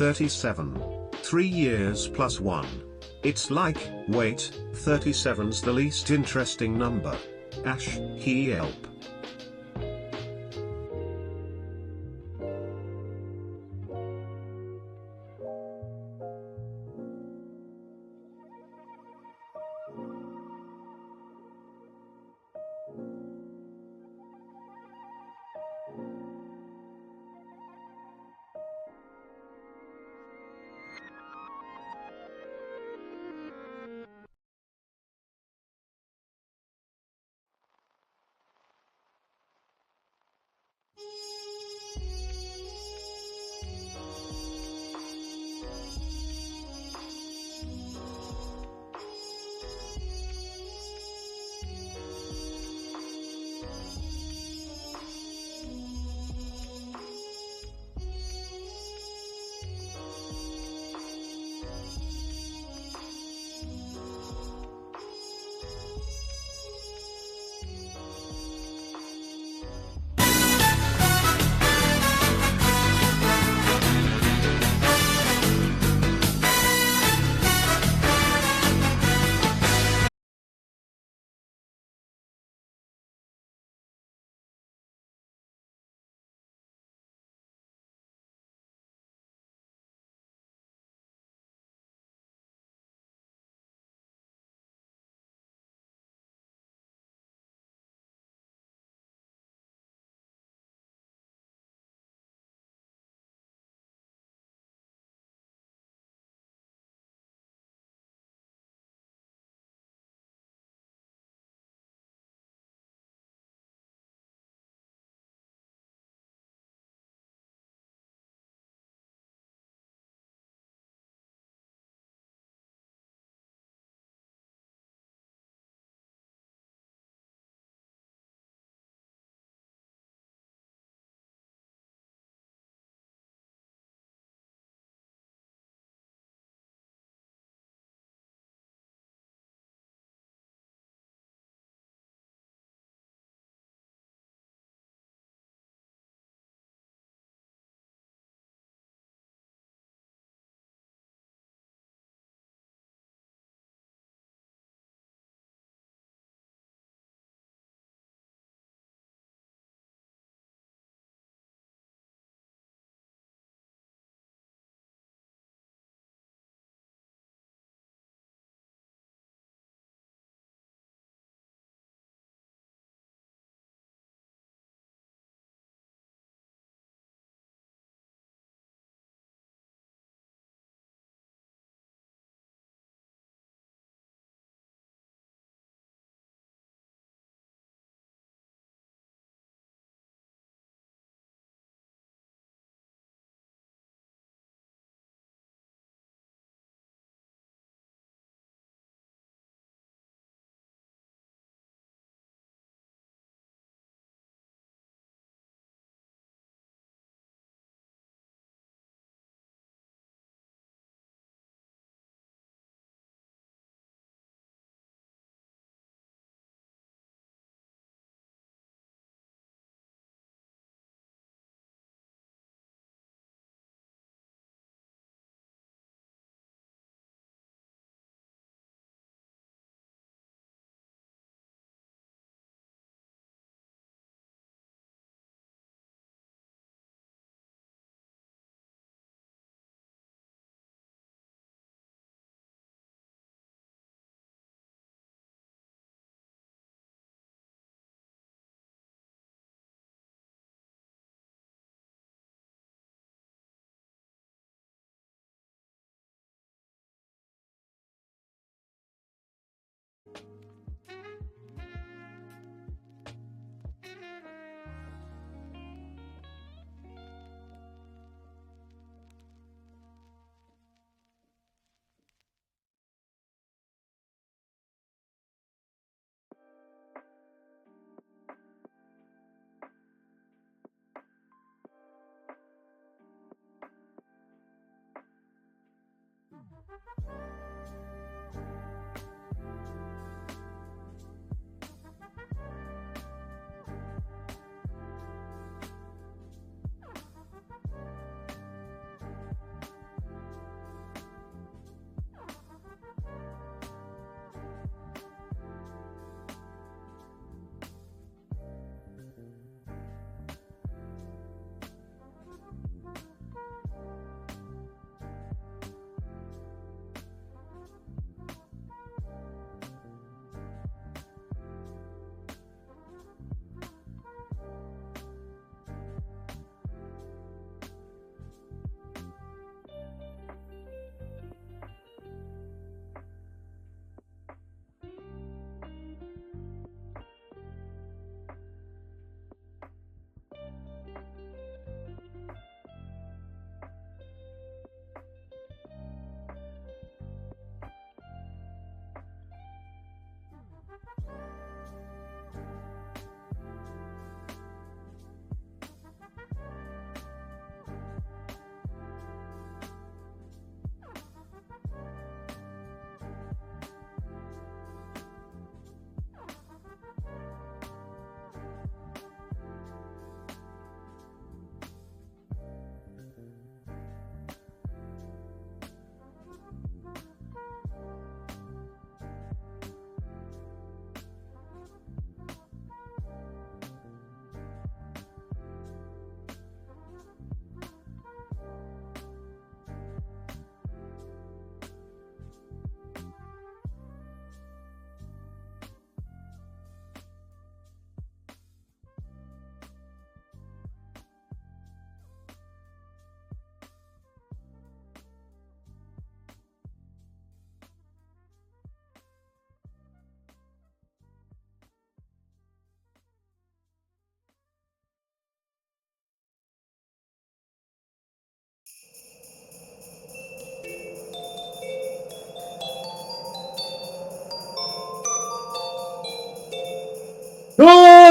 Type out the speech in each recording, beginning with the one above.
37. 3 years plus 1. It's like, wait, 37's the least interesting number. Ash, help.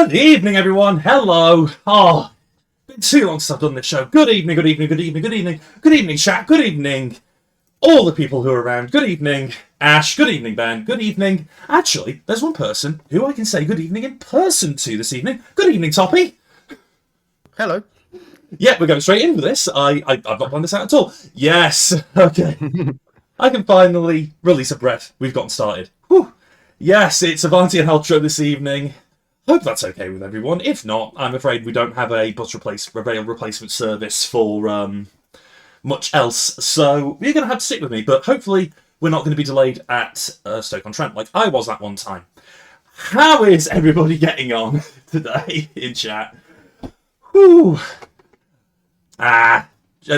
Good evening, everyone. Hello. Oh, been too long since I've done this show. Good evening, good evening, good evening, good evening, good evening, chat. Good evening, all the people who are around. Good evening, Ash. Good evening, Ben. Good evening. Actually, there's one person who I can say good evening in person to this evening. Good evening, Toppy. Hello. Yeah, we're going straight into this. I've not planned this out at all. Yes. Okay. I can finally release a breath. We've gotten started. Whew. Yes, it's Avanti and Heltro this evening. Hope that's okay with everyone. If not, I'm afraid we don't have a rail replacement service for much else. So you're going to have to stick with me. But hopefully we're not going to be delayed at Stoke-on-Trent like I was that one time. How is everybody getting on today in chat? Whew.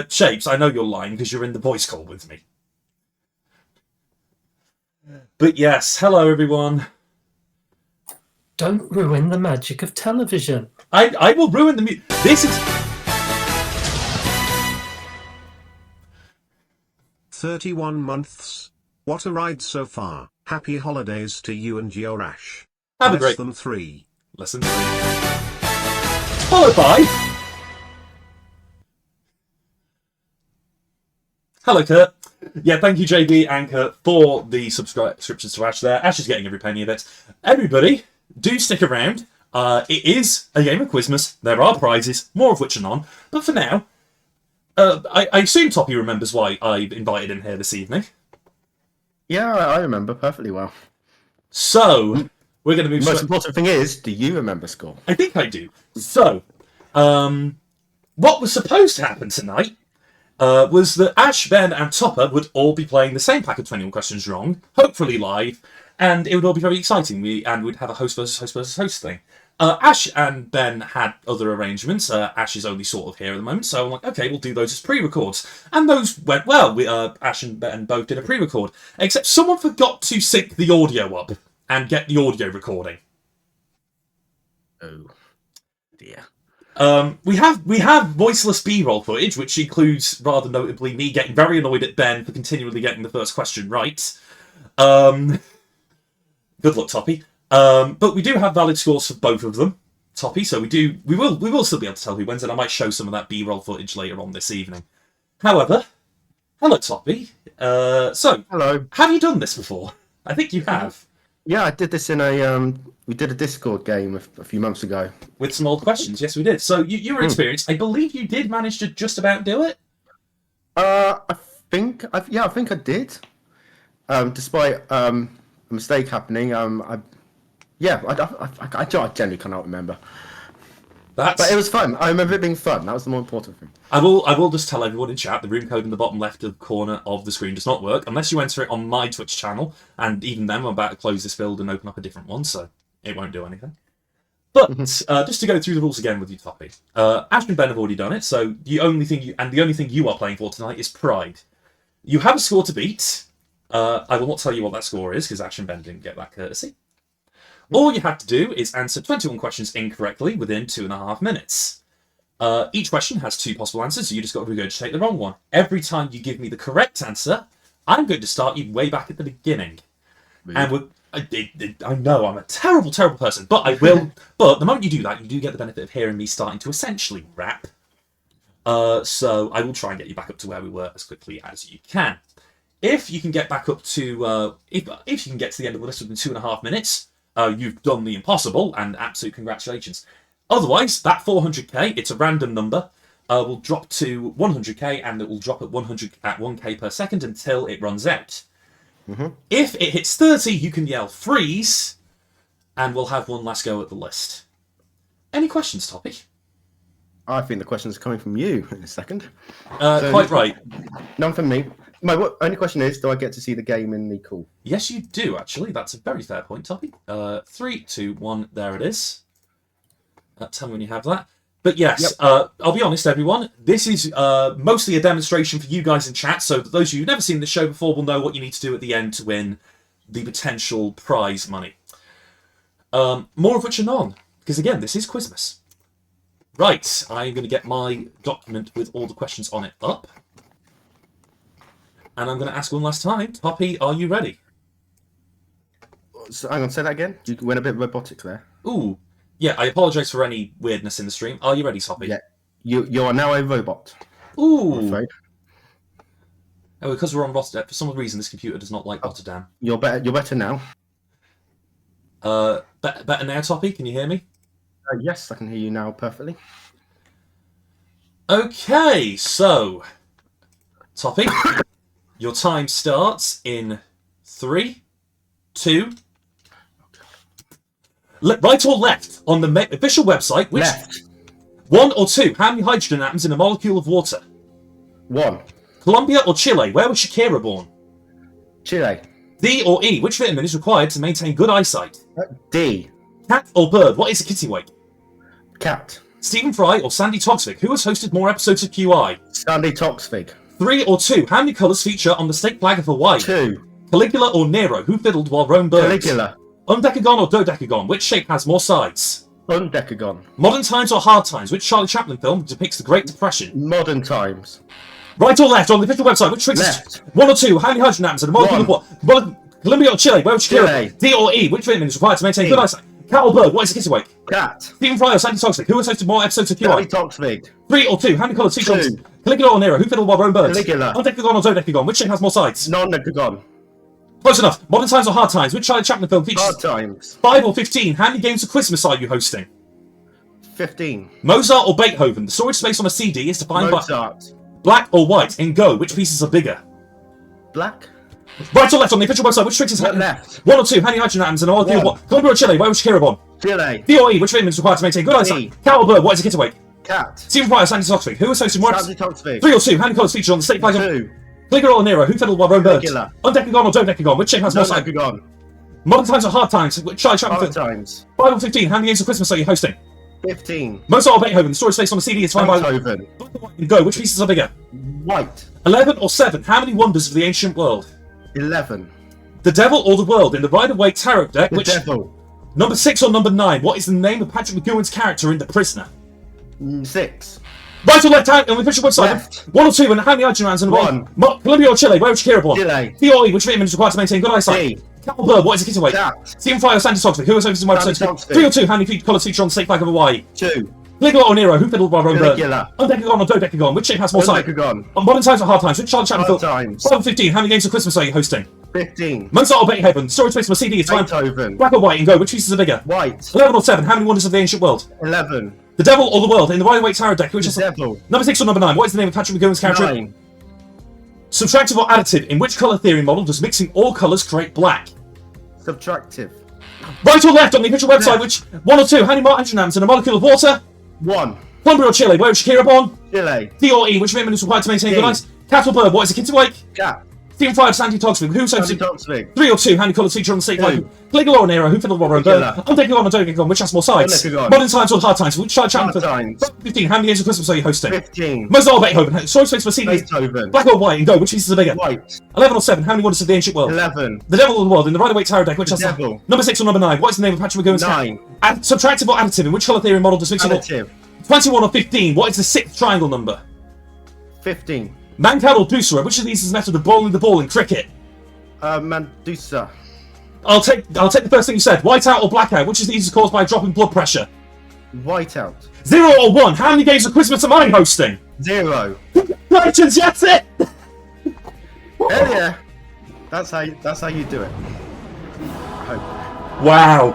Shapes, I know you're lying because you're in the voice call with me. But yes, hello everyone. Don't ruin the magic of television. I will ruin the This is 31 months. What a ride so far. Happy holidays to you and your Ash. Have a Less great than 3. Listen. Followed by. Hello, Kurt. Yeah, thank you, JB and Kurt, for the subscriptions to Ash there. Ash is getting every penny of it. Everybody, do stick around. It is a game of Quizmas. There are prizes, more of which are none. But for now, I assume Toppy remembers why I invited him here this evening. Yeah, I remember perfectly well. So, we're going to move... The most important thing is, do you remember score? I think I do. So, what was supposed to happen tonight was that Ash, Ben, and Topper would all be playing the same pack of 21 questions wrong, hopefully live, and it would all be very exciting. We'd have a host versus host versus host thing. Ash and Ben had other arrangements. Ash is only sort of here at the moment, so I'm like, okay, we'll do those as pre-records. And those went well. Ash and Ben both did a pre-record, except someone forgot to sync the audio up and get the audio recording. Oh, dear. We have voiceless B-roll footage, which includes, rather notably, me getting very annoyed at Ben for continually getting the first question right. Good luck, Toppy. But we do have valid scores for both of them, Toppy. So we will still be able to tell who wins, and I might show some of that B-roll footage later on this evening. However, hello, Toppy. So Hello. have you done this before? I think you have. Yeah, I did this in we did a Discord game a few months ago. With some old questions, yes, we did. So you were experienced. I believe you did manage to just about do it. I think I did. Despite a mistake happening, I generally cannot remember. But it was fun. I remember it being fun. That was the more important thing. I will just tell everyone in chat, the room code in the bottom left of corner of the screen does not work unless you enter it on my Twitch channel, and even then I'm about to close this build and open up a different one, so it won't do anything. But just to go through the rules again with you, Toppy. Ash and Ben have already done it, so the only thing you are playing for tonight is Pride. You have a score to beat. I will not tell you what that score is because Ash and Ben didn't get that courtesy. All you have to do is answer 21 questions incorrectly within 2.5 minutes. Each question has 2 possible answers, so you just got to regurgitate the wrong one. Every time you give me the correct answer, I'm going to start you way back at the beginning. Really? And I know I'm a terrible, terrible person, but I will. But the moment you do that, you do get the benefit of hearing me starting to essentially rap. So I will try and get you back up to where we were as quickly as you can. If you can get back up to if you can get to the end of the list within 2.5 minutes. You've done the impossible, and absolute congratulations. Otherwise, that 400k, it's a random number, will drop to 100k, and it will drop at 1k per second until it runs out. If it hits 30, you can yell freeze, and we'll have one last go at the list. Any questions, Toppy? I think the questions are coming from you in a second. Quite right. None from me. My only question is, do I get to see the game in the call? Yes, you do, actually. That's a very fair point, Toppy. 3, 2, 1, there it is. Tell me when you have that. But yes, yep. I'll be honest, everyone. This is mostly a demonstration for you guys in chat, so that those of you who've never seen this show before will know what you need to do at the end to win the potential prize money. More of which are none, because again, this is Quizmas. Right, I'm going to get my document with all the questions on it up. And I'm going to ask one last time. Toppy, are you ready? So, hang on, say that again. You went a bit robotic there. Ooh, Yeah, I apologise for any weirdness in the stream. Are you ready, Soppy? Yeah. You are now a robot. I'm Ooh. afraid. Oh, because we're on Rotterdam. For some reason, this computer does not like Rotterdam. You're better now. Better now, Toppy? Can you hear me? Yes, I can hear you now perfectly. Okay, so... Toppy, your time starts in 3, 2... right or left on the official website, which... Left. 1 or 2, how many hydrogen atoms in a molecule of water? 1. Colombia or Chile, where was Shakira born? Chile. D or E, which vitamin is required to maintain good eyesight? D. Cat or bird, what is a kittiwake? Cat. Stephen Fry or Sandy Toksvig, who has hosted more episodes of QI? Sandy Toksvig. 3 or 2, how many colours feature on the state flag of Hawaii? 2. Caligula or Nero, who fiddled while Rome burned? Caligula. Undecagon or dodecagon, which shape has more sides? Undecagon. Modern Times or Hard Times, which Charlie Chaplin film depicts the Great Depression? Modern Times. Right or left on the official website, which triggers... Left. 1 or 2, how many hydrogen atoms in a molecule of what? Colombia or Chile, where was Shakira? Chile. D or E, which vitamin is required to maintain E. good eyesight? Cat or bird, what is a kittiwake? Cat. Stephen Fry or Sandy Toksvig, who has hosted more episodes of Sandy QI? Toksvig. 3 or 2, how many colours feature on 2. Caligula or Nero, who fiddled while Rome burned? Caligula. Undecagon or dodecagon, which shape has more sides? Non-decagon. Close enough. Modern Times or Hard Times, which Charlie Chaplin film features? Hard Times. 5 or 15, how many games of Christmas are you hosting? 15. Mozart or Beethoven, the storage space on a CD is defined by Mozart. black or white. In Go, which pieces are bigger? Black. Right or left on the official website, which triggers... Left. 1 or 2, how many hydrogen atoms in a molecule of One. what? Colombia or Chile, where was Shakira born? Chile. D or E, which vitamin is required to maintain good eyesight? E. Cat or bird, what is a kittiwake? Cat. Stephen Fry or Sandy Toksvig, who has hosted more... Sandy Toksvig. 3 or 2, how many colours feature on the state flag of... 2. Caligula or Nero, who fiddled while Rome burned? Caligula. Undecagon or dodecagon, which shape has more sides? Non-decagon. Modern Times or Hard Times, which Charlie Chaplin Hard film... Times. 5 or 15, how many games of Christmas are you hosting? 15. Mozart or Beethoven, the storage space on the CD is defined by... Beethoven. In Go, which pieces are bigger? White. 11 or 7, how many wonders of the ancient world? 11. The Devil or the World in the Rider-Waite Tarot deck, The which... Devil. Number 6 or number 9, what is the name of Patrick McGowan's character in The Prisoner? 6. Right or left hand on the official website? Left. 1 or 2, and how many hydrogen atoms in the world? 1. Colombia or Chile, where was Shakira born? Chile. D or E, which vitamin is required to maintain good eyesight? D. Cat or bird, what is a kittiwake? Cat. Stephen Fry or Sandy Toksvig, who has hosted my Sandy episode? Toksvig. 3 or 2, how many colours feature on the state flag of Hawaii? 2. Caligula or Nero, who fiddled while Rome burned? Caligula. Undecagon or dodecagon, which shape has more sides? Undecagon. On Modern Times or Hard Times, which Charlie Chaplin Hard film? Times. 5 or 15, how many games of Christmas are you hosting? 15. Mozart or Beethoven, the storage space of a CD is defined... Beethoven. Black or white, and Go, which pieces are bigger? White. 11 or 7, how many wonders of the ancient world? 11. The Devil or the World in the Rider-Waite Tarot deck, which The is... Devil. Number 6 or number 9, what is the name of Patrick McGowan's character? 9. Subtractive or additive, in which colour theory model does mixing all colours create black? Subtractive. Right or left on the official website, Left. which... 1 or 2, how many hydrogen atoms in a molecule of water? 1. Colombia or Chile, where was Shakira born? Chile. D or E, which vitamin is required to maintain D. good eyes? Cat or bird, what is a kittiwake? Cat. Stephen Fry or Sandy Toksvig, who's Sandy hosted... Toksvig. 3 or 2, how many colours feature on the state flag? 2. Caligula or Nero, who fiddled while Rome burned? Caligula. Undecagon or dodecagon, which has more sides? Undecagon. Modern Times or Hard Times, which Charlie Chaplin Hard film? Times. 15, how many games of Christmas are you hosting? 15. Mozart or Beethoven, storage space for CDs. Beethoven. Black or white, and Go, which pieces are bigger? White. 11 or 7, how many wonders of the ancient world? 11. The Devil or the World in the Rider-Waite Tarot deck, which The has... Devil. Number 6 or number 9, what is the name of Patrick McGowan's 9. Subtractive or additive, in which colour theory model does mixing all... Additive. 21 or 15, what is the 6th triangle number? 15. Mankad or Dusra, which of these is the method of bowling the ball in cricket? Mandusa. I'll take the first thing you said. Whiteout or blackout, which of these is caused by a drop in blood pressure? Whiteout. 0 or 1, how many games of Christmas am I hosting? 0. Congratulations, that's it! Hell yeah. That's how you do it. I hope. Wow.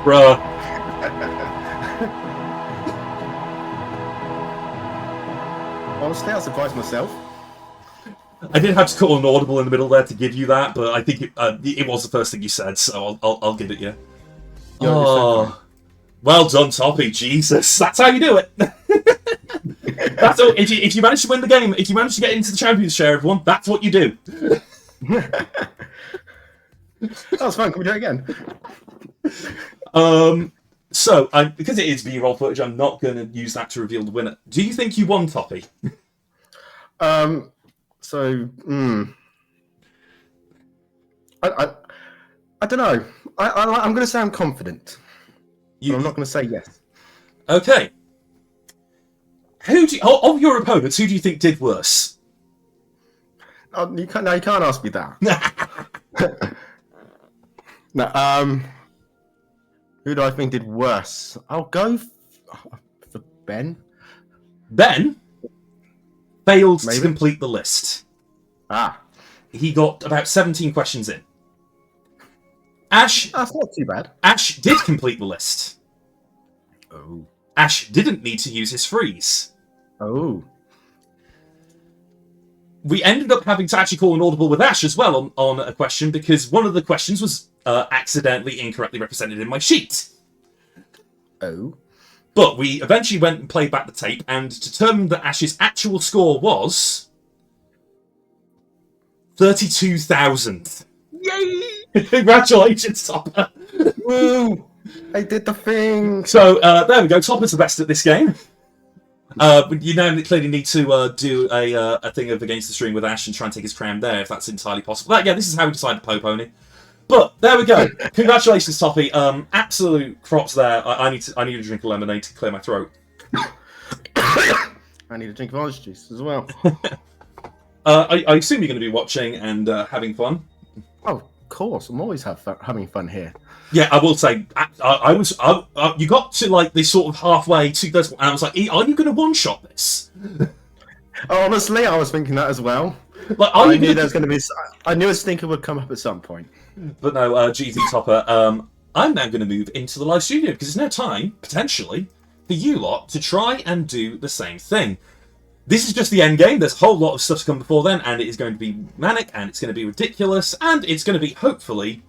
Bruh. Honestly, I surprised myself. I did have to cut an audible in the middle there to give you that, but I think it was the first thing you said, so I'll give it you. Oh, well done, Toppy. Jesus, that's how you do it. That's all. If you manage to win the game, if you manage to get into the champions share, everyone, that's what you do. That was fun. Can we do it again? So, because it is B-roll footage, I'm not going to use that to reveal the winner. Do you think you won, Toppy? I don't know. I'm going to say I'm confident. But I'm not going to say yes. Okay. Of your opponents, who do you think did worse? Oh, you can't ask me that. No, who do I think did worse? I'll go for Ben. Ben failed Maybe. to complete the list. Ah, He got about 17 questions in. Ash that's not too bad. Ash did complete the list. Oh. Ash didn't need to use his freeze. Oh. We ended up having to actually call an audible with Ash as well on a question because one of the questions was accidentally incorrectly represented in my sheet. Oh. But we eventually went and played back the tape and determined that Ash's actual score was 32,000. Yay! Congratulations, Topper. Woo! I did the thing. So there we go. Topper's the best at this game. You now clearly need to do a thing of Against the Stream with Ash and try and take his crown there, if that's entirely possible. But, yeah, this is how we decide to Poe Pony. But there we go. Congratulations, Toppy. Absolute props there. I need a drink of lemonade to clear my throat. I need a drink of orange juice as well. I assume you're going to be watching and having fun. Oh, of course. I'm always having fun here. Yeah, I will say, you got to like this sort of halfway, 2/3, and I was like, are you going to one-shot this? Honestly, I was thinking that as well. Like, I knew there's going to be. I knew a stinker would come up at some point. But no, GZ Topper, I'm now going to move into the live studio because it's now time, potentially, for you lot to try and do the same thing. This is just the end game. There's a whole lot of stuff to come before then, and it is going to be manic, and it's going to be ridiculous, and it's going to be, hopefully,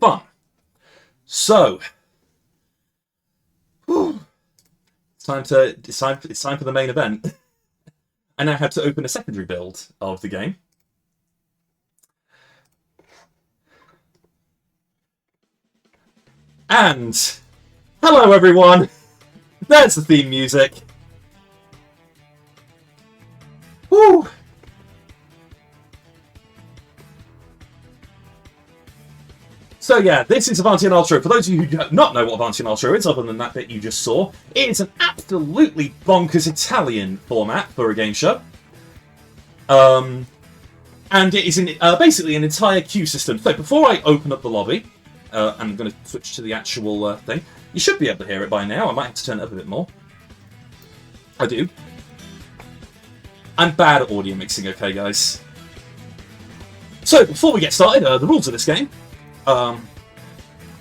fun. So, it's time for the main event. I now have to open a secondary build of the game. And hello everyone. There's the theme music. Woo! So yeah, this is Avanti and Ultra. For those of you who do not know what Avanti and Ultra is, other than that bit you just saw, it is an absolutely bonkers Italian format for a game show. And it is basically an entire queue system. So before I open up the lobby, and I'm going to switch to the actual thing, you should be able to hear it by now. I might have to turn it up a bit more. I do. I'm bad at audio mixing, okay, guys? So, before we get started, the rules of this game.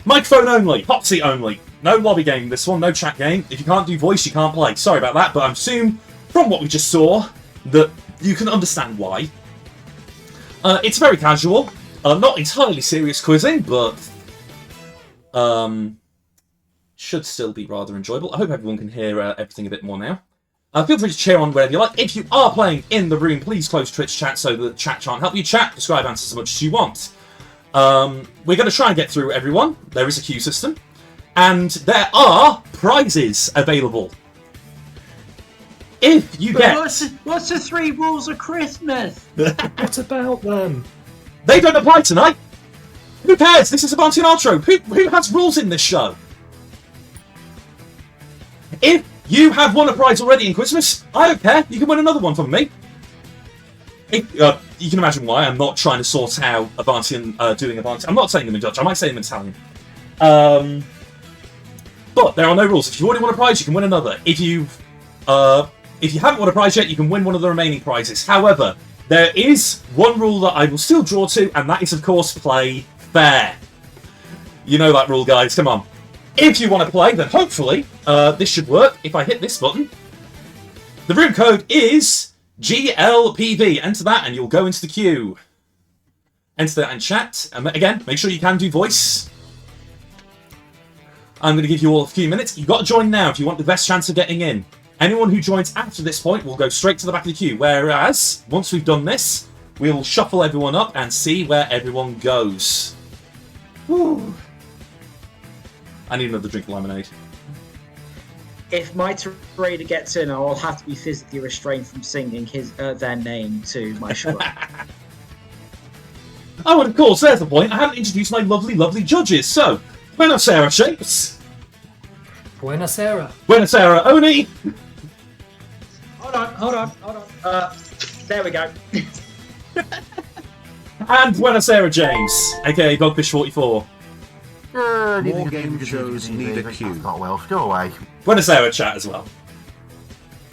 Microphone only, hot seat only. No lobby game this one, no chat game. If you can't do voice, you can't play. Sorry about that, but I assume, from what we just saw, that you can understand why. It's very casual. Not entirely serious quizzing, but should still be rather enjoyable. I hope everyone can hear everything a bit more now. Feel free to cheer on wherever you like. If you are playing in the room, please close Twitch chat so that chat can't help you chat. Describe answers as much as you want. We're going to try and get through everyone. There is a queue system. And there are prizes available. If you get... What's the 3 rules of Christmas? What about them? They don't apply tonight. Who cares? This is a Bounty and Outro. Who has rules in this show? If you have won a prize already in Christmas, I don't care. You can win another one from me. You can imagine why I'm not trying to sort out a Bounty and doing a Bounty. I'm not saying them in Dutch. I might say them in Italian. But there are no rules. If you already won a prize, you can win another. If you haven't won a prize yet, you can win one of the remaining prizes. However, there is one rule that I will still draw to, and that is, of course, play fair. You know that rule, guys. Come on. If you want to play, then hopefully this should work. If I hit this button, the room code is GLPV. Enter that, and you'll go into the queue. Enter that in chat. And again, make sure you can do voice. I'm going to give you all a few minutes. You've got to join now if you want the best chance of getting in. Anyone who joins after this point will go straight to the back of the queue. Whereas, once we've done this, we'll shuffle everyone up and see where everyone goes. Woo. I need another drink of lemonade. If my trader gets in, I'll have to be physically restrained from singing their name to my shrine. Oh, and of course, there's the point. I haven't introduced my lovely, lovely judges. So, Buenasera Shapes. Buenasera. Buenasera Oni. Hold on. There we go. And Buenos Aires James, aka Dogfish44. More game shows need a queue. Not Welsh, go away. Buenos Aires chat as well.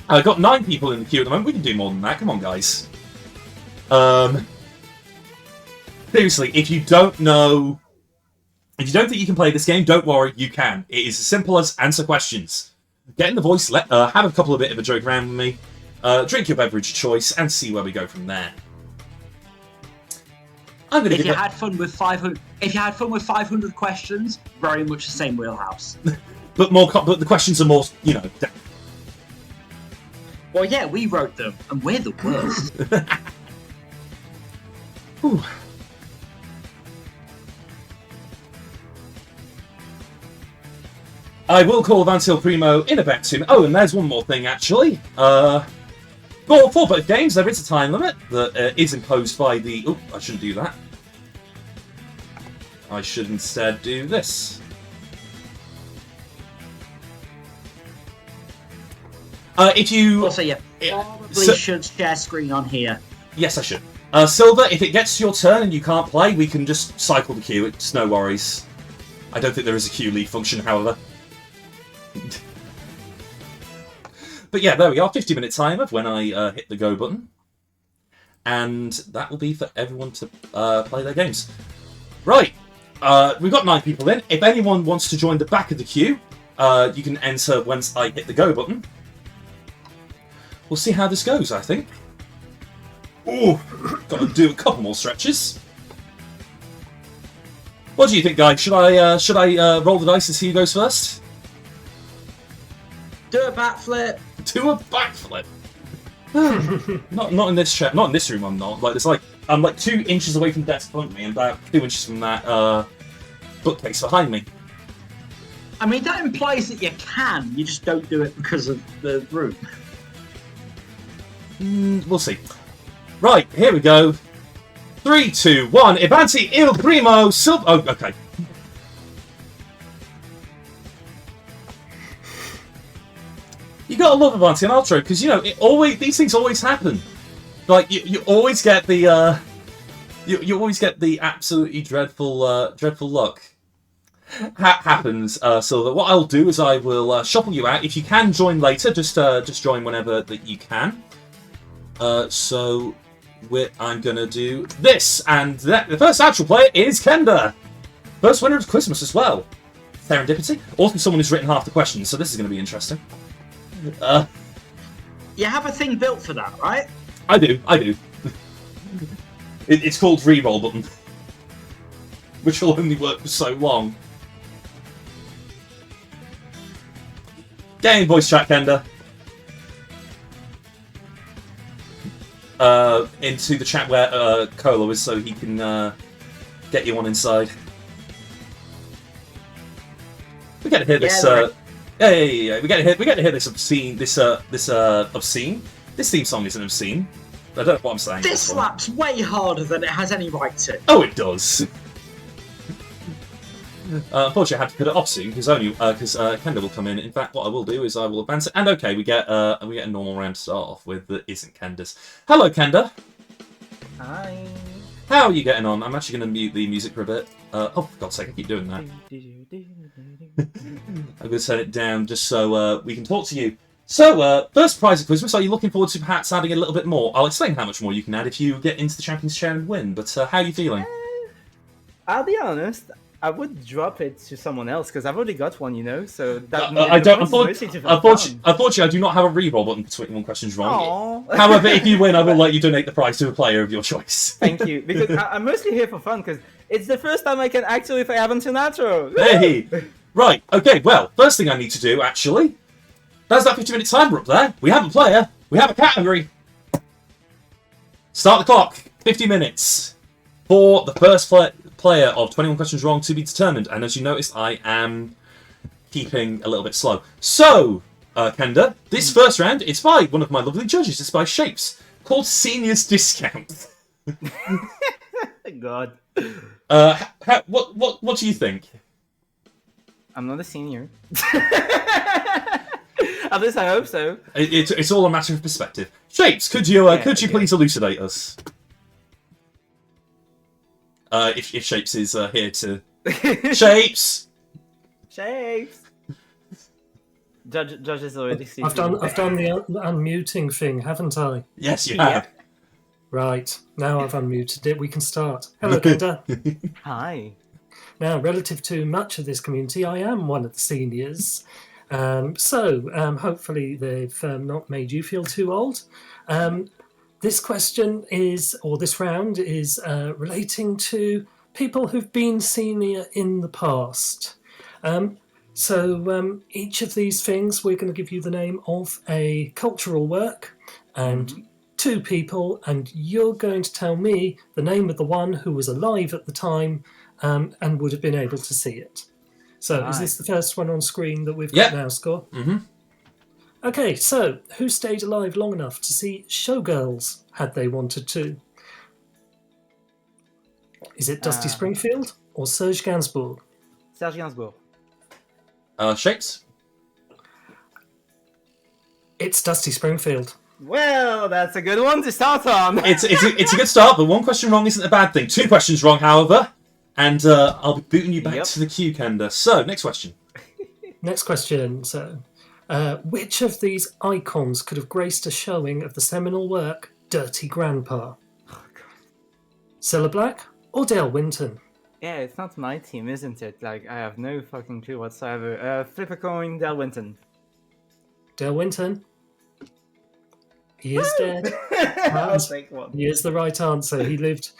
I've got 9 people in the queue at the moment. We can do more than that. Come on, guys. Seriously, if you don't know... If you don't think you can play this game, don't worry, you can. It is as simple as answer questions. Get in the voice, have a couple of bit of a joke around with me, drink your beverage of choice, and see where we go from there. I'm gonna if you had fun with 500 questions, very much the same wheelhouse. but the questions are more, you know. Well, yeah, we wrote them, and we're the worst. I will call Vantil Primo in a bit soon. Oh, and there's one more thing, actually. For both games, there is a time limit that is imposed by the... Oh, I shouldn't do that. I should instead do this. If you... Also, yeah, probably should share screen on here. Yes, I should. Silver, if it gets to your turn and you can't play, we can just cycle the queue. It's no worries. I don't think there is a queue leave function, however. But yeah, there we are. 50-minute timer when I hit the go button. And that will be for everyone to play their games. Right. We've got 9 people in. If anyone wants to join the back of the queue, you can enter once I hit the go button. We'll see how this goes, I think. Ooh, got to do a couple more stretches. What do you think, guys? Should I roll the dice and see who goes first? Do a backflip. Do a backflip. not in this chat. Not in this room. I'm not. I'm like 2 inches away from the desk in front of me, and about 2 inches from that bookcase behind me. I mean, that implies that you can. You just don't do it because of the room. We'll see. Right, here we go. 3, 2, 1. Avanti il primo silver. Oh, okay. You gotta love Avanti and outro because you know these things always happen. Like you always get the you always get the absolutely dreadful luck. Happens, Silver. What I'll do is I will shuffle you out. If you can join later, just join whenever that you can. I'm gonna do this, and the first actual player is Kenda. First winner of Christmas as well. Serendipity. Also, someone who's written half the questions, so this is going to be interesting. You have a thing built for that, right? I do. It's called reroll button, which will only work for so long. Get in voice chat, Kenda. Into the chat where Cola is, so he can get you on inside. We get to hear this. Yeah. We get to hear this obscene. This obscene. This theme song isn't obscene. I don't know what I'm saying. This slaps way harder than it has any right to. Oh, it does. Unfortunately, I had to cut it off soon because Kenda will come in. In fact, what I will do is I will advance it, and okay, we get a normal round to start off with that isn't Kenda's. Hello, Kenda. Hi. How are you getting on? I'm actually going to mute the music for a bit. Oh, for God's sake, I keep doing that. I'm going to turn it down just so we can talk to you. So, first prize of Christmas, are you looking forward to perhaps adding a little bit more? I'll explain how much more you can add if you get into the Champions Chair and win, but how are you feeling? I'll be honest, I would drop it to someone else because I've already got one, you know. So that unfortunately, I do not have a reroll button for 21 questions wrong. Aww. However, if you win, I will let you donate the prize to a player of your choice. Thank you, because I'm mostly here for fun because it's the first time I can actually play Avanti Nitro. Hey, right, okay. Well, first thing I need to do actually. There's that 50-minute timer up there. We have a player. We have a category. Start the clock. 50 minutes for the first player of 21 questions wrong to be determined. And as you noticed, I am keeping a little bit slow. So, Kenda, this first round is by one of my lovely judges. It's by Shapes, called Seniors Discount. God. What do you think? I'm not a senior. At least I hope so. It's all a matter of perspective. Shapes, could you please elucidate us? if Shapes is here to... Shapes! Shapes! Judge is already sleeping. I've done the unmuting thing, haven't I? Yes, you have. Right. Now I've unmuted it. We can start. Hello, Kenda. Hi. Now, relative to much of this community, I am one of the seniors. So hopefully they've not made you feel too old. This question is, or this round is relating to people who've been senior in the past. So each of these things, we're going to give you the name of a cultural work and two people, and you're going to tell me the name of the one who was alive at the time and would have been able to see it. So is this the first one on screen that we've got now, Score? Mm-hmm. Okay, so who stayed alive long enough to see Showgirls had they wanted to? Is it Dusty Springfield or Serge Gainsbourg? Serge Gainsbourg. Shapes? It's Dusty Springfield. Well, that's a good one to start on. It's a good start, but one question wrong isn't a bad thing. Two questions wrong, however, and I'll be booting you back to the queue, Kenda. So, next question. Next question. So, which of these icons could have graced a showing of the seminal work Dirty Grandpa? Cilla Black or Dale Winton? Yeah, it's not my team, isn't it? Like, I have no fucking clue whatsoever. Flip a coin, Dale Winton. Dale Winton? He is dead. I'll take one. He is the right answer. He lived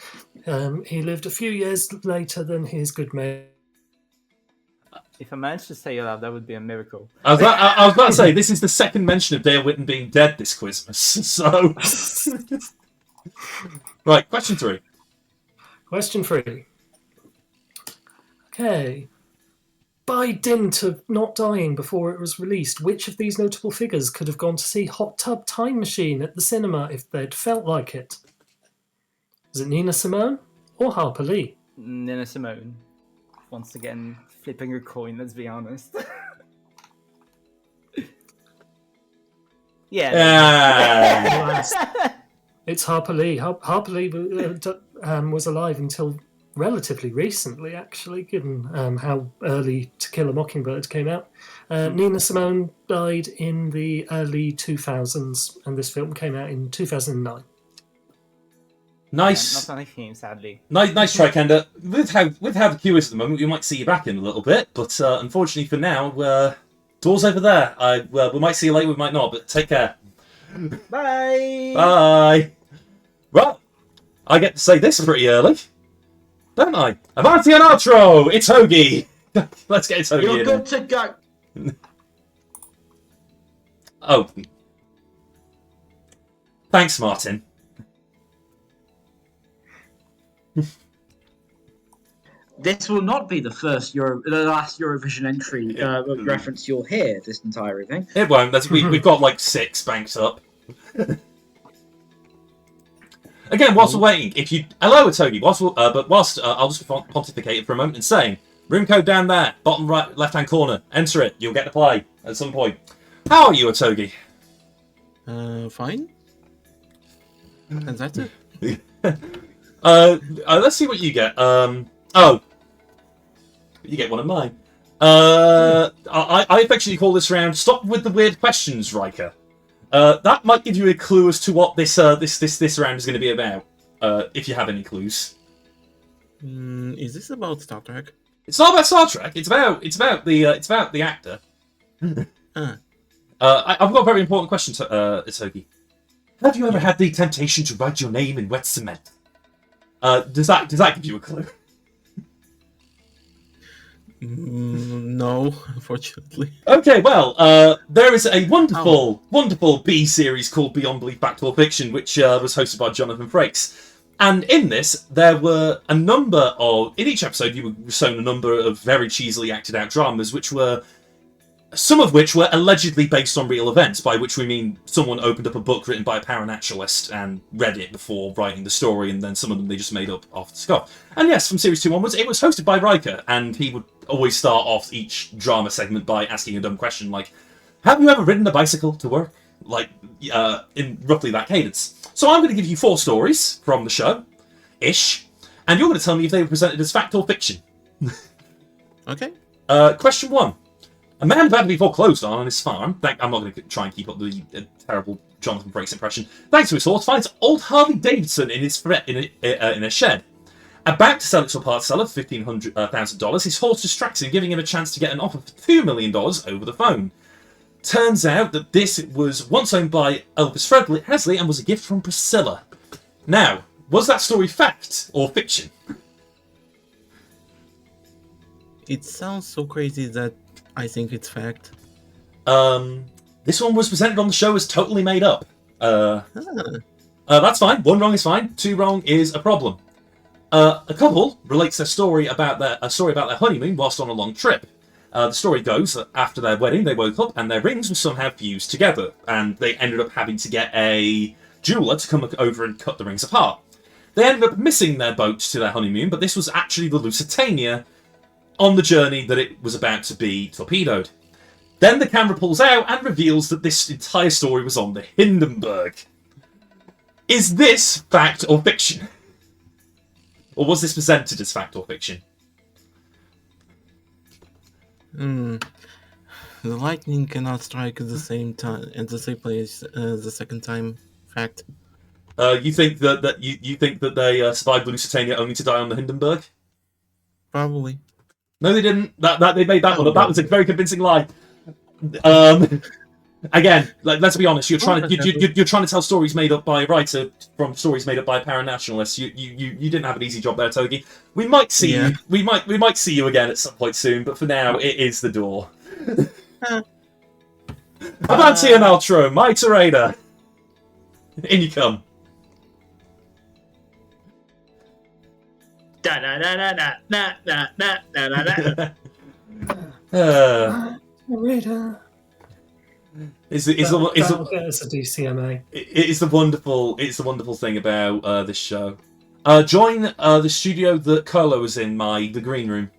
a few years later than his good mate. If I managed to say it out, that would be a miracle. I was about to say, this is the second mention of Dale Winton being dead this Quizmas, so... Right, question 3. Question 3. Okay. By dint of not dying before it was released, which of these notable figures could have gone to see Hot Tub Time Machine at the cinema if they'd felt like it? Is it Nina Simone or Harper Lee? Nina Simone. Once again, flipping a coin, let's be honest. Yeah. It's Harper Lee. Harper Lee was alive until relatively recently, actually, given how early To Kill a Mockingbird came out. Nina Simone died in the early 2000s, and this film came out in 2009. Nice. Not on a theme, sadly. Nice try, Kenda. With how the queue is at the moment, we might see you back in a little bit, but unfortunately for now, door's over there. We might see you later, we might not, but take care. Bye! Bye! Well, I get to say this pretty early, don't I? Avanti and outro! It's Hoagie! Let's get it Hoagie You're in. good to go. Oh. Thanks, Martin. This will not be the last Eurovision entry reference you'll hear this entire thing. It won't. We've got like 6 banked up. Again, whilst we're waiting, hello, it's Hoagie. Whilst I'll just pontificate for a moment and saying, room code down there, bottom right, left-hand corner. Enter it. You'll get to play at some point. How are you, Otogi? Fine. And that's it. Let's see what you get. You get one of mine. I affectionately call this round "Stop with the Weird Questions, Riker." That might give you a clue as to what this round is going to be about. If you have any clues. Is this about Star Trek? It's not about Star Trek. It's about the actor. I've got a very important question, Itogi. Have you ever had the temptation to write your name in wet cement? Does that give you a clue? No, unfortunately. Okay, well, there is a wonderful B series called Beyond Belief Fact or Fiction, which was hosted by Jonathan Frakes. And in this, there were a number of... In each episode, you were shown a number of very cheesily acted out dramas, some of which were allegedly based on real events, by which we mean someone opened up a book written by a paranaturalist and read it before writing the story, and then some of them they just made up off the cuff. And yes, from Series 2 onwards, it was hosted by Riker, and he would always start off each drama segment by asking a dumb question like, have you ever ridden a bicycle to work? Like, in roughly that cadence. So I'm going to give you 4 stories from the show, ish, And you're going to tell me if they were presented as fact or fiction. Okay. Question 1. A man about to be foreclosed on his farm. I'm not going to try and keep up the terrible Jonathan Frakes impression. Thanks to his horse, finds old Harley Davidson in a shed. About to sell it to a part seller for $1,000, his horse distracts him, giving him a chance to get an offer for $2 million over the phone. Turns out that this was once owned by Elvis Presley and was a gift from Priscilla. Now, was that story fact or fiction? It sounds so crazy that I think it's fact. This one was presented on the show as totally made up. That's fine. 1 wrong is fine. 2 wrong is a problem. A couple relates a story about their honeymoon whilst on a long trip. The story goes that after their wedding, they woke up and their rings were somehow fused together, and they ended up having to get a jeweler to come over and cut the rings apart. They ended up missing their boat to their honeymoon, but this was actually the Lusitania on the journey that it was about to be torpedoed. Then the camera pulls out and reveals that this entire story was on the Hindenburg. Is this fact or fiction? Or was this presented as fact or fiction? The lightning cannot strike at the same time at the same place the second time. Fact. You think that you think that they survived the Lusitania only to die on the Hindenburg? Probably. No, they didn't. That they made that one up. That was a very convincing lie. Again, let's be honest. You're trying to tell stories made up by a writer from stories made up by a paranationalist. You didn't have an easy job there, Togi. We might see you. We might see you again at some point soon. But for now, it is the door. Avanti and outro, my Terada. In you come. Da da da da da da da da da da. It's Get us a DCMA. It's the wonderful thing about this show. Join the studio that Carlo was in, the green room.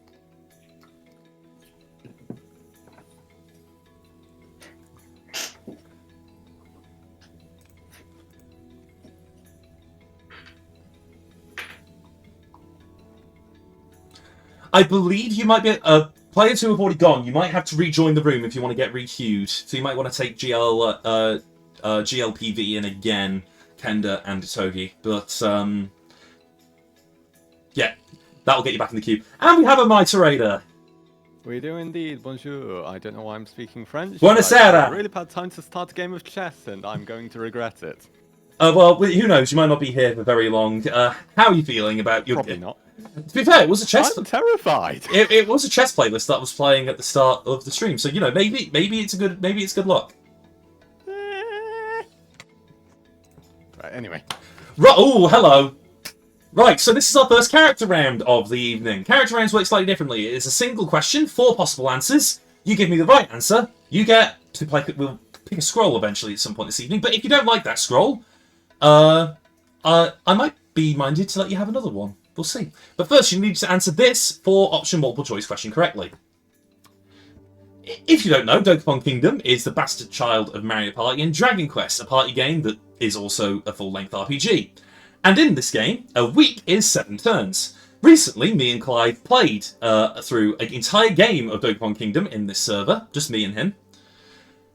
I believe you might be players who have already gone. You might have to rejoin the room if you want to get requeued. So you might want to take GLPV in again, Kenda and Togi. But yeah, that'll get you back in the queue. And we have a Mitre. We do indeed. Bonjour. I don't know why I'm speaking French. Buonasera. Really bad time to start a game of chess, and I'm going to regret it. Well, who knows? You might not be here for very long. How are you feeling about your? Probably not. To be fair, it was a chess. I'm terrified. It was a chess playlist that was playing at the start of the stream, so maybe it's good luck. Right. Anyway. Right. Oh, hello. Right. So this is our first character round of the evening. Character rounds work slightly differently. It is a single question, 4 possible answers. You give me the right answer. You get to play. We'll pick a scroll eventually at some point this evening. But if you don't like that scroll, I might be minded to let you have another one. We'll see. But first, you need to answer this 4-option multiple choice question correctly. If you don't know, Dokapon Kingdom is the bastard child of Mario Party and Dragon Quest, a party game that is also a full-length RPG. And in this game, a week is 7 turns. Recently, me and Clive played through an entire game of Dokapon Kingdom in this server, just me and him.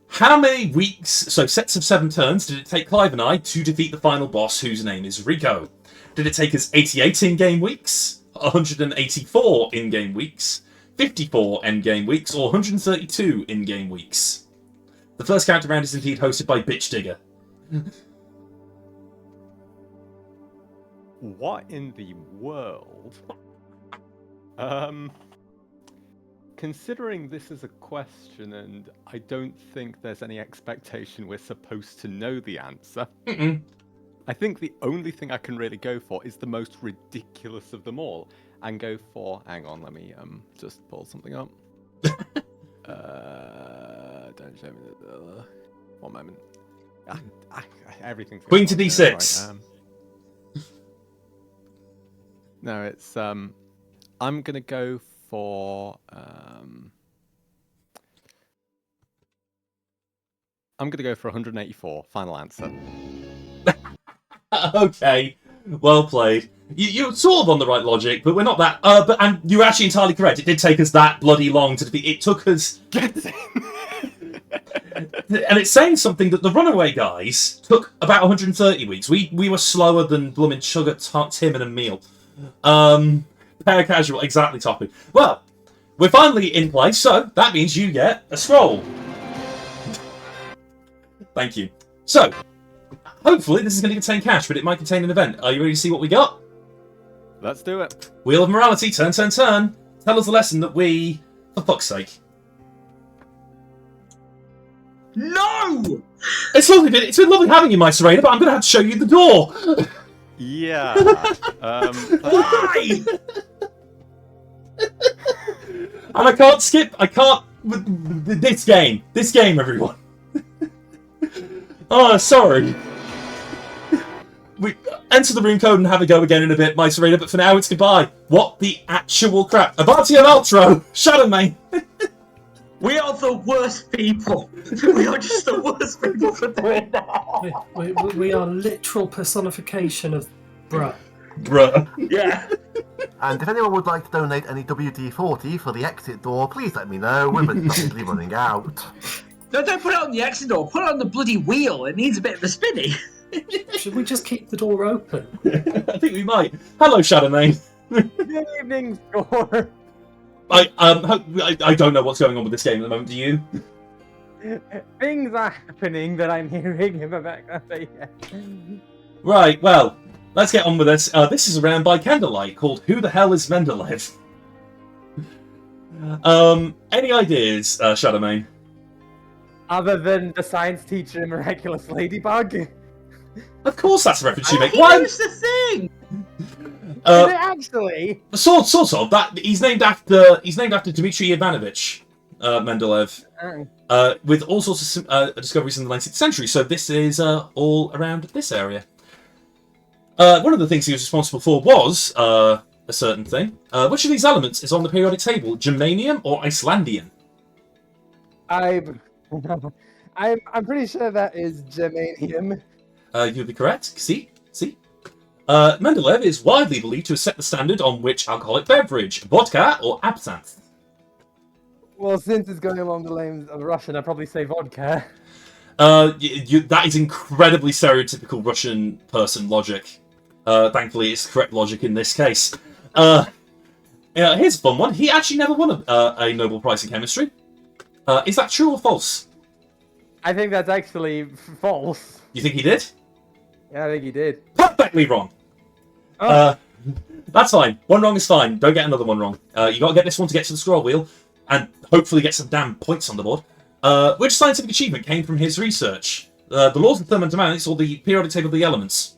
How many weeks, so sets of 7 turns, did it take Clive and I to defeat the final boss, whose name is Rico? Did it take us 88 in-game weeks, 184 in-game weeks, 54 in-game weeks, or 132 in-game weeks? The first character round is indeed hosted by Bitch Digger. What in the world? Considering this is a question, and I don't think there's any expectation we're supposed to know the answer. I think the only thing I can really go for is the most ridiculous of them all, and go for. Hang on, let me just pull something up. Don't show me the. One moment. Everything's Queen to D6. Right, no, it's I'm gonna go for I'm gonna go for 184. Final answer. Okay, well played. You're sort of on the right logic, but we're not that. And you're actually entirely correct. It did take us that bloody long to defeat. It took us. And it's saying something that the Runaway guys took about 130 weeks. We were slower than blooming Sugar Tim and a meal. Pair casual, exactly, Toppy. Well, we're finally in place, so that means you get a scroll. Thank you. So, hopefully this is going to contain cash, but it might contain an event. Are you ready to see what we got? Let's do it. Wheel of Morality, turn, turn, turn. Tell us the lesson that we... For fuck's sake. No! It's been lovely having you, my Serena, but I'm going to have to show you the door. Yeah. Why? And I can't skip. I can't. This game, everyone. Oh, sorry. We enter the room code and have a go again in a bit, my Serena. But for now, it's goodbye. What the actual crap? Avanti and Ultro, Shadow Mane. We are the worst people. We are just the worst people for doing that. We are literal personification of bruh. Bruh. Yeah. And if anyone would like to donate any WD-40 for the exit door, please let me know. We're rapidly running out. No, don't put it on the exit door. Put it on the bloody wheel. It needs a bit of a spinny. Should we just keep the door open? I think we might. Hello, Shadow Mane. Good evening, Score. I don't know what's going on with this game at the moment. Do you? Things are happening that I'm hearing in the background. Right. Well, let's get on with this. This is a round by candlelight called "Who the Hell is Mendeleev?" Any ideas, Shadow Mane? Other than the science teacher in Miraculous Ladybug? Of course, that's a reference you make. He knows the thing. Is it actually? Sort of. That he's named after Dmitry Ivanovich Mendeleev, with all sorts of discoveries in the 19th century. So this is all around this area. One of the things he was responsible for was a certain thing. Which of these elements is on the periodic table? Germanium or Icelandium? I'm pretty sure that is germanium. You'd be correct. See? Mendeleev is widely believed to have set the standard on which alcoholic beverage, vodka or absinthe. Well, since it's going along the lines of Russian, I'd probably say vodka. That is incredibly stereotypical Russian person logic. Thankfully, it's correct logic in this case. Here's a fun one. He actually never won a Nobel Prize in Chemistry. Is that true or false? I think that's actually false. You think he did? Yeah, I think he did. Perfectly wrong. Oh. That's fine. One wrong is fine. Don't get another one wrong. You got to get this one to get to the scroll wheel, and hopefully get some damn points on the board. Which scientific achievement came from his research? The laws of thermodynamics or the periodic table of the elements?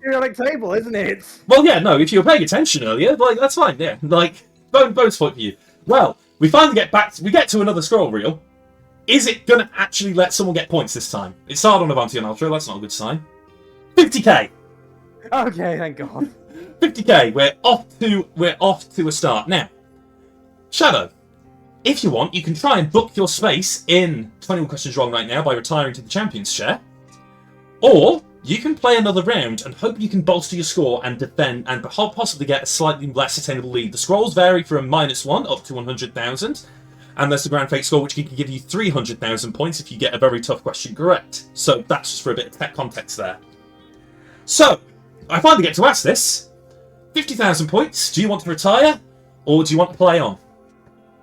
Periodic table, isn't it? Well, yeah, no. If you were paying attention earlier, that's fine. Yeah, bonus point for you. Well, we finally get back. We get to another scroll reel. Is it gonna actually let someone get points this time? It started on Avanti and Ultra. That's not a good sign. 50k. Okay, thank God. 50k. We're off to a start now. Shadow, if you want, you can try and book your space in 21 Questions Wrong right now by retiring to the Champions chair, or you can play another round and hope you can bolster your score and defend and possibly get a slightly less attainable lead. The scrolls vary from -1 up to 100,000. And there's the Grand Fate score, which can give you 300,000 points if you get a very tough question correct. So that's just for a bit of tech context there. So, I finally get to ask this. 50,000 points, do you want to retire, or do you want to play on?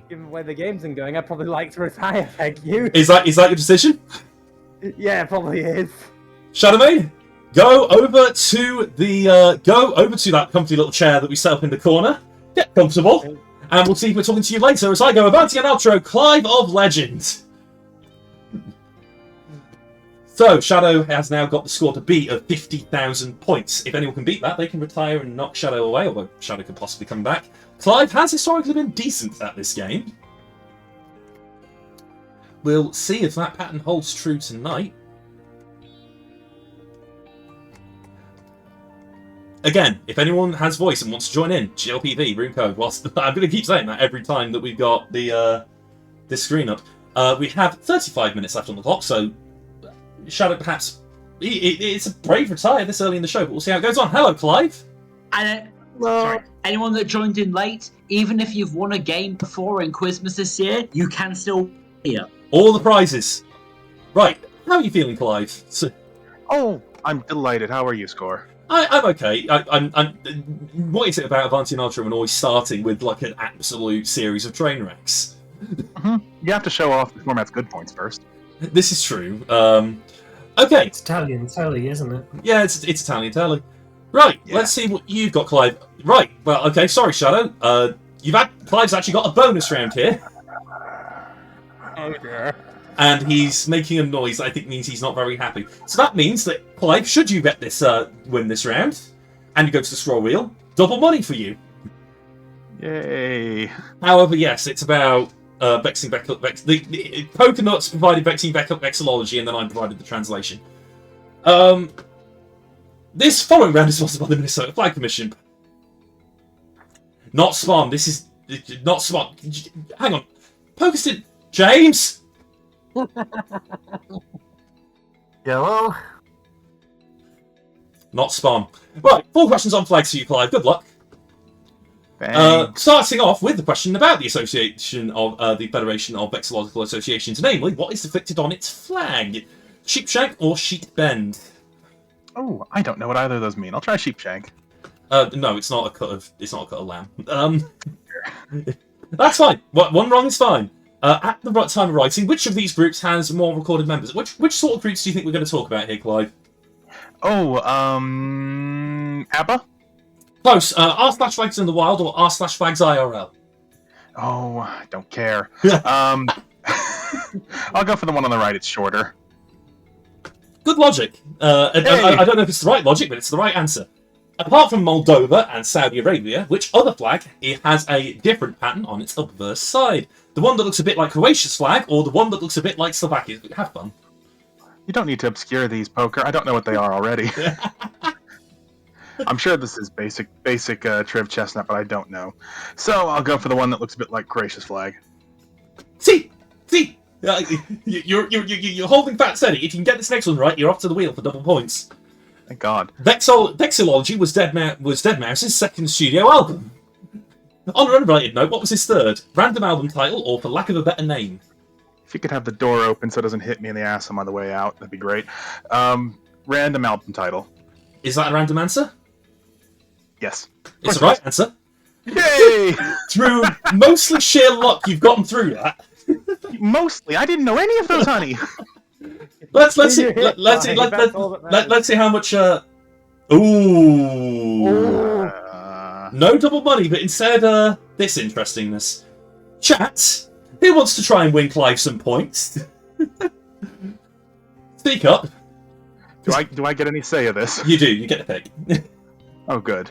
Given where the game's been going, I'd probably like to retire, thank you. Is that your decision? Yeah, it probably is. Shadow Mane, go over to that comfy little chair that we set up in the corner. Get comfortable. And we'll see if we're talking to you later as I go Avanti and Outro, Clive of Legend. So, Shadow has now got the score to beat of 50,000 points. If anyone can beat that, they can retire and knock Shadow away, although Shadow could possibly come back. Clive has historically been decent at this game. We'll see if that pattern holds true tonight. Again, if anyone has voice and wants to join in, GLPV, room code, whilst I'm going to keep saying that every time that we've got the this screen up. We have 35 minutes left on the clock, so Shadow perhaps... It's a brave retire this early in the show, but we'll see how it goes on. Hello, Clive. And sorry, anyone that joined in late, even if you've won a game before in Quizmas this year, you can still here. All the prizes. Right, how are you feeling, Clive? Oh, I'm delighted. How are you, Score? I'm okay. I'm. What is it about Avanti and Ultra and always starting with like an absolute series of train wrecks? You have to show off the format's good points first. This is true. Okay. It's Italian telly, isn't it? Yeah, it's Italian telly. Right, let's see what you've got, Clive. Right, well, okay, sorry, Shadow. Clive's actually got a bonus round here. Okay. And he's making a noise that I think means he's not very happy. So that means that, Clive, should you get this, win this round, and you go to the scroll wheel, double money for you. Yay. However, yes, it's about vexing backup. The Pokenuts provided vexing backup vexillology, and then I provided the translation. This following round is sponsored by the Minnesota Flag Commission. Not Spawn. This is not Spawn. Hang on, Pokeston James. Hello? Not Spawn. Right, 4 questions on flags for you, Clive. Good luck. Thanks. Starting off with the question about the association of the Federation of Vexillological Associations, namely, what is depicted on its flag? Sheepshank or Sheet Bend? Oh, I don't know what either of those mean. I'll try Sheepshank. No, it's not a cut of lamb. That's fine. One wrong is fine. At the right time of writing, which of these groups has more recorded members? Which sort of groups do you think we're going to talk about here, Clive? Oh, ABBA? Close. R/Flags in the Wild or R/Flags IRL? Oh, I don't care. I'll go for the one on the right. It's shorter. Good logic. I don't know if it's the right logic, but it's the right answer. Apart from Moldova and Saudi Arabia, which other flag has a different pattern on its obverse side? The one that looks a bit like Croatia's flag, or the one that looks a bit like Slovakia's? Have fun. You don't need to obscure these, Poker. I don't know what they are already. I'm sure this is basic Triv Chestnut, but I don't know. So I'll go for the one that looks a bit like Croatia's flag. See! You're holding fat steady. If you can get this next one right, you're off to the wheel for double points. Thank God. Vexillology was Deadmau5's second studio album. On an unrelated note, what was his third? Random album title, or for lack of a better name? If you could have the door open so it doesn't hit me in the ass on the way out, that'd be great. Random album title. Is that a random answer? Yes. It's the right answer. Yay! Through mostly sheer luck, you've gotten through that. Mostly, I didn't know any of those, honey. Let's see how much. No double money, but instead this interestingness. Chat, who wants to try and win Clive some points? Speak up. Do I get any say of this? You do. You get a pick. Oh, good.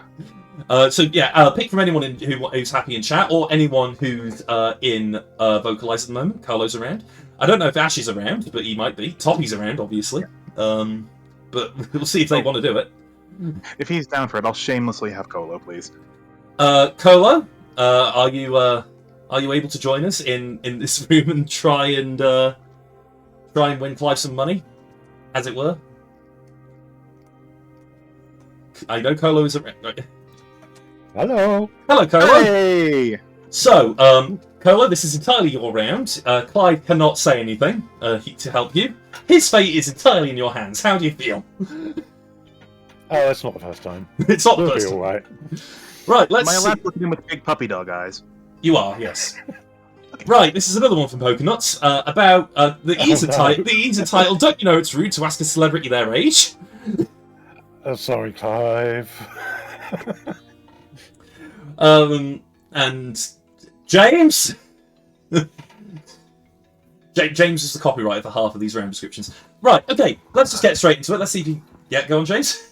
So yeah, pick from anyone who's happy in chat, or anyone who's in Vocalize at the moment. Carlo's around. I don't know if Ash is around, but he might be. Toppy's around, obviously. But we'll see if they want to do it. If he's down for it, I'll shamelessly have Colo, please. Colo, are you able to join us in this room and try and win Clive some money, as it were? I know Colo is around. Hello, Colo. Hey. So, Colo, this is entirely your round. Clive cannot say anything to help you. His fate is entirely in your hands. How do you feel? Oh, it's not the first time. It's not the We'll first be time. all right. Right, let's Am I see. allowed to look at him with big puppy dog eyes? You are, yes. Right, this is another one from Pokenuts about the ease of title. The ease of title. Don't you know it's rude to ask a celebrity their age? Sorry, Clive. And James. James is the copywriter for half of these round descriptions. Right, okay, let's just get straight into it. Let's see if you. Yeah, go on, James.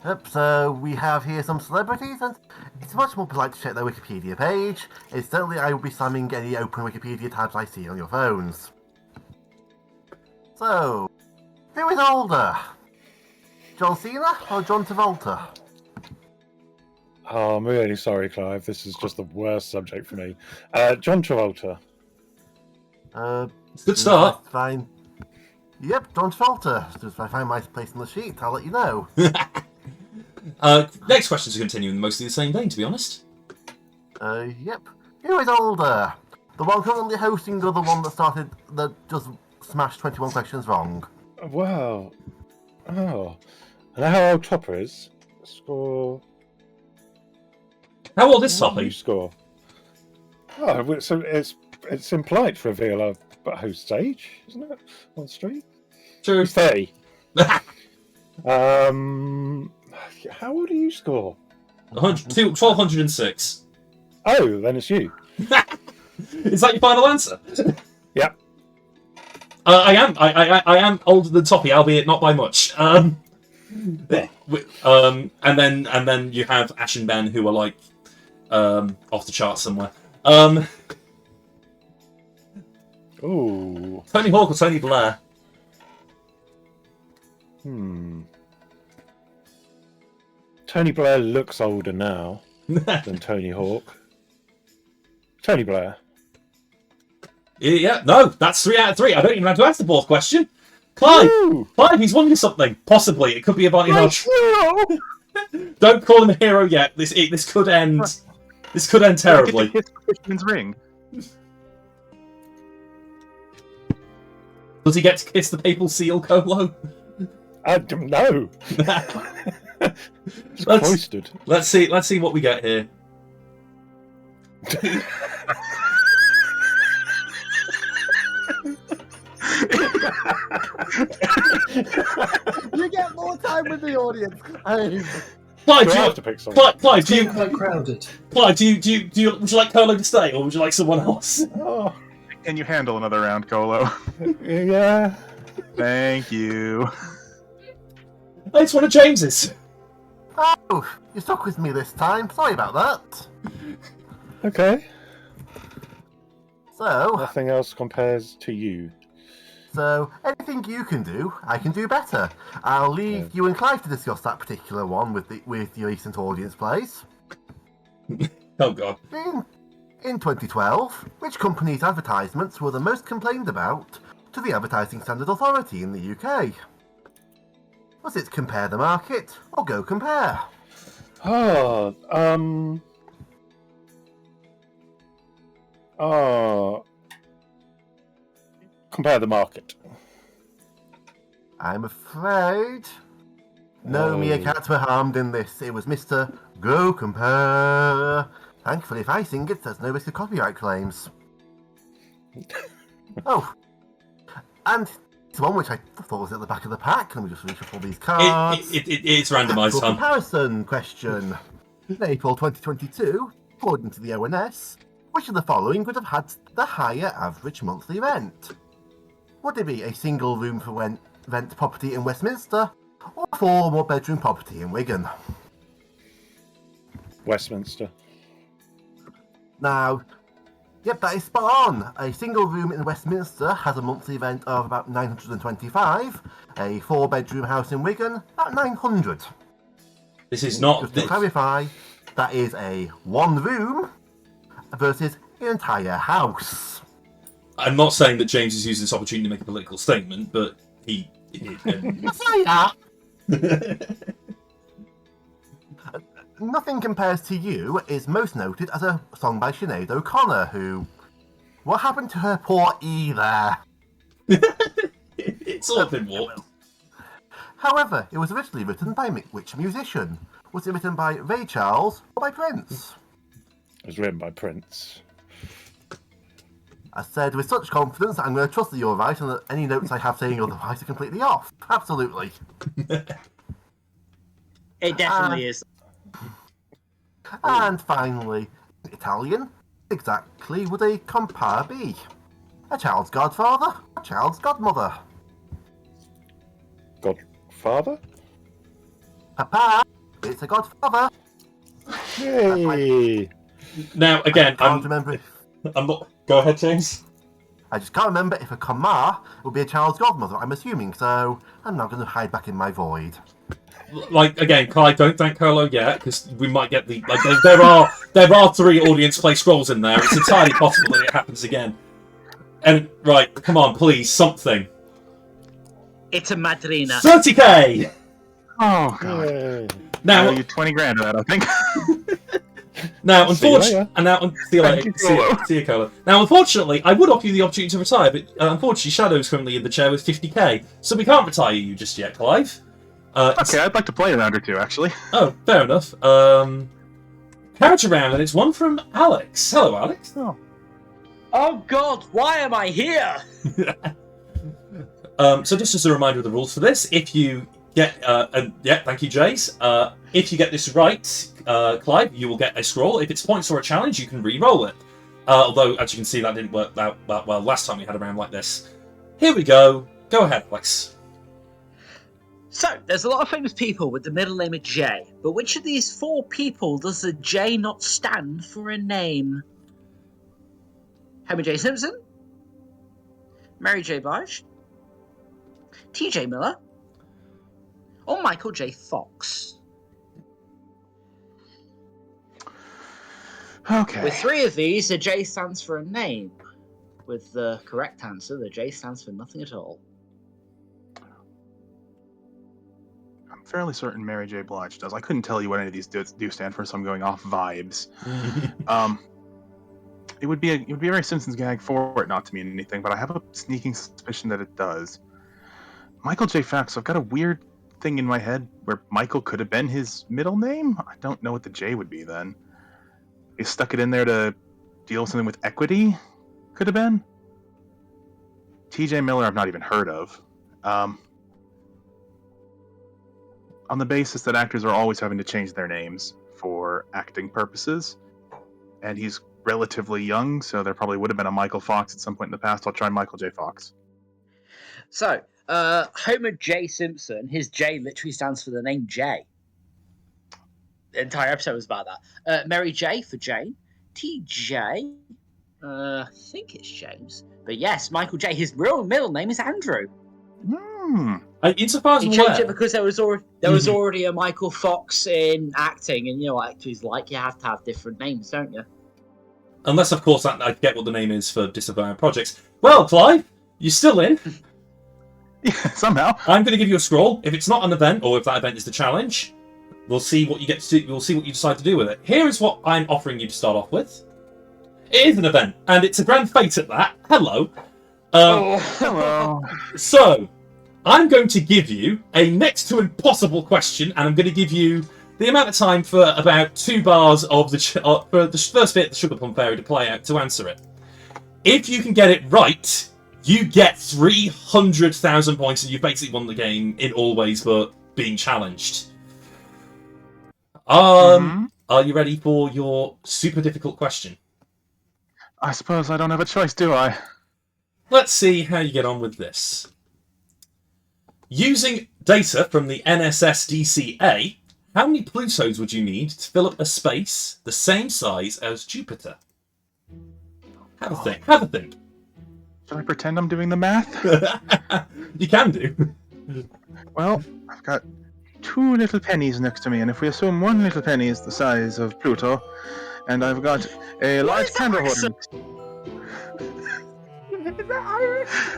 Yep, so we have here some celebrities, and it's much more polite to check their Wikipedia page. Incidentally, I will be slamming any open Wikipedia tabs I see on your phones. So, who is older? John Cena or John Travolta? Oh, I'm really sorry, Clive. This is just the worst subject for me. John Travolta. Good start. Fine. Yep, John Travolta. As soon as I find my place on the sheet, I'll let you know. Next questions are continuing in mostly the same vein, to be honest. Yep. Who is older? The one currently hosting or the one that just smashed 21 questions wrong? Wow. Oh. And how old Topper is? Score. How old is What do Toppy? you score? Oh, so it's implied for reveal of host age, isn't it? On stream? True. He's 30. How old do you score? 1206. Oh, then it's you. Is that your final answer? Yep. I am older than Toppy, albeit not by much. And then you have Ash and Ben, who are like off the chart somewhere. Ooh. Tony Hawk or Tony Blair? Tony Blair looks older now than Tony Hawk. Tony Blair. Yeah, no, that's 3 out of 3. I don't even have to ask the fourth question. Clive, he's won you something. Possibly, it could be about your Don't call him a hero yet. This could end. This could end terribly. Kiss the Fisherman's ring. Does he get to kiss the papal seal, Colo? I don't know. It's cloistered. Let's see what we get here. You get more time with the audience. Clive, do you quite crowded? Clive, do you would you like Colo to stay, or would you like someone else? Oh. Can you handle another round, Colo? Yeah. Thank you. It's one of James's. Oh, you stuck with me this time. Sorry about that. Okay. So. Nothing else compares to you. So, anything you can do, I can do better. I'll leave you and Clive to discuss that particular one with your recent audience plays. Oh God. In 2012, which company's advertisements were the most complained about to the Advertising Standard Authority in the UK? Was it Compare the Market or Go Compare? Compare the Market. I'm afraid no meerkats were harmed in this. It was Mr. Go Compare. Thankfully, if I sing it, there's no risk of copyright claims. Oh, and it's one which I thought was at the back of the pack. Let me just reshuffle these cards. It's randomised, Tom. Comparison question. In April 2022, according to the ONS, which of the following would have had the higher average monthly rent? Would it be a single room for rent property in Westminster, or a 4 or more bedroom property in Wigan? Westminster. Now, yep, that is spot on. A single room in Westminster has a monthly rent of about 925. A 4-bedroom house in Wigan, about 900. This is not. Just to clarify, that is a 1 room versus an entire house. I'm not saying that James is using this opportunity to make a political statement, but he Nothing Compares to You is most noted as a song by Sinead O'Connor, who... What happened to her poor E there? It's all been warped. However, it was originally written by which musician? Was it written by Ray Charles or by Prince? It was written by Prince. I said with such confidence, I'm going to trust that you're right and that any notes I have saying otherwise are completely off. Absolutely. It definitely is. And finally, in Italian, exactly would a compare be? A child's godfather, a child's godmother? Godfather? Papa, it's a godfather. Yay! Now, again, I can't remember. I'm not. Go ahead, James. I just can't remember if a comma would be a child's godmother. I'm assuming so. I'm not going to hide back in my void. Like again, Kai, don't thank Colo yet because we might get the like. There are 3 audience play scrolls in there. It's entirely possible that it happens again. And right, come on, please, something. It's a madrina. 30k. Oh god. Yay. Now, you 20 grand of that, I think. now, See you unfortunately, see you later. See you, Cola. Now, unfortunately, I would offer you the opportunity to retire, but unfortunately, Shadow's currently in the chair with 50k, so we can't retire you just yet, Clive. Okay, I'd like to play a round or two, actually. Oh, fair enough. Character round, and it's one from Alex. Hello, Alex. Oh God, why am I here? So just as a reminder of the rules for this, if you get, thank you, Jace. If you get this right, Clive, you will get a scroll. If it's points or a challenge, you can re-roll it. Although, as you can see, that didn't work that well last time we had a round like this. Here we go. Go ahead, Alex. So, there's a lot of famous people with the middle name of J, but which of these 4 people does the J not stand for a name? Homer J. Simpson, Mary J. Blige, T.J. Miller, or Michael J. Fox? Okay. With 3 of these, the J stands for a name. With the correct answer, the J stands for nothing at all. I'm fairly certain Mary J. Blige does. I couldn't tell you what any of these do stand for, so I'm going off vibes. It would be a very Simpsons gag for it not to mean anything, but I have a sneaking suspicion that it does. Michael J. Fox, I've got a weird thing in my head where Michael could have been his middle name. I don't know what the J would be then. He stuck it in there to deal with something with equity? Could have been. T.J. Miller, I've not even heard of. On the basis that actors are always having to change their names for acting purposes, and he's relatively young, so there probably would have been a Michael Fox at some point in the past. I'll try Michael J. Fox. So, Homer J. Simpson, his J literally stands for the name J. The entire episode was about that. Mary J. for Jane. T.J. I think it's James. But yes, Michael J. His real middle name is Andrew. Insofar as he changed it because there was already a Michael Fox in acting, and you know what actors like, you have to have different names, don't you? Unless, of course, I get what the name is for disadvantaged projects. Well, Clive, you're still in. Yeah, somehow. I'm going to give you a scroll. If it's not an event, or if that event is the challenge, we'll see what you get to do. We'll see what you decide to do with it. Here is what I'm offering you to start off with. It is an event, and it's a grand fete at that. Hello. Hello. So, I'm going to give you a next to impossible question, and I'm going to give you the amount of time for about 2 bars of for the first bit of the Sugar Plum Fairy to play out to answer it. If you can get it right, you get 300,000 points, and you've basically won the game in all ways but being challenged. Are you ready for your super difficult question? I suppose I don't have a choice, do I? Let's see how you get on with this. Using data from the NSSDCA, how many Plutos would you need to fill up a space the same size as Jupiter? Have a think. Have a think. Should I pretend I'm doing the math? You can do. Well, I've got 2 little pennies next to me, and if we assume 1 little penny is the size of Pluto, and I've got a large candle holder.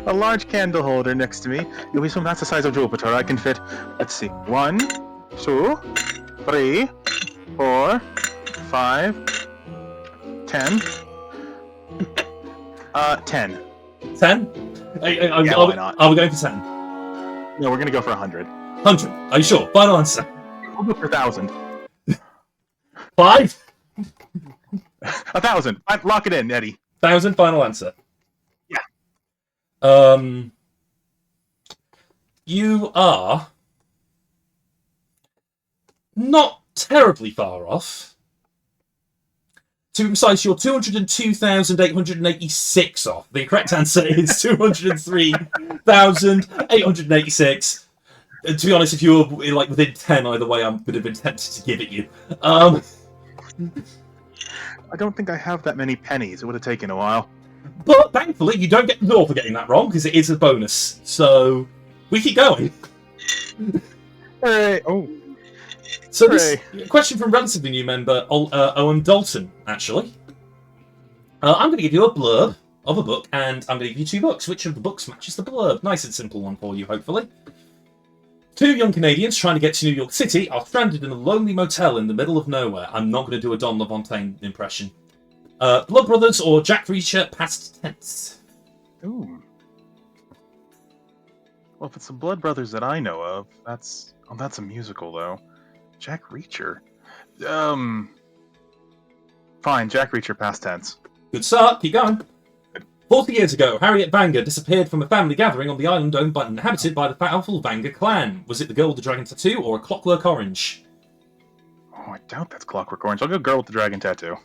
A large candle holder next to me. If we assume that's the size of Jupiter, I can fit, let's see, 1, 2, 3, 4, 5, 10. 10. 10? Why not? Are we going for 10? No, we're gonna go for 100. 100. Are you sure? Final answer. We'll go for 1,000. 5? 1,000. Lock it in, Eddie. 1,000. Final answer. Yeah. You are not terribly far off. To be precise, you're 202,886 off. The correct answer is 203,886. To be honest, if you were like within 10 either way, I would have been tempted to give it you. I don't think I have that many pennies. It would have taken a while. But thankfully, you don't get the door for getting that wrong because it is a bonus. So we keep going. Hooray! Oh. So this question from relatively new member Owen Dalton, actually. I'm going to give you a blurb of a book, and I'm going to give you 2 books. Which of the books matches the blurb? Nice and simple one for you, hopefully. Two young Canadians trying to get to New York City are stranded in a lonely motel in the middle of nowhere. I'm not going to do a Don LaFontaine impression. Blood Brothers or Jack Reacher past tense? Ooh. Well, if it's the Blood Brothers that I know of, that's a musical though. Jack Reacher. Fine, Jack Reacher past tense. Good start. Keep going. 40 years ago, Harriet Vanger disappeared from a family gathering on the island owned by inhabited by the powerful Vanger clan. Was it the girl with the dragon tattoo or a Clockwork Orange? Oh, I doubt that's Clockwork Orange. I'll go girl with the dragon tattoo.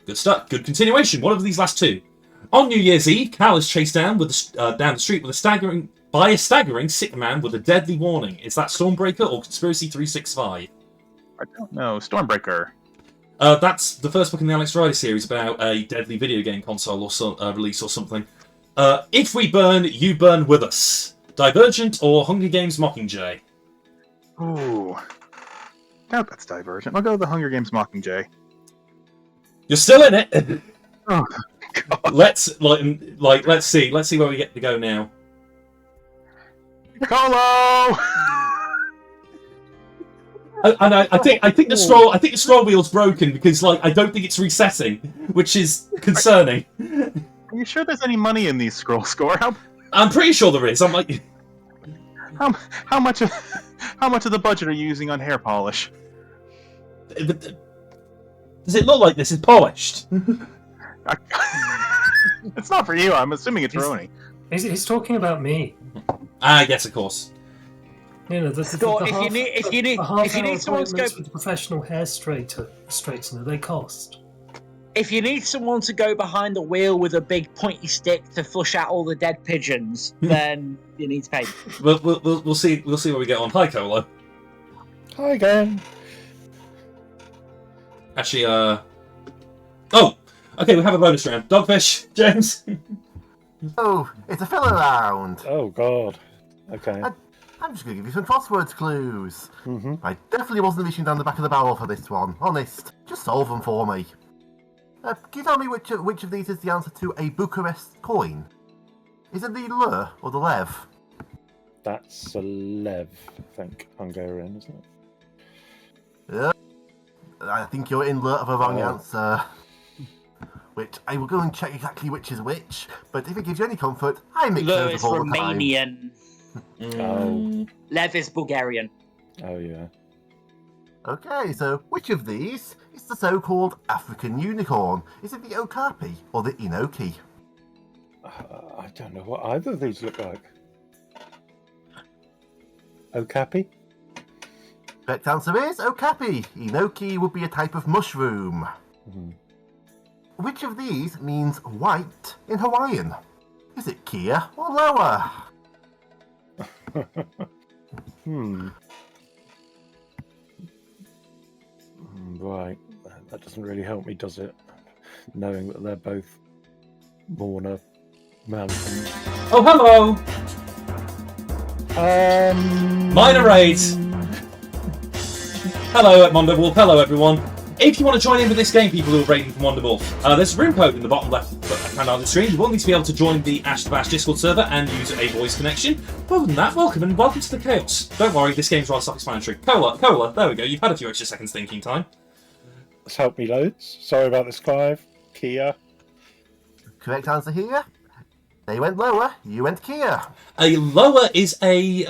Good start. Good continuation. What are these last two? On New Year's Eve, Cal is chased down down the street with by a staggering sick man with a deadly warning. Is that Stormbreaker or Conspiracy 365? I don't know. Stormbreaker. That's the first book in the Alex Rider series about a deadly video game console or release or something. If we burn, you burn with us. Divergent or Hunger Games Mockingjay? Ooh. Doubt that's Divergent. I'll go with the Hunger Games Mockingjay. You're still in it. Oh, God. Let's see where we get to go now. Colo! And I think the scroll wheel's broken because I don't think it's resetting, which is concerning. Are you sure there's any money in these scroll score? I'm pretty sure there is. I'm like, how much of the budget are you using on hair polish? Does it look like this is polished? It's not for you. I'm assuming it's Roni. He's talking about me. Yes, of course. You know, if you need someone to go with the professional hair straightener, they cost. If you need someone to go behind the wheel with a big pointy stick to flush out all the dead pigeons, then you need to pay. We'll see where we get on. Hi, Colo. Hi again. Actually, oh, okay, we have a bonus round. Dogfish, James. Oh, it's a filler round. Oh God. Okay. I'm just going to give you some crosswords clues. Mm-hmm. I definitely wasn't reaching down the back of the barrel for this one. Honest. Just solve them for me. Can you tell me which of these is the answer to a Bucharest coin? Is it the Le or the Lev? That's a Lev, I think. Hungarian, isn't it? Yeah. I think you're in Le of a wrong answer. Which I will go and check exactly which is which, but if it gives you any comfort, I mix Le those is up all the time. Romanian. Oh. Lev is Bulgarian. Oh, yeah. Okay, so which of these is the so-called African unicorn? Is it the Okapi or the Inoki? I don't know what either of these look like. Okapi? Correct answer is Okapi. Inoki would be a type of mushroom. Mm-hmm. Which of these means white in Hawaiian? Is it Kia or Loa? Right. That doesn't really help me, does it? Knowing that they're both Morna mountains. Oh, hello! Minor Raid! Hello, Mondo Wolf. Hello, everyone. If you want to join in with this game, people who are raiding from Wonder Wolf, there's a room code in the bottom left hand of the screen. You will need to be able to join the Ash to Bash Discord server and use a voice connection. Other than that, welcome to the chaos. Don't worry, this game's rather self-explanatory. Cola, there we go. You've had a few extra seconds thinking time. It's helped me loads. Sorry about this, Clive. Kia. Correct answer here. They went lower. You went Kia. A lower is if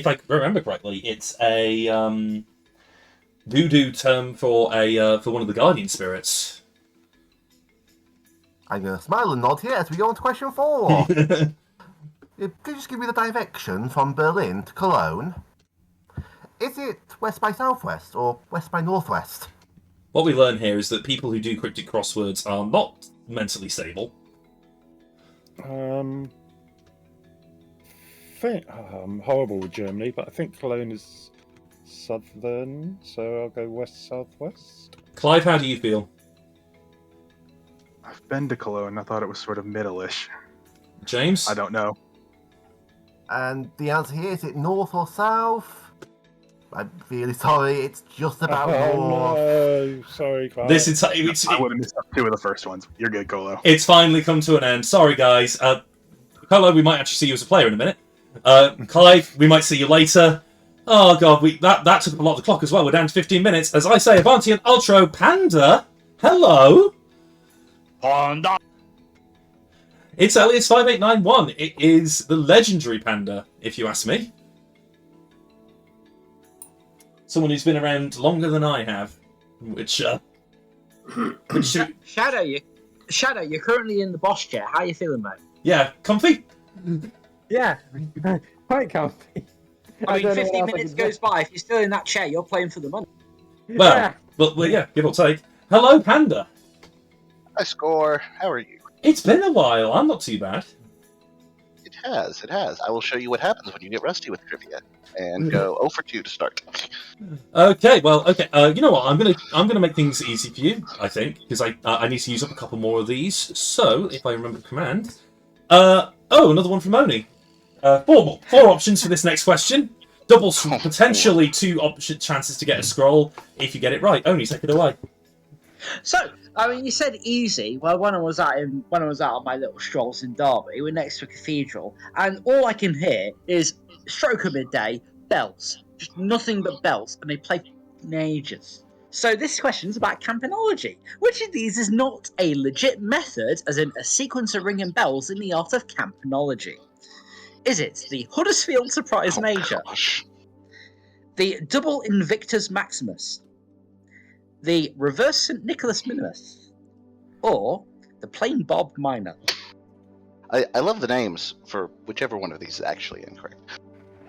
I remember correctly, it's a voodoo term for one of the guardian spirits. I'm going to smile and nod here as we go on to question 4. Could you just give me the direction from Berlin to Cologne? Is it west by southwest or west by northwest? What we learn here is that people who do cryptic crosswords are not mentally stable. I'm horrible with Germany, but I think Cologne is southern, so I'll go west-southwest. Clive, how do you feel? I've been to Cologne. I thought it was sort of middle-ish. James? I don't know. And the answer here, is it north or south? I'm really sorry, it's just about north. No, sorry, Clive. This is I would have missed two of the first ones. You're good, Colo. It's finally come to an end. Sorry, guys. Colo, we might actually see you as a player in a minute. Clive, we might see you later. Oh god, that took up a lot of the clock as well. We're down to 15 minutes. As I say, Avanti and Ultro Panda, hello. Panda. It's Elias 5891. It is the legendary Panda, if you ask me. Someone who's been around longer than I have, which Shadow, you're currently in the boss chair. How you feeling, mate? yeah, comfy. Yeah, quite comfy. I mean, don't know 15 what else I minutes could do. goes by. If you're still in that chair, you're playing for the money. Well, Yeah. well, yeah, give or take. Hello, Panda. Hi, Score. How are you? It's been a while. I'm not too bad. It has. It has. I will show you what happens when you get rusty with trivia, and go 0 for 2 to start. Okay, well, okay. You know what? I'm gonna make things easy for you. I think because I need to use up a couple more of these. So if I remember the command, another one from Oni. Four options for this next question. Double potentially 2 chances to get a scroll if you get it right. Oni, take it away. So, I mean, you said easy. Well, when I was out on my little strolls in Derby, we're next to a cathedral, and all I can hear is stroke of midday, bells, just nothing but bells, and they play for ages. So this question's about campanology. Which of these is not a legit method, as in a sequence of ringing bells in the art of campanology? Is it the Huddersfield Surprise Major, the Double Invictus Maximus, the Reverse St. Nicholas Minimus, or the Plain Bob Minor? I love the names for whichever one of these is actually incorrect.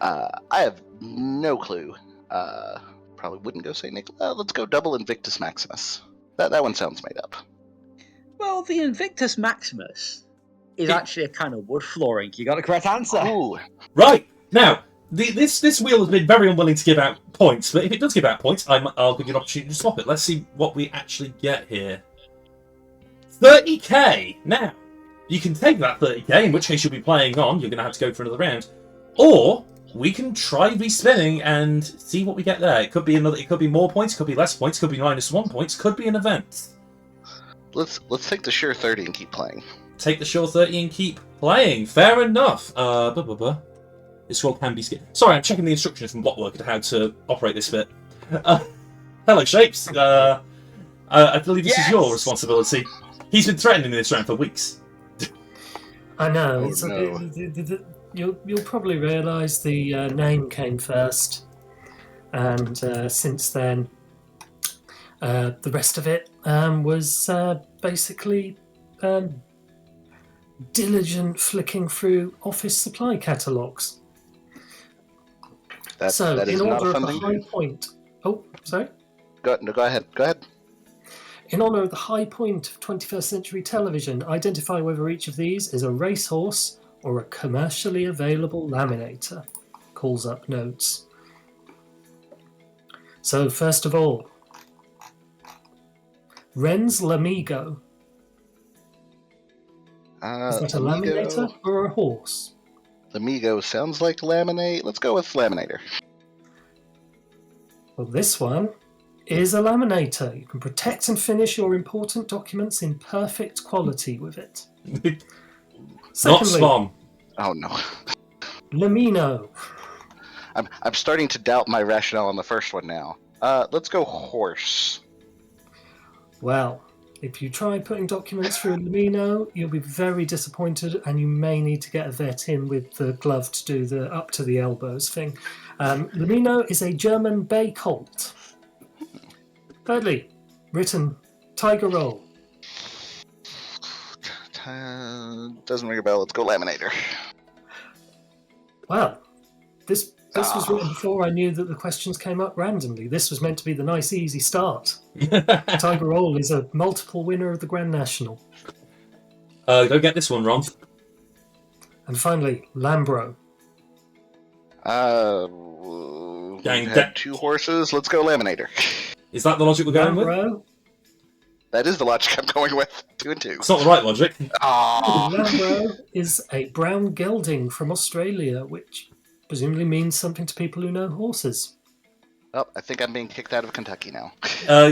I have no clue. Probably wouldn't go St. Nicholas. Let's go Double Invictus Maximus. That one sounds made up. Well, the Invictus Maximus is actually a kind of wood flooring. You got the correct answer. Ooh. Right now, this wheel has been very unwilling to give out points, but if it does give out points, I'll give you an opportunity to swap it. Let's see what we actually get here. 30k. Now, you can take that 30k, in which case you'll be playing on. You're going to have to go for another round, or we can try respinning and see what we get there. It could be another. It could be more points. It could be less points. It could be -1 points. Could be an event. Let's take the sure 30 and keep playing. Take the sure 30 and keep playing. Fair enough. This scroll can be skipped. Sorry, I'm checking the instructions from Blockworker to how to operate this bit. Hello, Shapes. I believe this is your responsibility. He's been threatening this round for weeks. I know. Oh, no. You'll probably realise the name came first, and since then, the rest of it was basically diligent flicking through office supply catalogues. That in is not order a of fun the thing to high do. point. Oh, sorry. Go ahead. Go ahead. In honour of the high point of 21st century television, identify whether each of these is a racehorse or a commercially available laminator. Calls up notes. So, first of all, Ren's Lamigo. Is that a laminator or a horse? Lamigo sounds like laminate. Let's go with laminator. Well, this one is a laminator. You can protect and finish your important documents in perfect quality with it. Not Swan. Oh no. Lamino. I'm starting to doubt my rationale on the first one now. Let's go horse. Well, if you try putting documents through a Lamino, you'll be very disappointed, and you may need to get a vet in with the glove to do the up to the elbows thing. Lamino is a German bay colt. Thirdly, written Tiger Roll. Doesn't ring a bell. Let's go laminator. Well, this was written before I knew that the questions came up randomly. This was meant to be the nice, easy start. Tiger Roll is a multiple winner of the Grand National. Go get this one, Ron. And finally, Lambro. We had 2 horses. Let's go laminator. Is that the logic we're going Lambro, with? That is the logic I'm going with. 2 and 2. It's not the right logic. Lambro is a brown gelding from Australia, which presumably means something to people who know horses. Oh, I think I'm being kicked out of Kentucky now.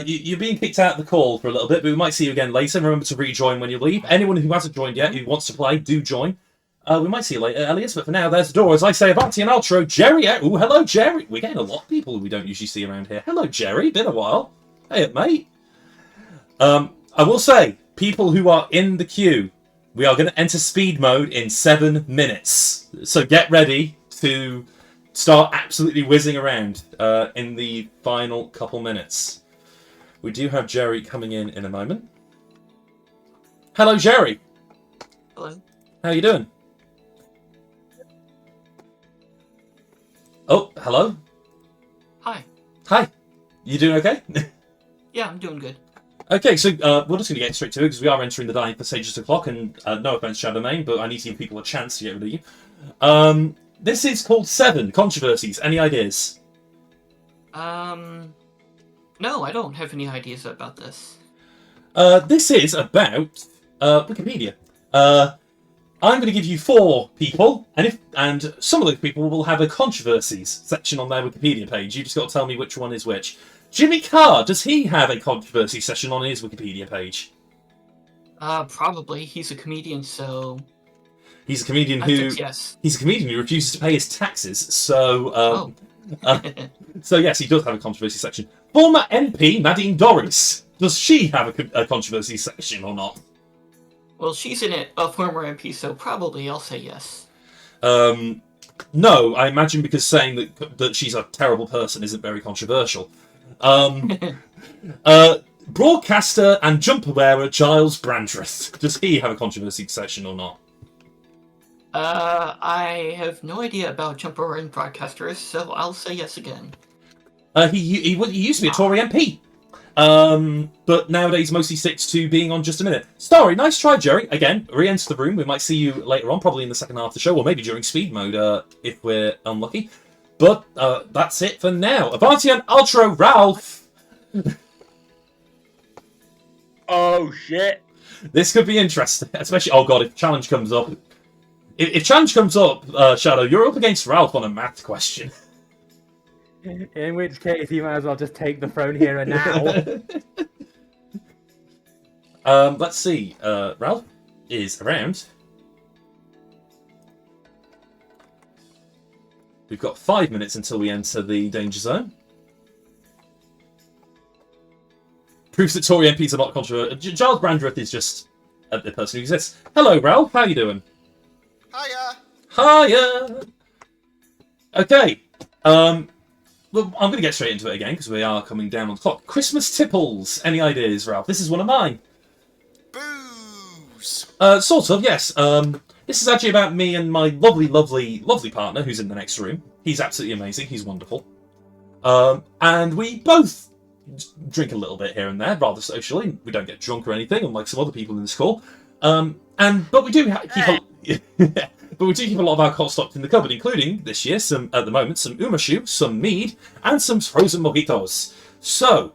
You're being kicked out of the call for a little bit, but we might see you again later. Remember to rejoin when you leave. Anyone who hasn't joined yet, who wants to play, do join. We might see you later, Elias, but for now, there's the door. As I say, Avanti and outro, Jerry. Oh, hello, Jerry. We're getting a lot of people we don't usually see around here. Hello, Jerry. Been a while. Hey, mate. I will say, people who are in the queue, we are going to enter speed mode in 7 minutes. So get ready to start absolutely whizzing around in the final couple minutes. We do have Jerry coming in a moment. Hello, Jerry. Hello. How you doing? Oh, hello. Hi. Hi. You doing okay? Yeah, I'm doing good. Okay, so we're just going to get straight to it because we are entering the dying for Sages o'clock, and no offense, Shadowmane, but I need to give people a chance to get rid of you. This is called 7 Controversies. Any ideas? No, I don't have any ideas about this. This is about Wikipedia. I'm going to give you 4 people, and some of those people will have a controversies section on their Wikipedia page. You just got to tell me which one is which. Jimmy Carr, does he have a controversy section on his Wikipedia page? Probably. He's a comedian, so... He's a comedian yes. He's a comedian who refuses to pay his taxes, so... so yes, he does have a controversy section. Former MP Nadine Dorries, does she have a controversy section or not? Well, she's a former MP, so probably I'll say yes. No, I imagine because saying that she's a terrible person isn't very controversial. Broadcaster and jumper wearer Giles Brandreth, does he have a controversy section or not? I have no idea about jumper and broadcasters, so I'll say yes again. He used to be a Tory MP. But nowadays mostly sticks to being on Just a Minute. Story, nice try, Jerry. Again, re-enter the room. We might see you later on, probably in the second half of the show, or maybe during speed mode, if we're unlucky. But that's it for now. Avanti and outro, Ralph. Oh shit! This could be interesting, especially. Oh god, if challenge comes up, if challenge comes up, Shadow, you're up against Ralph on a math question. In which case, you might as well just take the throne here and now. Let's see. Ralph is around. We've got 5 minutes until we enter the danger zone. Proves that Tory MPs are not controversial. Giles Brandreth is just the person who exists. Hello, Ralph. How you doing? Hiya. Hiya. Okay. Well, I'm going to get straight into it again because we are coming down on the clock. Christmas tipples. Any ideas, Ralph? This is one of mine. Booze. Sort of, yes. This is actually about me and my lovely, lovely, lovely partner who's in the next room. He's absolutely amazing. He's wonderful. And we both drink a little bit here and there, rather socially. We don't get drunk or anything, unlike some other people in this call. But we do keep a lot of alcohol stocked in the cupboard, including this year at the moment some umashu, some mead, and some frozen mojitos. So,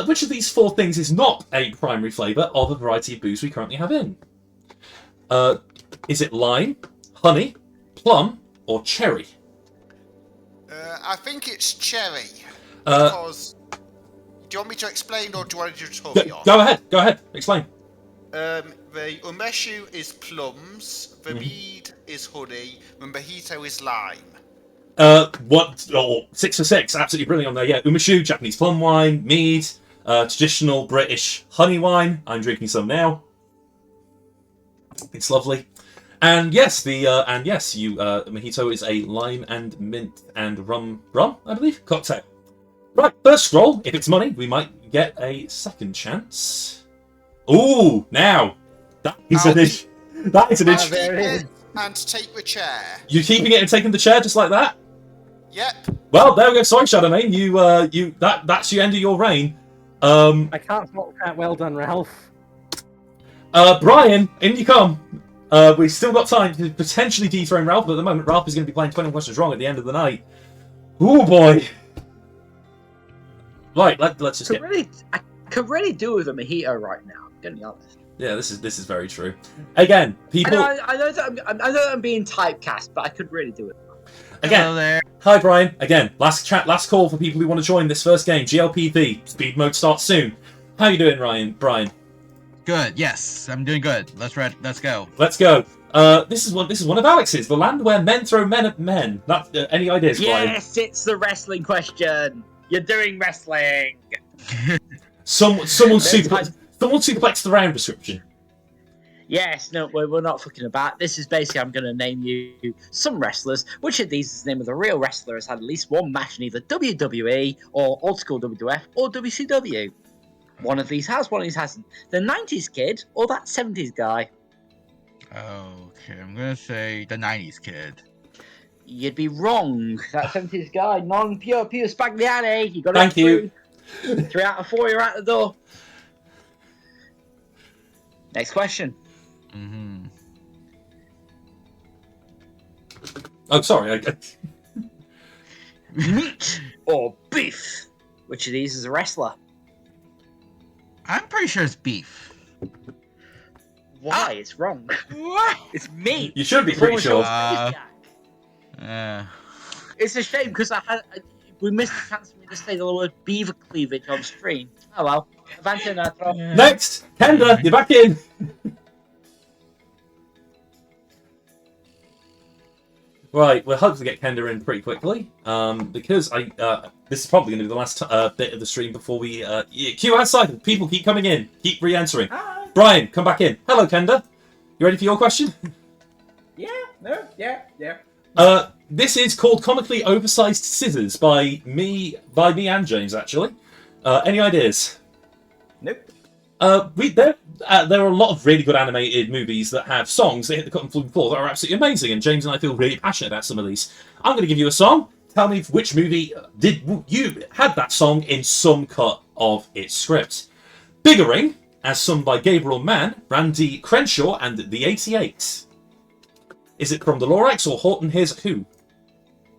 which of these 4 things is not a primary flavour of a variety of booze we currently have in? Is it lime, honey, plum, or cherry? I think it's cherry. Because... do you want me to explain, or do you want to just hurry on? Go ahead, explain. The umeshu is plums, the mead is honey, and mojito is lime. 6 for 6, absolutely brilliant on there. Yeah, umashu, Japanese plum wine, mead, traditional British honey wine. I'm drinking some now. It's lovely. And yes, mojito is a lime and mint and rum, I believe, cocktail. Right, first scroll. If it's money, we might get a second chance. Ooh, now that is an issue. That is an issue. There it is. And take the chair. You keeping it and taking the chair just like that? Yep. Well, there we go. Sorry, Shadowmane. That's the end of your reign. I can't fault that. Well done, Ralph. Brian, in you come. We've still got time to potentially dethrone Ralph, but at the moment, Ralph is going to be playing 21 questions wrong at the end of the night. Ooh, boy. Right, let's just get... I could really do with a mojito right now, I'm going to be honest. Yeah, this is very true. Again, people... I know that I'm being typecast, but I could really do it. Again, hello there. Hi, Brian. Again, last call for people who want to join this first game. GLPV. Speed mode starts soon. How you doing, Brian? Good. Yes, I'm doing good. Let's go. Let's go. This is one of Alex's. The land where men throw men at men. That any ideas, Brian? Yes, it's the wrestling question. You're doing wrestling. Someone suplexed the round description. Yes, no, we're not fucking about. This is basically, I'm going to name you some wrestlers. Which of these is the name of the real wrestler has had at least one match in either WWE or old school WWF or WCW? One of these has, one of these hasn't. The 90s kid or that 70s guy? Okay, I'm going to say the 90s kid. You'd be wrong. That 70s guy, non-pure Spagliani. You got it. Thank you. 3 out of 4, you're out the door. Next question. Mm-hmm. Oh, sorry. Meat or beef? Which of these is a wrestler? I'm pretty sure it's beef. Why? It's wrong. It's meat. You should be pretty sure. It's a shame because we missed the chance for me to say the word beaver cleavage on screen. Oh well. Avanti Natro. Next, Kenda, you're back in. Right, we'll hopefully get Kenda in pretty quickly, because this is probably going to be the last bit of the stream before we queue outside. People keep coming in, keep re-entering. Brian, come back in. Hello, Kenda. You ready for your question? Yeah. This is called Comically Oversized Scissors by me and James, actually. Any ideas? Nope. There are a lot of really good animated movies that have songs that hit the cutting floor that are absolutely amazing, and James and I feel really passionate about some of these. I'm going to give you a song. Tell me which movie you had that song in some cut of its script. Biggering, as sung by Gabriel Mann, Randy Crenshaw, and the 88. Is it from the Lorax or Horton Hears a Who?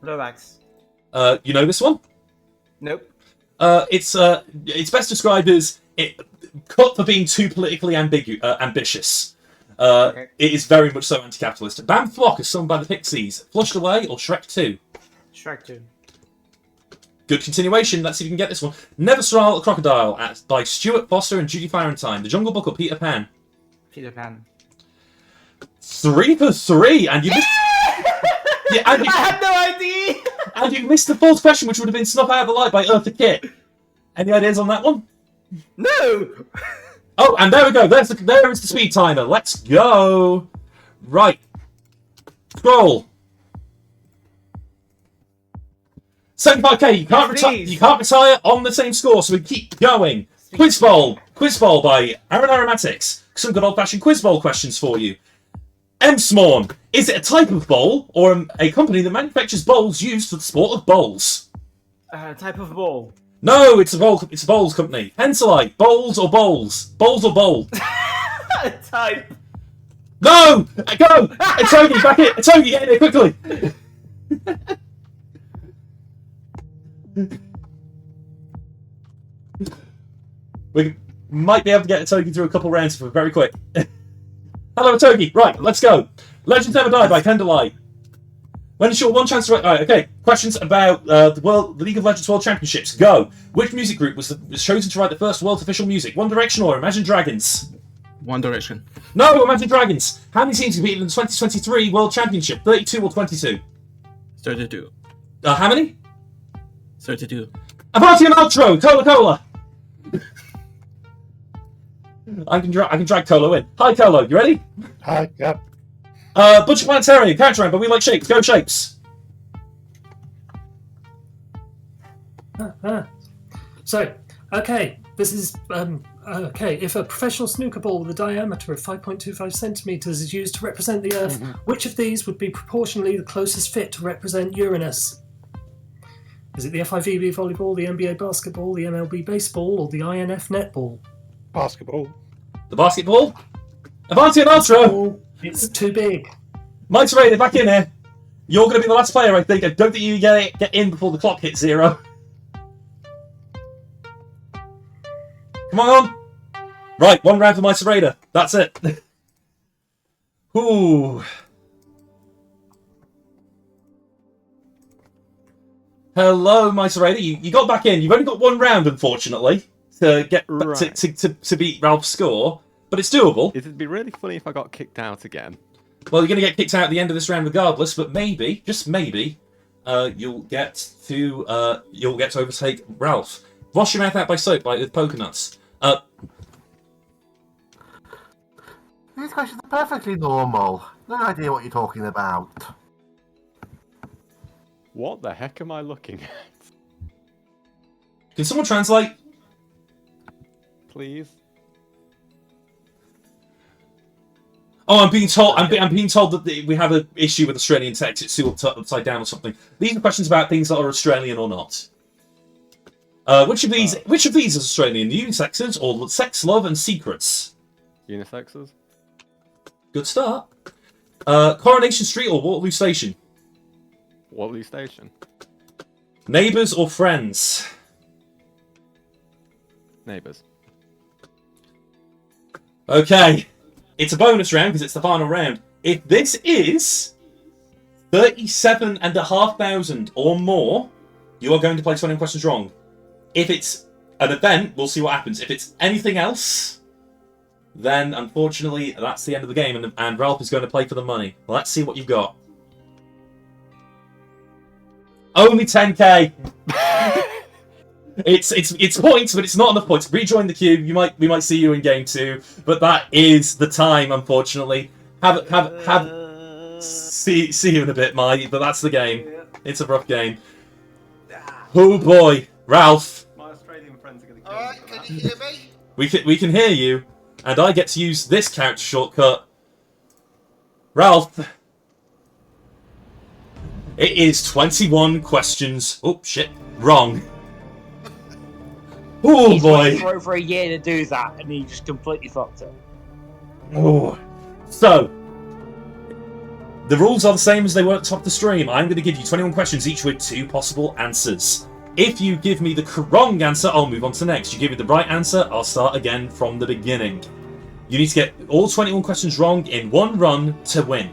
Lorax. You know this one? Nope. It's best described as cut for being too politically ambitious. Okay. It is very much so anti-capitalist. Bam Flock is sung by the Pixies. Flushed Away or Shrek 2? Shrek 2. Good continuation. Let's see if we can get this one. Never Swallow a Crocodile by Stuart Foster and Judy Farentine. The Jungle Book or Peter Pan? Peter Pan. 3 for 3, and you missed. Yeah, and I had no idea. And you missed the fourth question, which would have been Snuff Out of the Light by Eartha Kitt. Any ideas on that one? No. Oh, and there we go. There is the speed timer. Let's go. Right. Scroll. 75k. You can't retire on the same score, so we keep going. Quiz Bowl by Aaron Aromatics. Some good old-fashioned Quiz Bowl questions for you. M-Smorn. Is it a type of bowl or a company that manufactures bowls used for the sport of bowls? Type of ball. No, it's a bowls company. Henselite. Bowls or bowls? Bowls or bowl? Type. No! Go! Itogi, back in! Itogi, get in here quickly! We might be able to get Itogi through a couple rounds if we're very quick. Hello, Itogi. Right, let's go. Legends Never Die by Candlelight. When is your one chance to... Right, okay. Questions about the League of Legends World Championships. Go. Which music group was chosen to write the first world's official music? One Direction or Imagine Dragons? One Direction. No, Imagine Dragons. How many teams competed in the 2023 World Championship? 32 or 22? 32. How many? 32. Avanti and outro. Cola. I can drag Colo in. Hi, Colo. You ready? Hi. Yep. Butcher Planetarian. Character round, but we like shapes. Go shapes. So, okay, this is okay. If a professional snooker ball with a diameter of 5.25 centimeters is used to represent the Earth, which of these would be proportionally the closest fit to represent Uranus? Is it the FIVB volleyball, the NBA basketball, the MLB baseball, or the INF netball? Basketball. The basketball. Avanti and outro. It's too big. Mike's ready. Back in here. You're going to be the last player, I think. I don't think you get in before the clock hits 0. Come on. Right, one round for my Sereda. That's it. Ooh. Hello, my Sereda. You got back in. You've only got one round, unfortunately, to get to beat Ralph's score, but it's doable. It'd be really funny if I got kicked out again. Well, you're going to get kicked out at the end of this round regardless, but maybe, just maybe, you'll get to overtake Ralph. Wash your mouth out by soap, like with poker nuts. These questions are perfectly normal. No idea what you're talking about. What the heck am I looking at? Can someone translate? Please. Oh, I'm being told. I'm being told that we have an issue with Australian text. It's still upside down or something. These are questions about things that are Australian or not. Which of these is Australian? Unisexes or sex, love, and secrets? Unisexes. Good start. Coronation Street or Waterloo Station? Waterloo Station. Neighbours or friends? Neighbours. Okay. It's a bonus round because it's the final round. If this is 37,500 or more, you are going to play 21 questions wrong. If it's an event, we'll see what happens. If it's anything else, then unfortunately that's the end of the game, and Ralph is going to play for the money. Let's see what you've got. Only 10k. It's points, but it's not enough points. Rejoin the queue. We might see you in game 2, but that is the time, unfortunately. See you in a bit, Mike. But that's the game. It's a rough game. Oh boy, Ralph. My Australian friends are going to kill me. Alright, can you hear me? We can hear you, and I get to use this character shortcut. Ralph. It is 21 questions. Oh shit, wrong. Oh boy! For over a year to do that, and he just completely fucked it. Oh, so the rules are the same as they were at the top of the stream. I'm going to give you 21 questions, each with 2 possible answers. If you give me the wrong answer, I'll move on to the next. You give me the right answer, I'll start again from the beginning. You need to get all 21 questions wrong in one run to win.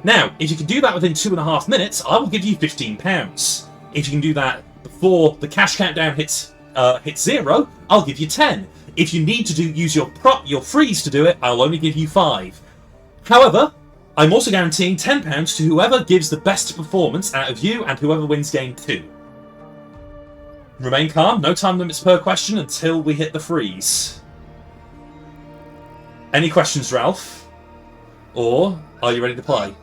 Now, if you can do that within 2.5 minutes, I will give you £15. If you can do that before the cash countdown hits 0, I'll give you 10. If you need to use your freeze to do it, I'll only give you 5. However, I'm also guaranteeing £10 to whoever gives the best performance out of you and whoever wins game 2. Remain calm, no time limits per question until we hit the freeze. Any questions, Ralph? Or are you ready to play?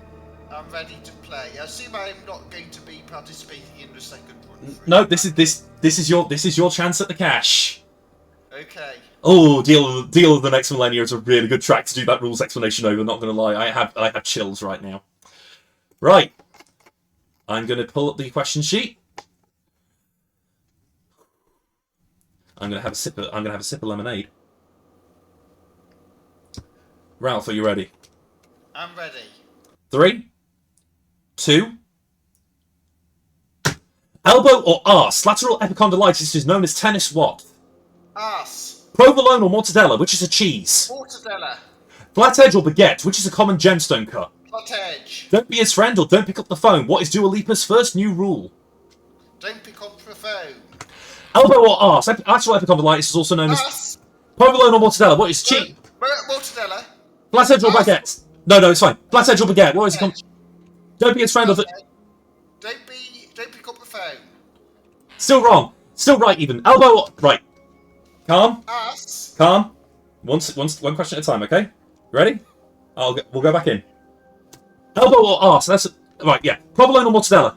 I'm ready to play. I assume I'm not going to be participating in the second run. No, this is your chance at the cash. Okay. Oh, Deal of the Next Millennia is a really good track to do that rules explanation over. Not gonna lie, I have chills right now. Right, I'm gonna pull up the question sheet. I'm gonna have a sip of lemonade. Ralph, are you ready? I'm ready. 3, 2. Elbow or arse? Lateral epicondylitis is known as tennis what? Arse. Provolone or mortadella, which is a cheese? Mortadella. Flathead or baguette, which is a common gemstone cut? Flat edge. Don't be his friend or don't pick up the phone. What is Dua Lipa's first new rule? Don't pick up the phone. Elbow or arse? Lateral epicondylitis is also known as provolone or mortadella. What is cheese? Mortadella. Flathead or baguette? No, it's fine. Flathead or baguette. What is it? Don't be his friend or Don't pick up the phone. Still wrong. Still right even. Elbow or... Right. Calm. Arse. Calm. One question at a time, okay? Ready? We'll go back in. Elbow or arse? That's... Right, yeah. Provolone or mortadella?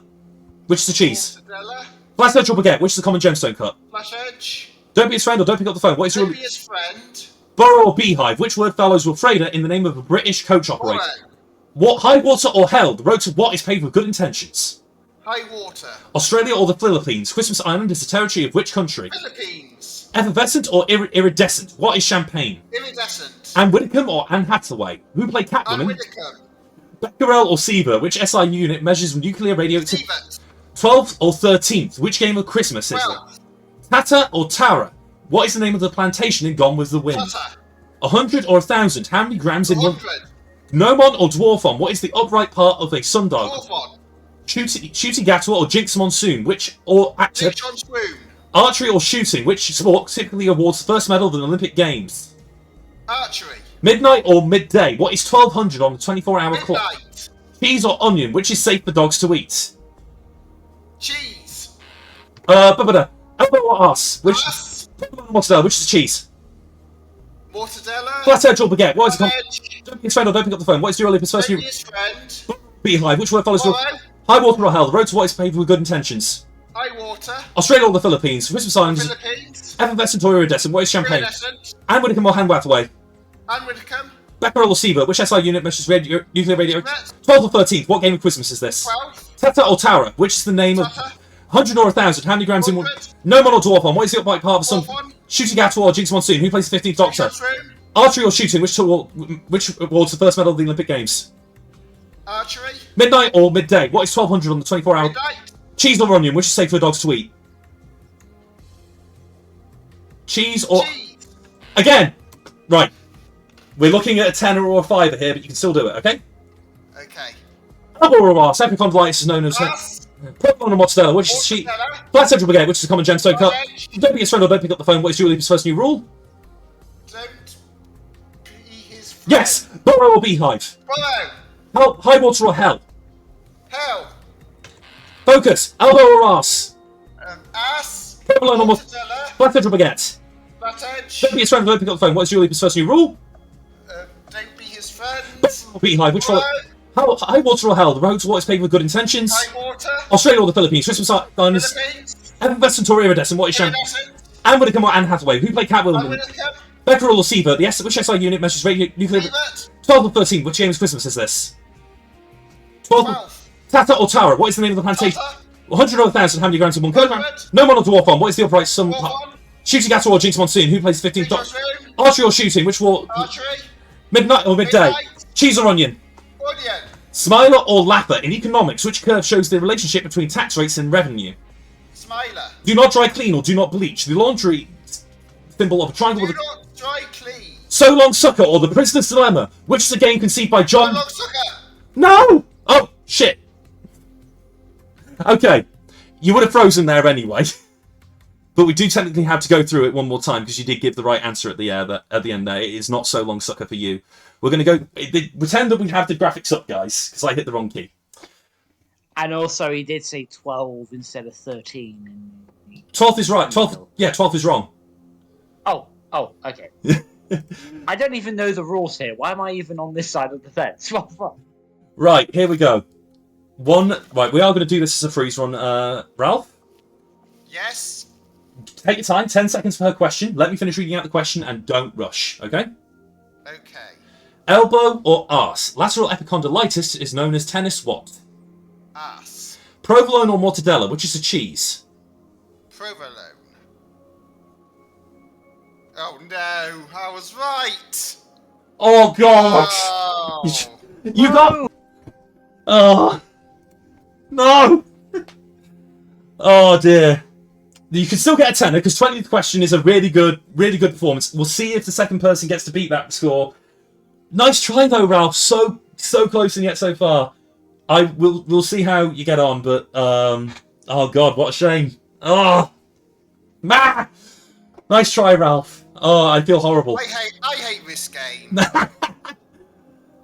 Which is the cheese? Mortadella. Flathead or baguette? Which is the common gemstone cut? Flash edge. Don't be his friend or don't pick up the phone. What is your... Don't be his friend. Borough or beehive? Which word follows Wilfreda in the name of a British coach operator? Borough. What high water or hell? The road to what is paved with good intentions? High water. Australia or the Philippines? Christmas Island is the territory of which country? Philippines. Effervescent or iridescent? What is champagne? Iridescent. Anne Widdecombe or Anne Hathaway? Who played Catwoman? Anne Widdecombe. Becquerel or Sievert? Which SI unit measures nuclear radioactivity? Sievert. 12th or 13th? Which game of Christmas is it? Tata or Tara? What is the name of the plantation in Gone with the Wind? Tata. 100 or 1,000? How many grams in 100. Gnomon or Dwarfon? What is the upright part of a sundog? Dwarfon. Shooty Gatwa or Jinx Monsoon? Which or actor? Jinx on Swoon. Archery or shooting? Which sport typically awards the first medal of the Olympic Games? Archery. Midnight or midday? What is 1200 on the 24-hour clock? Midnight. Cheese or onion? Which is safe for dogs to eat? Cheese. Elbow or arse? Which mozzarella? Which is cheese? Mortadella. Flathead or baguette? What is it called? Edge. Don't be afraid or don't pick up the phone. What is your Olympus first? His friend. Beehive. Which word follows your Borrow. high water or hell? The road to what is paved with good intentions? High water. Australia or the Philippines? Christmas Islands. Philippines. Effervescent or iridescent? What is champagne? Iridescent. Anne Widdecombe or Han Hathaway? Anne Widdecombe. Becquerel or Sievert? Which SI unit measures nuclear radio? Net. 12th or 13th? What game of Christmas is this? 12. Tata or Tower? Which is the name of... 100 or 1,000? How many grams in one? No Mon or Dwarf on? What is the upright part of some... Shooting at or Jinx Monsoon? Who plays the 15th Doctor? Archery or shooting? Which awards the first medal of the Olympic Games? Archery. Midnight or midday? What is 1200 on the 24-hour? Midnight. Cheese or onion? Which is safe for dogs to eat? Cheese or... Again! Right. We're looking at a 10 or a 5 here, but you can still do it, okay? Okay. Elbow or arse? Epicondylitis is known as... Purple or mozzarella? Which is cheese? Flat central baguette? Which is a common gemstone cut? Don't be a friend or don't pick up the phone. What is Julie's first new rule? Don't be his friend. Yes! Burrow or beehive? Borrow. High water or hell? Hell. Focus! Elbow or arse? Ass. Purple or mozzarella? Flat central baguette? Flat edge. Don't be a friend or don't pick up the phone. What is Julie's first new rule? Don't be his friend. Or beehive? Which one? High water or hell? The road to what is paved with good intentions? High water. Australia or the Philippines? Christmas Islands? Philippines. Effervescent or iridescent? What is champagne? Iridescent. Anne Widdecombe or Anne Hathaway? Who played Catwoman? Anne Widdecombe. Becquerel or Sievert? Which SI unit measures nuclear... Sievert. 12 or 13? Which game of Christmas is this? 12. Tata or Tower? What is the name of the plantation? 100 or 1,000? How many grams in 1 kilogram? No Mon or Dwarf on? What is the upright sum? Shooting at or Jinx Monsoon? Who plays 15th Doctor? Archery or shooting? Which war? Archery. Midnight or midday? Cheese or onion? Onion. Smiler or lapper? In economics, which curve shows the relationship between tax rates and revenue? Smiler. Do not dry clean or do not bleach. The laundry symbol of a triangle with a... not dry clean. So Long Sucker or The Prisoner's Dilemma? Which is a game conceived by John... So Long Sucker. No! Oh, shit. Okay. You would have frozen there anyway. But we do technically have to go through it one more time because you did give the right answer at the end there. It is not So Long Sucker for you. We're going to go... Pretend that we have the graphics up, guys, because I hit the wrong key. And also, he did say 12 instead of 13. 12th is right. 12th is wrong. Oh, okay. I don't even know the rules here. Why am I even on this side of the fence? Right, here we go. Right, we are going to do this as a freeze run. Ralph? Yes? Take your time, 10 seconds for her question. Let me finish reading out the question and don't rush, okay? Okay. Elbow or arse? Lateral epicondylitis is known as tennis what? Ass. Provolone or mortadella? Which is a cheese? Provolone. Oh no, I was right. Oh god! Oh. You got... Oh. No! Oh dear. You can still get a tenner because 20th question is a really good performance. We'll see if the second person gets to beat that score. Nice try though, Ralph. So close and yet so far. We'll see how you get on, but oh god, what a shame. Oh, nice try, Ralph. Oh, I feel horrible. I hate this game.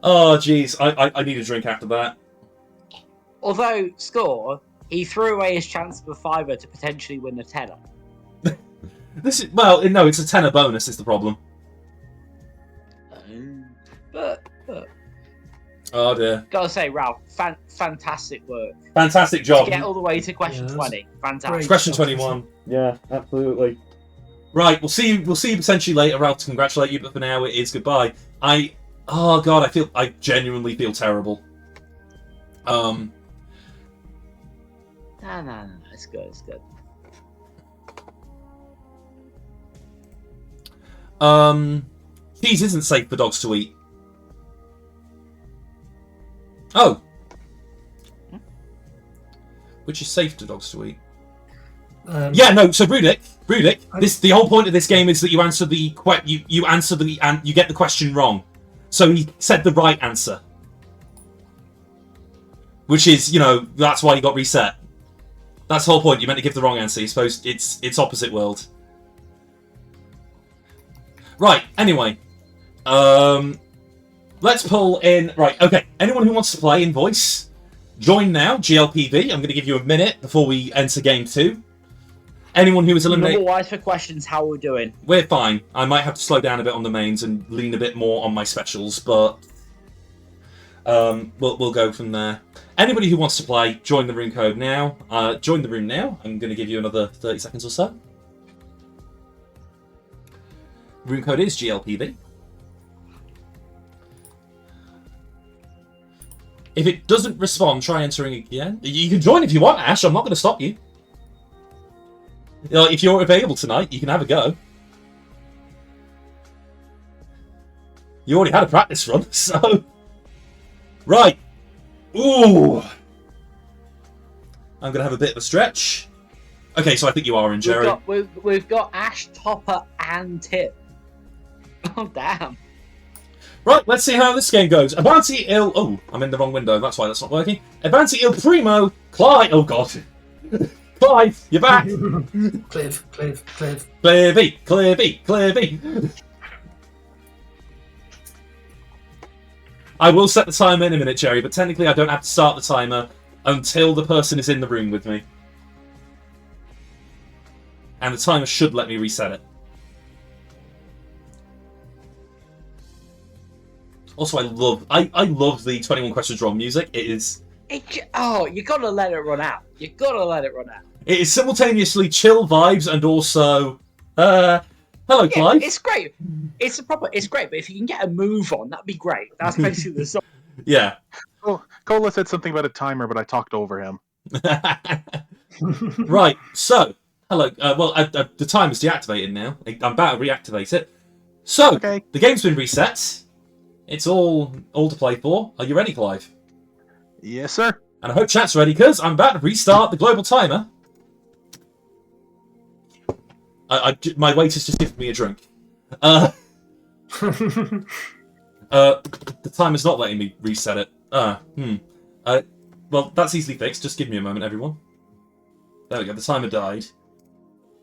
Oh jeez, I need a drink after that. Although, score, he threw away his chance of a fiver to potentially win a tenner. No, it's a tenner bonus is the problem. But oh dear. Gotta say, Ralph, fantastic work. Fantastic job. To get all the way to question 20. Fantastic. Question 21. Yeah, absolutely. Right, we'll see you potentially later, Ralph, to congratulate you, but for now it is goodbye. Oh god, I genuinely feel terrible. No, it's good, Cheese isn't safe for dogs to eat. Oh. Which is safe for dogs to eat. Yeah, no, so Brudick, the whole point of this game is that you answer you get the question wrong. So he said the right answer. Which is, that's why he got reset. That's the whole point. You meant to give the wrong answer. You're supposed it's opposite world. Right, anyway. Let's pull in. Right, okay. Anyone who wants to play in voice, join now. GLPV. I'm going to give you a minute before we enter game 2. Anyone who is eliminated. Number wise for questions, how are we doing? We're fine. I might have to slow down a bit on the mains and lean a bit more on my specials, but we'll go from there. Anybody who wants to play, join the room code now. Join the room now. I'm going to give you another 30 seconds or so. Room code is GLPV. If it doesn't respond, try entering again. You can join if you want, Ash. I'm not going to stop you. If you're available tonight, you can have a go. You already had a practice run, so... Right. Ooh. I'm going to have a bit of a stretch. Okay, so I think you are in, Jerry. We've got Ash, Topper, and Tip. Oh, damn. Right, let's see how this game goes. Avanti il... Oh, I'm in the wrong window. That's why that's not working. Avanti il primo. Clive... Oh, God. Clive, you're back. Clive. Clivey. I will set the timer in a minute, Jerry, but technically I don't have to start the timer until the person is in the room with me. And the timer should let me reset it. Also, I love the 21 Questions Wrong music. It is... you gotta let it run out. It is simultaneously chill vibes and also... hello, Clive. It's great. It's great, but if you can get a move on, that'd be great. That's basically the song. Yeah. Oh, Cola said something about a timer, but I talked over him. Right, so... Hello. The timer's deactivated now. I'm about to reactivate it. So, okay. The game's been reset. It's all to play for. Are you ready, Clive? Yes, sir. And I hope chat's ready, because I'm about to restart the global timer. My waiter's just giving me a drink. The timer's not letting me reset it. Well, that's easily fixed. Just give me a moment, everyone. There we go. The timer died.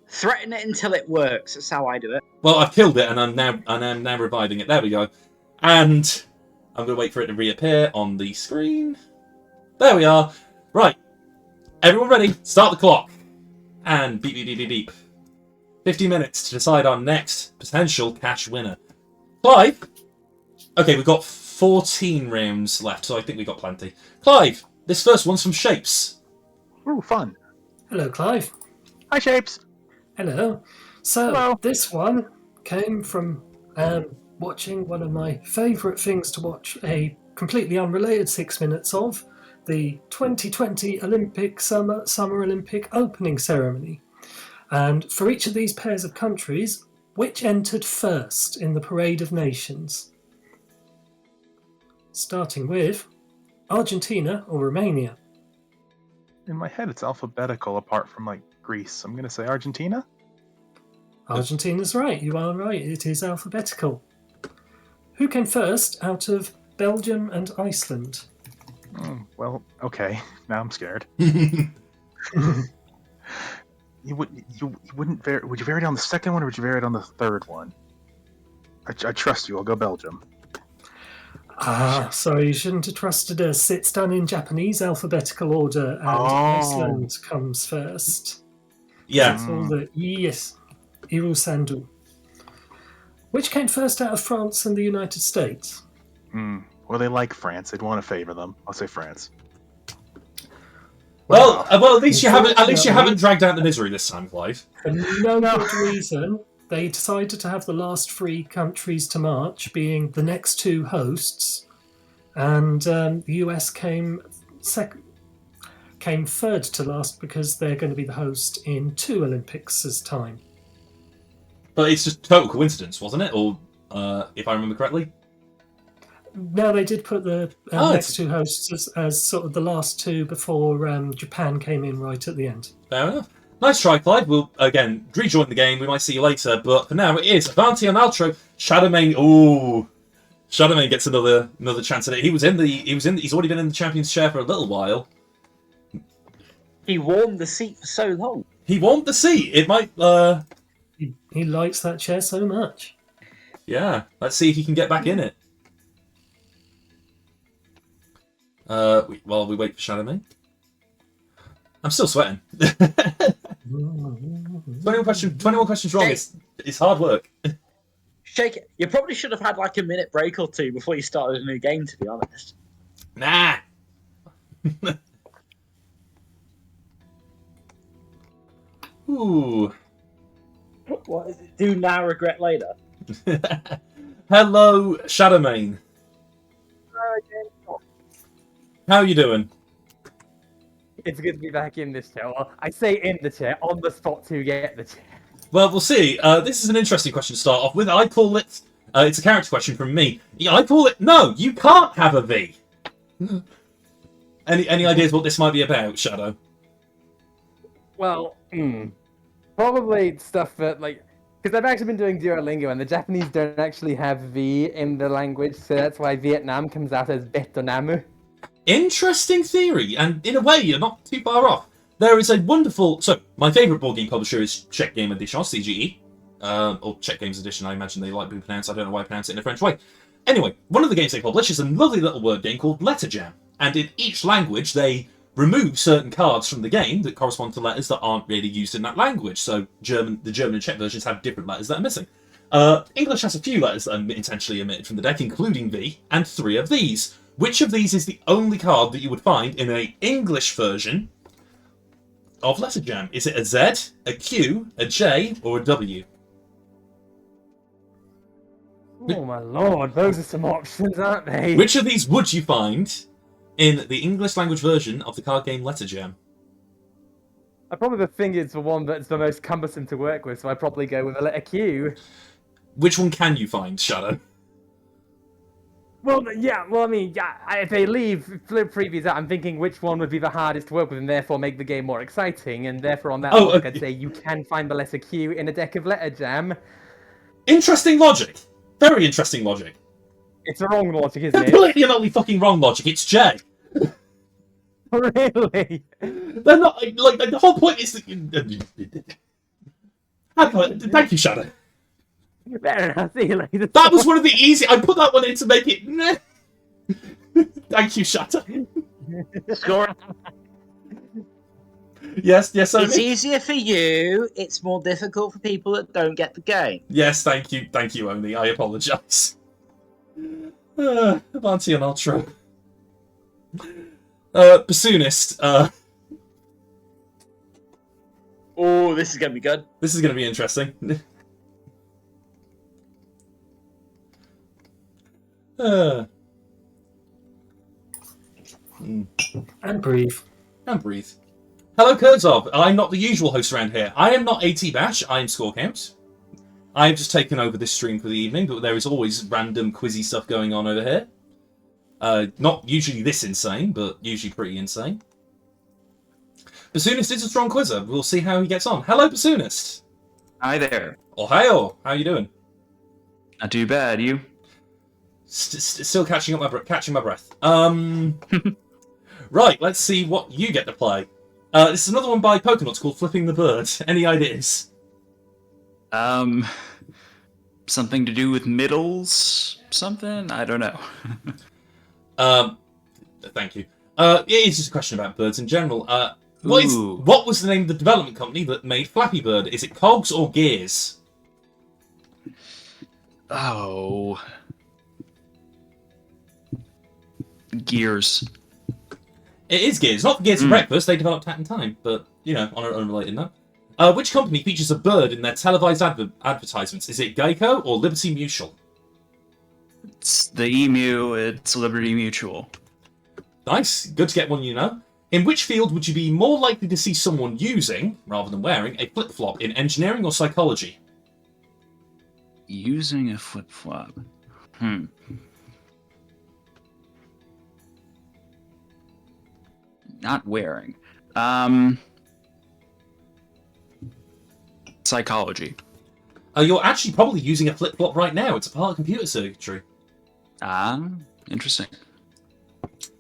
Threaten it until it works. That's how I do it. Well, I've killed it, and I'm now reviving it. There we go. And I'm going to wait for it to reappear on the screen. There we are. Right. Everyone ready? Start the clock. And beep, beep, beep, beep, beep. 50 minutes to decide our next potential cash winner. Clive? Okay, we've got 14 rounds left, so I think we've got plenty. Clive, this first one's from Shapes. Ooh, fun. Hello, Clive. Hi, Shapes. Hello. So, Hello. This one came from watching one of my favourite things to watch, a completely unrelated 6 minutes of, the 2020 Summer Olympic opening ceremony. And for each of these pairs of countries, which entered first in the Parade of Nations? Starting with Argentina or Romania? In my head, it's alphabetical apart from, like, Greece. I'm going to say Argentina? Argentina's right. You are right. It is alphabetical. Who came first out of Belgium and Iceland? Well, okay. Now I'm scared. Would you vary it on the second one, or would you vary it on the third one? I trust you. I'll go Belgium. Sorry, you shouldn't have trusted us. It's done in Japanese alphabetical order, and Iceland comes first. Yeah. It's all the yes, Irusandu. Which came first out of France and the United States? Well, they like France. They'd want to favor them. I'll say France. Well, at least you haven't dragged out the misery this time, Clive. For no good reason, they decided to have the last 3 countries to march being the next 2 hosts, and the US came third to last because they're going to be the host in 2 Olympics' time. But it's just total coincidence, wasn't it? Or, if I remember correctly? No, they did put the next 2 hosts as sort of the last 2 before Japan came in right at the end. Fair enough. Nice try, Clive. We'll, again, rejoin the game. We might see you later. But for now, it is Avanti on Altro. Shadowmane. Ooh. Shadowmane gets another chance at it. He's already been in the champion's chair for a little while. He warmed the seat for so long. He warmed the seat. It might... He likes that chair so much. Yeah, let's see if you can get back in it. While we wait for Shadow Mane. I'm still sweating. 21 questions wrong. It's hard work. Shake it. You probably should have had like a minute break or two before you started a new game, to be honest. Nah. Ooh. What is it? Do now, regret later. Hello, Shadowmane. How are you doing? It's good to be back in this chair. Well, I say in the chair, on the spot to get the chair. Well, we'll see. This is an interesting question to start off with. I call it... it's a character question from me. I call it... No, you can't have a V. Any ideas what this might be about, Shadow? Well, probably stuff that, like... Because I've actually been doing Duolingo, and the Japanese don't actually have V in the language, so that's why Vietnam comes out as Vietnamu. Interesting theory, and in a way, you're not too far off. There is a wonderful... So, my favourite board game publisher is Czech Game Edition, CGE. Or Czech Games Edition, I imagine they like being pronounced. I don't know why I pronounce it in a French way. Anyway, one of the games they publish is a lovely little word game called Letter Jam. And in each language, they remove certain cards from the game that correspond to letters that aren't really used in that language. So the German and Czech versions have different letters that are missing. English has a few letters that are intentionally omitted from the deck, including V, and 3 of these. Which of these is the only card that you would find in an English version of Letter Jam? Is it a Z, a Q, a J, or a W? Oh my lord, those are some options, aren't they? Which of these would you find in the English language version of the card game Letter Jam? I probably think it's the one that's the most cumbersome to work with, so I'd probably go with a letter Q. Which one can you find, Shadow? Well, yeah, I mean, if they leave flip previews out, I'm thinking which one would be the hardest to work with and therefore make the game more exciting, and therefore on that logic, I'd say you can find the letter Q in a deck of Letter Jam. Interesting logic. Very interesting logic. It's the wrong logic, isn't it? Completely and utterly fucking wrong logic. It's J. Really? They're not, like, the whole point is that... Thank you, Shadow. Fair enough, see you later. That was one of the easy... I put that one in to make it... Thank you, Shadow. Score. Yes, It's easier for you. It's more difficult for people that don't get the game. Yes, thank you, Oni. I apologise. Avanti and Ultra. Bassoonist. Oh, this is going to be good. This is going to be interesting. And breathe. And breathe. Hello, Kurzov. I'm not the usual host around here. I am not AT Bash. I am Scorecount. I have just taken over this stream for the evening, but there is always random quizzy stuff going on over here. Not usually this insane, but usually pretty insane. Bassoonist is a strong quizzer. We'll see how he gets on. Hello, Bassoonist. Hi there. Ohio. How are you doing? Not too bad. You? Still catching my breath. Right. Let's see what you get to play. This is another one by Pokenuts called Flipping the Bird. Any ideas? Something to do with middles? Something? I don't know. Thank you. It's just a question about birds in general. What was the name of the development company that made Flappy Bird? Is it Cogs or Gears? Oh. Gears. It is Gears. Not Gears for Breakfast. They developed Hat in Time, but, you know, on an unrelated note. Which company features a bird in their televised advertisements? Is it Geico or Liberty Mutual? It's the Emu. It's Liberty Mutual. Nice. Good to get one you know. In which field would you be more likely to see someone using, rather than wearing, a flip-flop? In engineering or psychology? Using a flip-flop. Not wearing. Psychology. You're actually probably using a flip-flop right now. It's a part of computer circuitry. Interesting.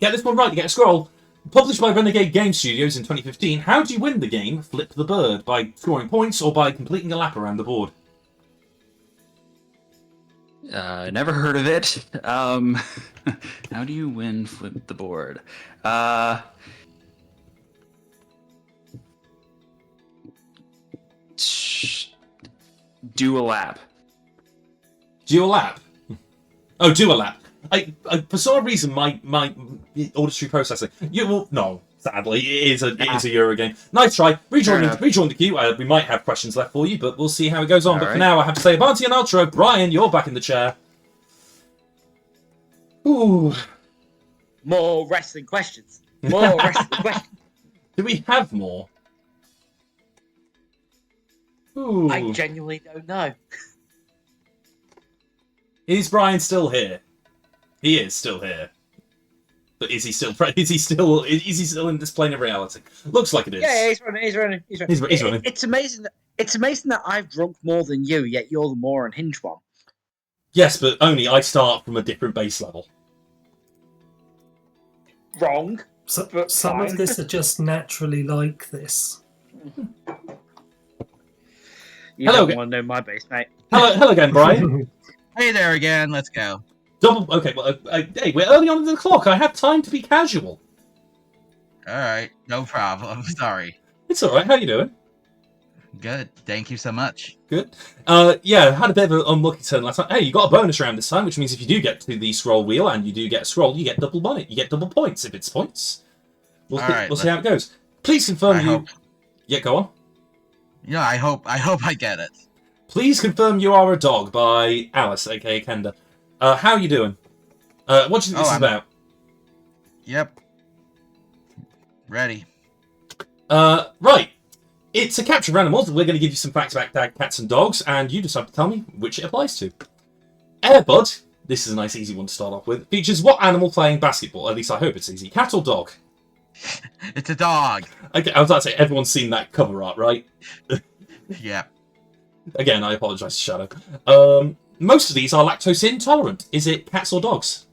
Get this one right, you get a scroll. Published by Renegade Game Studios in 2015, how do you win the game Flip the Bird? By scoring points or by completing a lap around the board? Never heard of it. How do you win flip the board? Do a lap. Do a lap? Oh, do a lap. I for some reason, my auditory processing. No, sadly, it is a Euro game. Nice try. Rejoin the queue. We might have questions left for you, but we'll see how it goes on. But for now, I have to say, Avanti and outro. Brian, you're back in the chair. Ooh. More wrestling questions. More wrestling questions. Do we have more? Ooh. I genuinely don't know. Is Brian still here? He is still here. But is he still in this plane of reality? Looks like it is. Yeah, he's running. He's running. It's amazing that I've drunk more than you, yet you're the more unhinged one. Yes, but only I start from a different base level. Wrong. Some of this are just naturally like this. You don't want to know my base, mate. Hello again, Brian. Hey there again. Let's go. Okay, well, hey, we're early on in the clock. I have time to be casual. All right, no problem. Sorry. It's all right. How you doing? Good. Thank you so much. Good. Yeah, had a bit of an unlucky turn last time. Hey, you got a bonus round this time, which means if you do get to the scroll wheel and you do get a scroll, you get double money. You get double points if it's points. We'll see how it goes. Please confirm Yeah, go on. Yeah, I hope I get it. Please confirm you are a dog by Alice, aka Kenda. How are you doing? What do you think this is about? Yep. Ready. Right. It's a capture of animals. We're going to give you some facts about cats and dogs, and you just have to tell me which it applies to. Airbud, this is a nice easy one to start off with, features what animal playing basketball? At least I hope it's easy. Cat or dog? It's a dog. Okay, I was about to say, everyone's seen that cover art, right? Yeah. Again, I apologise to Shadow. Most of these are lactose intolerant. Is it cats or dogs?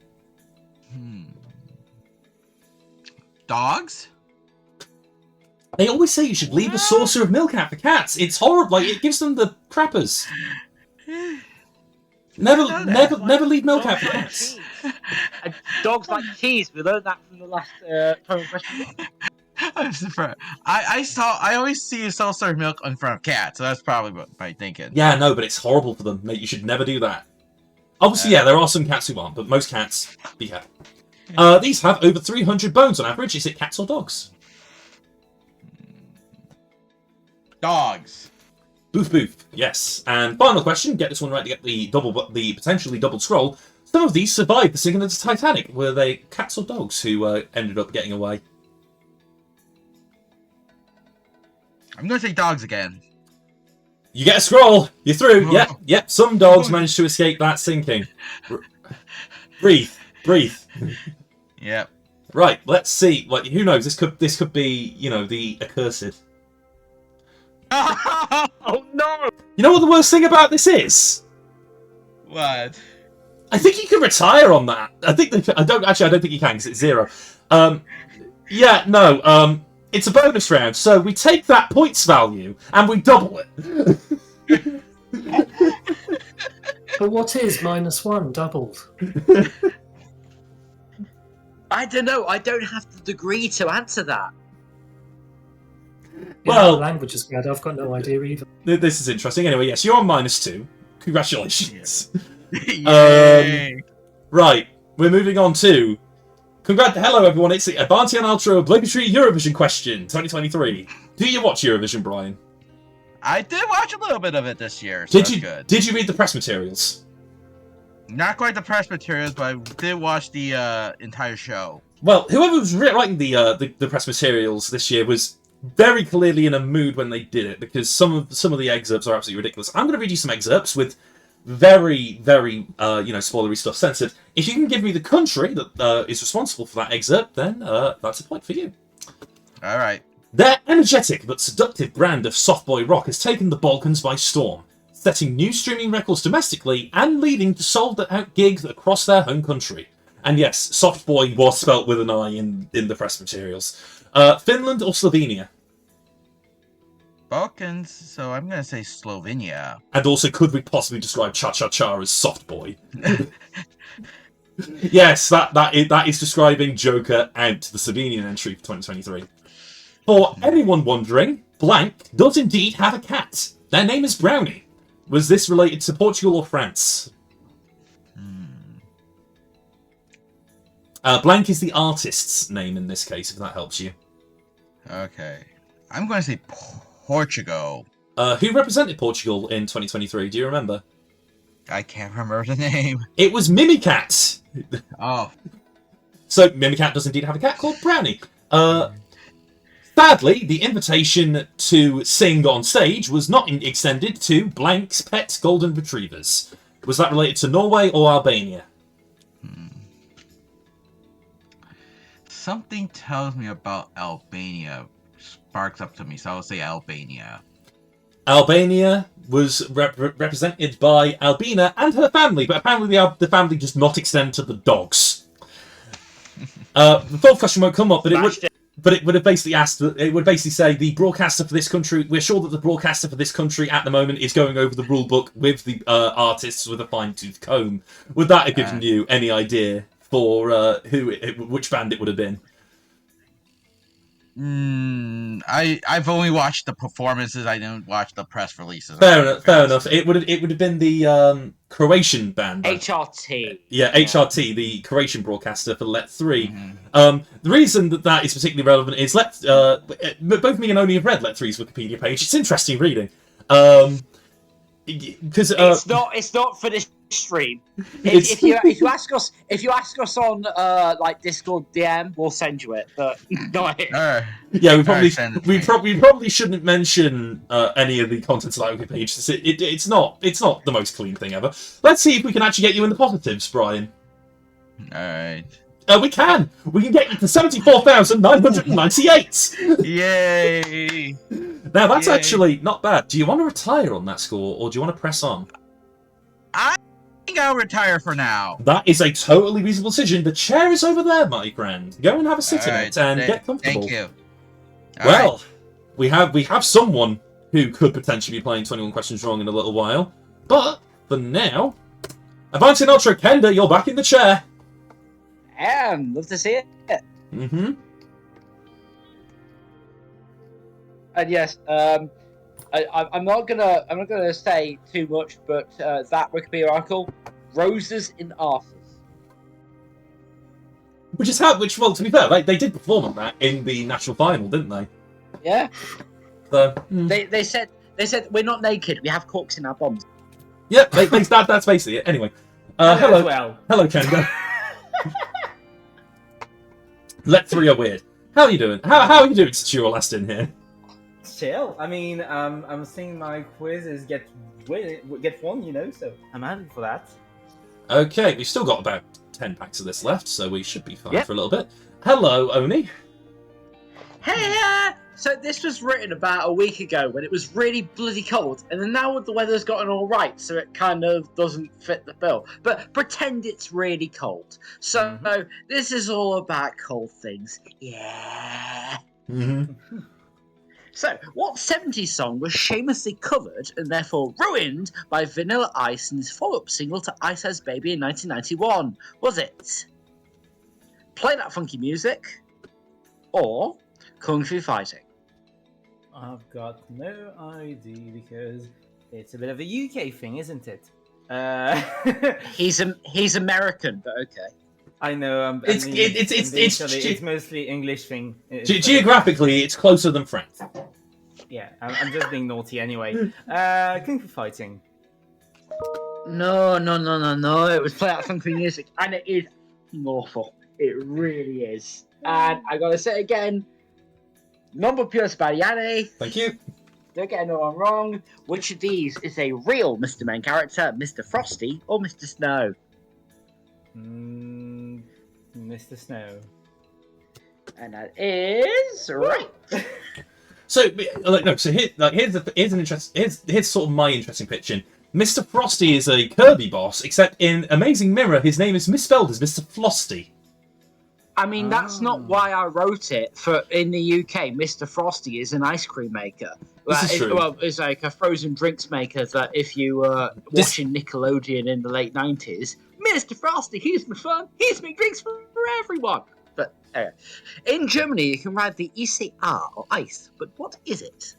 Dogs? They always say you should leave a saucer of milk out for cats. It's horrible. Like, it gives them the crappers. Never leave milk out for cats. Dogs like cheese. We learned that from the last question. I'm surprised. I always see a saucer of milk in front of cats, so that's probably what I'm thinking. Yeah, no, but it's horrible for them, mate. You should never do that. Obviously, yeah, there are some cats who aren't, but most cats, be careful. These have over 300 bones on average. Is it cats or dogs? Dogs. Boof boof. Yes. And final question. Get this one right to get the potentially double scroll. Some of these survived the sinking of the Titanic. Were they cats or dogs who ended up getting away? I'm going to say dogs again. You get a scroll. You're through. Yep. Some dogs managed to escape that sinking. Breathe. Yep. Right. Let's see. Like, who knows? This could be, the accursed. Oh no! You know what the worst thing about this is? What? I think you can retire on that. I don't think you can because it's 0. It's a bonus round, so we take that points value and we double it. But what is -1 doubled? I don't know. I don't have the degree to answer that. Well, language is bad. I've got no idea either. This is interesting. Anyway, yes, you're on -2. Congratulations. Yay. Right, we're moving on to... Hello, everyone. It's the Avanti and Ultra obligatory Eurovision question 2023. Do you watch Eurovision, Brian? I did watch a little bit of it this year. So good. Did you read the press materials? Not quite the press materials, but I did watch the entire show. Well, whoever was writing the press materials this year was very clearly in a mood when they did it, because some of the excerpts are absolutely ridiculous. I'm going to read you some excerpts with very, very, spoilery stuff censored. If you can give me the country that is responsible for that excerpt, then that's a point for you. All right. Their energetic but seductive brand of soft boy rock has taken the Balkans by storm, setting new streaming records domestically and leading to sold-out gigs across their home country. And yes, soft boy was spelt with an I in the press materials. Finland or Slovenia? Balkans, so I'm gonna say Slovenia. And also, could we possibly describe Cha-Cha-Cha as soft boy? Yes, that is describing Joker out the Slovenian entry for 2023. For anyone wondering, Blank does indeed have a cat. Their name is Brownie. Was this related to Portugal or France? Blank is the artist's name in this case, if that helps you. Okay. I'm going to say Portugal. Who represented Portugal in 2023? Do you remember? I can't remember the name. It was Mimicat. Oh. So Mimicat does indeed have a cat called Brownie. Sadly, the invitation to sing on stage was not extended to Blank's pet golden retrievers. Was that related to Norway or Albania? Something tells me about Albania sparks up to me, so I'll say Albania. Albania was represented by Albina and her family, but apparently the family does not extend to the dogs. The fourth question won't come up, but it would have basically asked. It would basically say the broadcaster for this country. We're sure that the broadcaster for this country at the moment is going over the rule book with the artists with a fine-tooth comb. Would that have given you any idea for which band it would have been? I've only watched the performances. I didn't watch the press releases. Fair enough. It would have been the Croatian band. HRT. Yeah, HRT, the Croatian broadcaster for Let 3. The reason that is particularly relevant is both me and Oni have read Let 3's Wikipedia page. It's interesting reading. Because it's not for this stream. If you ask us on like Discord DM, we'll send you it. But not here. Yeah, we probably shouldn't mention any of the contents of that Wiki page. It's not the most clean thing ever. Let's see if we can actually get you in the positives, Brian. Alright. We can get you to 74,998. Yay! Now that's actually not bad. Do you want to retire on that score, or do you want to press on? I think I'll retire for now. That is a totally reasonable decision. The chair is over there, my friend. Go and have a sit in it and get comfortable. Thank you. Well, we have someone who could potentially be playing 21 Questions Wrong in a little while, but for now, Advancing Ultra Kenda, you're back in the chair. Love to see it. Mm-hmm. And yes, I'm not gonna say too much, but that Wikipedia article, roses in arses. Well, to be fair, they did perform on that in the national final, didn't they? Yeah. So they said we're not naked, we have corks in our bombs. Yep, that's basically it. Anyway, hello, Kenda. Let 3 are weird. How are you doing? How are you doing since you were last in here? Chill. I mean, I'm seeing my quizzes get won, so I'm happy for that. Okay, we've still got about 10 packs of this left, so we should be fine for a little bit. Hello, Oni. Hey, so this was written about a week ago when it was really bloody cold, and then now the weather's gotten all right, so it kind of doesn't fit the bill. But pretend it's really cold. So this is all about cold things. Yeah. Mm-hmm. So, what 70s song was shamelessly covered and therefore ruined by Vanilla Ice in his follow-up single to Ice Ice Baby in 1991? Was it Play That Funky Music or Kung Fu Fighting? I've got no idea because it's a bit of a UK thing, isn't it? He's American, but okay. I know. It's mostly English thing. Geographically, it's closer than France. Yeah, I'm just being naughty anyway. Kung Fu Fighting. No. It was Play That Funky Music, and it is awful. It really is. And I gotta say it again. Number pure Spariani. Thank you. Don't get no one wrong. Which of these is a real Mr. Main character, Mr. Frosty or Mr. Snow? Mr. Snow. And that is right. So here's sort of my interesting pitch. Mr. Frosty is a Kirby boss, except in Amazing Mirror, his name is misspelled as Mr. Flosty. I mean, that's not why I wrote it. For in the UK, Mr. Frosty is an ice cream maker. Well, it's like a frozen drinks maker that if you were watching Nickelodeon in the late 90s, Mr. Frosty, here's my fun, here's my drinks for everyone. But in Germany, you can ride the ECR or ICE, but what is it?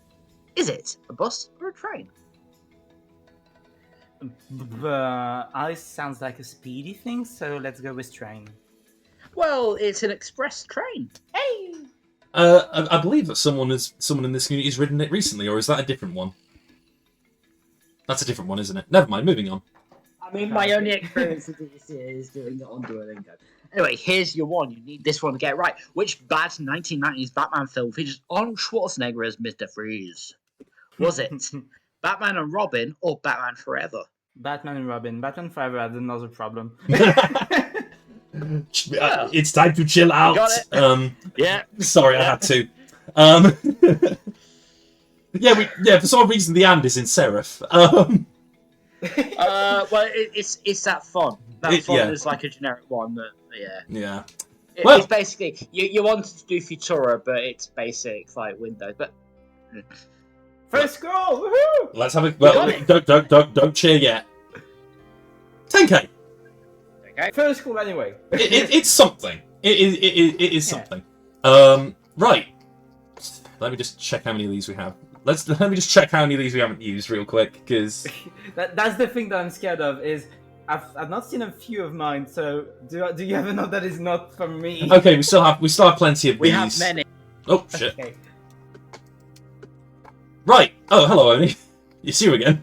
Is it a bus or a train? ICE sounds like a speedy thing, so let's go with train. Well, it's an express train. Hey! I believe that someone in this community has ridden it recently, or is that a different one? That's a different one, isn't it? Never mind, moving on. I mean, my only experience with this is doing it on Duolingo. Anyway, here's your one. You need this one to get right. Which bad 1990s Batman film features Arnold Schwarzenegger as Mr. Freeze? Was it Batman and Robin or Batman Forever? Batman and Robin. Batman Forever had another problem. It's time to chill out. Got it. Yeah. Sorry, I had to. Yeah. For some reason, the and is in serif. Well, it's that font. That font is like a generic one. That Yeah. It's basically you wanted to do Futura, but it's basic like Windows. But first scroll. Woohoo! Let's have a don't cheer yet. 10K. Okay. First scroll anyway. It's something. It is something. Right. Let me just check how many of these we have. Let me just check how many of these we haven't used real quick, because that's the thing that I'm scared of. Is I've not seen a few of mine. So do you have enough that is not from me? Okay, we still have plenty of these. We have many. Oh shit. Okay. Right. Oh, hello, Oni. You see you again.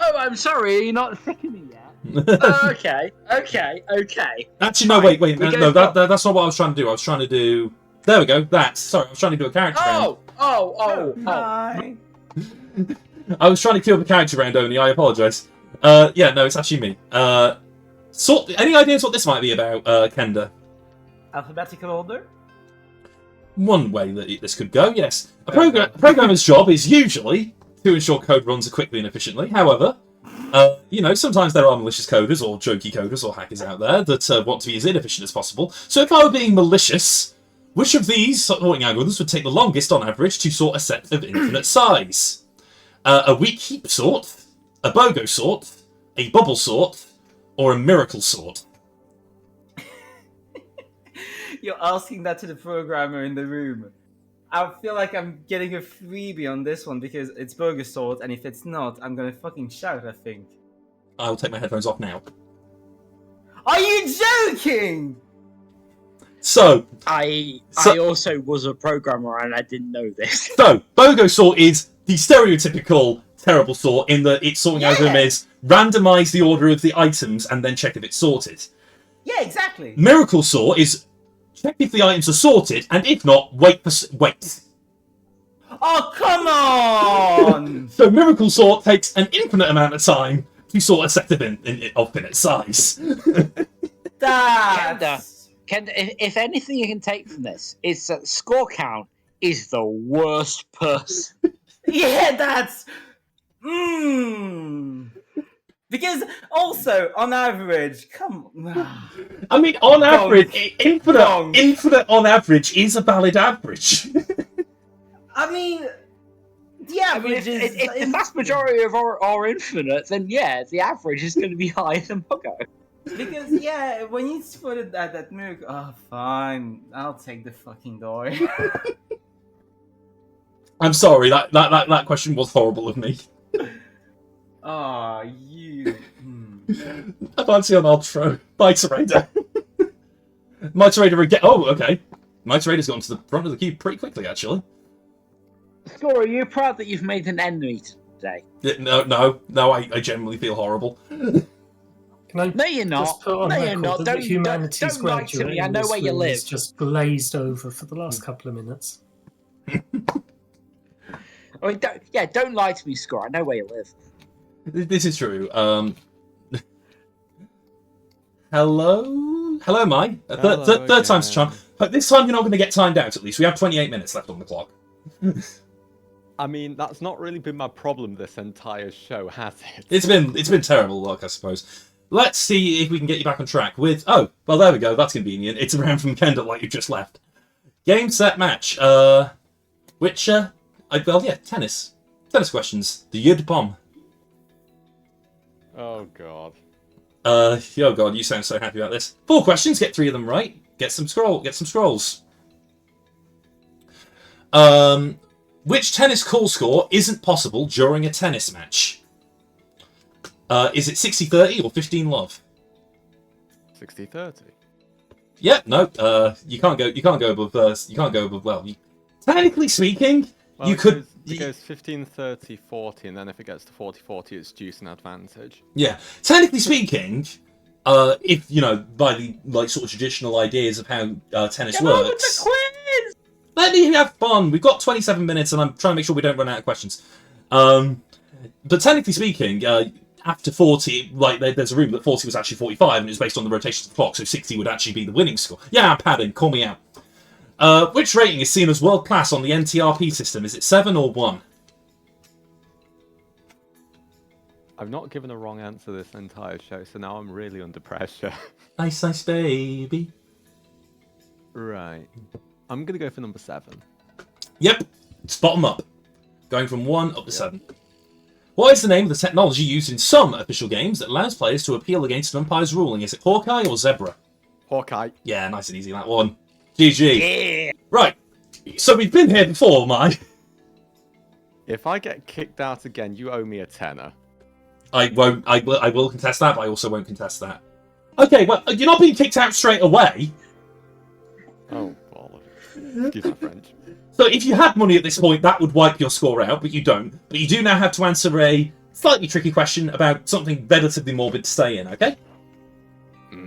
Oh, I'm sorry. You're not thickening yet. Okay. Actually, no. Wait. No, that's not what I was trying to do. I was trying to do. There we go. Sorry, I was trying to do a character round. Oh. Hi. I was trying to kill the character round, Oni. I apologise. Yeah, no, it's actually me. Any ideas what this might be about, Kenda? Alphabetical order? One way that this could go, yes. A programmer's job is usually to ensure code runs quickly and efficiently. However, sometimes there are malicious coders or jokey coders or hackers out there that want to be as inefficient as possible. So if I were being malicious, which of these sorting algorithms would take the longest on average to sort a set of infinite size? A weak heap sort, a BOGO sort, a bubble sort, or a miracle sort? You're asking that to the programmer in the room. I feel like I'm getting a freebie on this one because it's burger sort, and if it's not, I'm gonna fucking shout, I think. I'll take my headphones off now. Are you joking? So I also was a programmer and I didn't know this. So, BOGO sort is the stereotypical terrible sort in that its sorting algorithm is randomize the order of the items and then check if it's sorted. Yeah, exactly. Miracle sort is check if the items are sorted, and if not, wait. Oh, come on! So miracle sort takes an infinite amount of time to sort a set of infinite size. Kenda, if anything you can take from this, is that score count is the worst person. Yeah, that's... Because also, on average, come on. I mean, on average, infinite on average is a valid average. I mean, the average is... If the vast majority of are infinite, then yeah, the average is going to be higher than BOGO. Because, yeah, when you put it at that miracle... Oh, fine. I'll take the fucking door. I'm sorry, that question was horrible of me. Oh, you... I can't see an outro. Mighty Raider. Mighty Raider again. Oh, okay. Mighty Raider's gone to the front of the queue pretty quickly, actually. Score, are you proud that you've made an enemy today? No, I genuinely feel horrible. No, you're not. Don't lie to me. I know where you live. It's just glazed over for the last couple of minutes. I mean, don't lie to me, Score. I know where you live. This is true. Hello, Mai. Third time's a charm. But this time you're not going to get timed out. At least we have 28 minutes left on the clock. I mean, that's not really been my problem this entire show, has it? It's been terrible luck, I suppose. Let's see if we can get you back on track with... Oh, well, there we go. That's convenient. It's around from Kendall like you just left. Game, set, match. Witcher. Tennis. Tennis questions. The Yud Bomb. Oh god. Oh god, you sound so happy about this. 4 questions, get 3 of them right. Get some scrolls. Which tennis call score isn't possible during a tennis match? Is it 60-30 or 15-love? 60-30. Yeah, no. You can't go above. Well, technically speaking, Well, you could. It goes 15-30, 40, and then if it gets to 40-40, it's deuce and advantage. Yeah, technically speaking, if by the sort of traditional ideas of how tennis works. Let me have fun. We've got 27 minutes, and I'm trying to make sure we don't run out of questions. But technically speaking, after 40, there's a rumor that 40 was actually 45, and it was based on the rotation of the clock, so 60 would actually be the winning score. Yeah, I'm padding. Call me out. Which rating is seen as world class on the NTRP system? Is it 7 or 1? I've not given a wrong answer this entire show, so now I'm really under pressure. Nice baby. Right. I'm going to go for number 7. Yep. It's bottom up. Going from 1 up to 7. What is the name of the technology used in some official games that allows players to appeal against an umpire's ruling? Is it Hawkeye or Zebra? Hawkeye. Yeah, nice and easy, that one. GG. Yeah. Right. So we've been here before, Mike. If I get kicked out again, you owe me a tenner. I won't. I will contest that, but I also won't contest that. Okay, well, you're not being kicked out straight away. Oh, bollocks. Excuse my French. So if you had money at this point, that would wipe your score out, but you don't. But you do now have to answer a slightly tricky question about something relatively morbid to stay in, okay?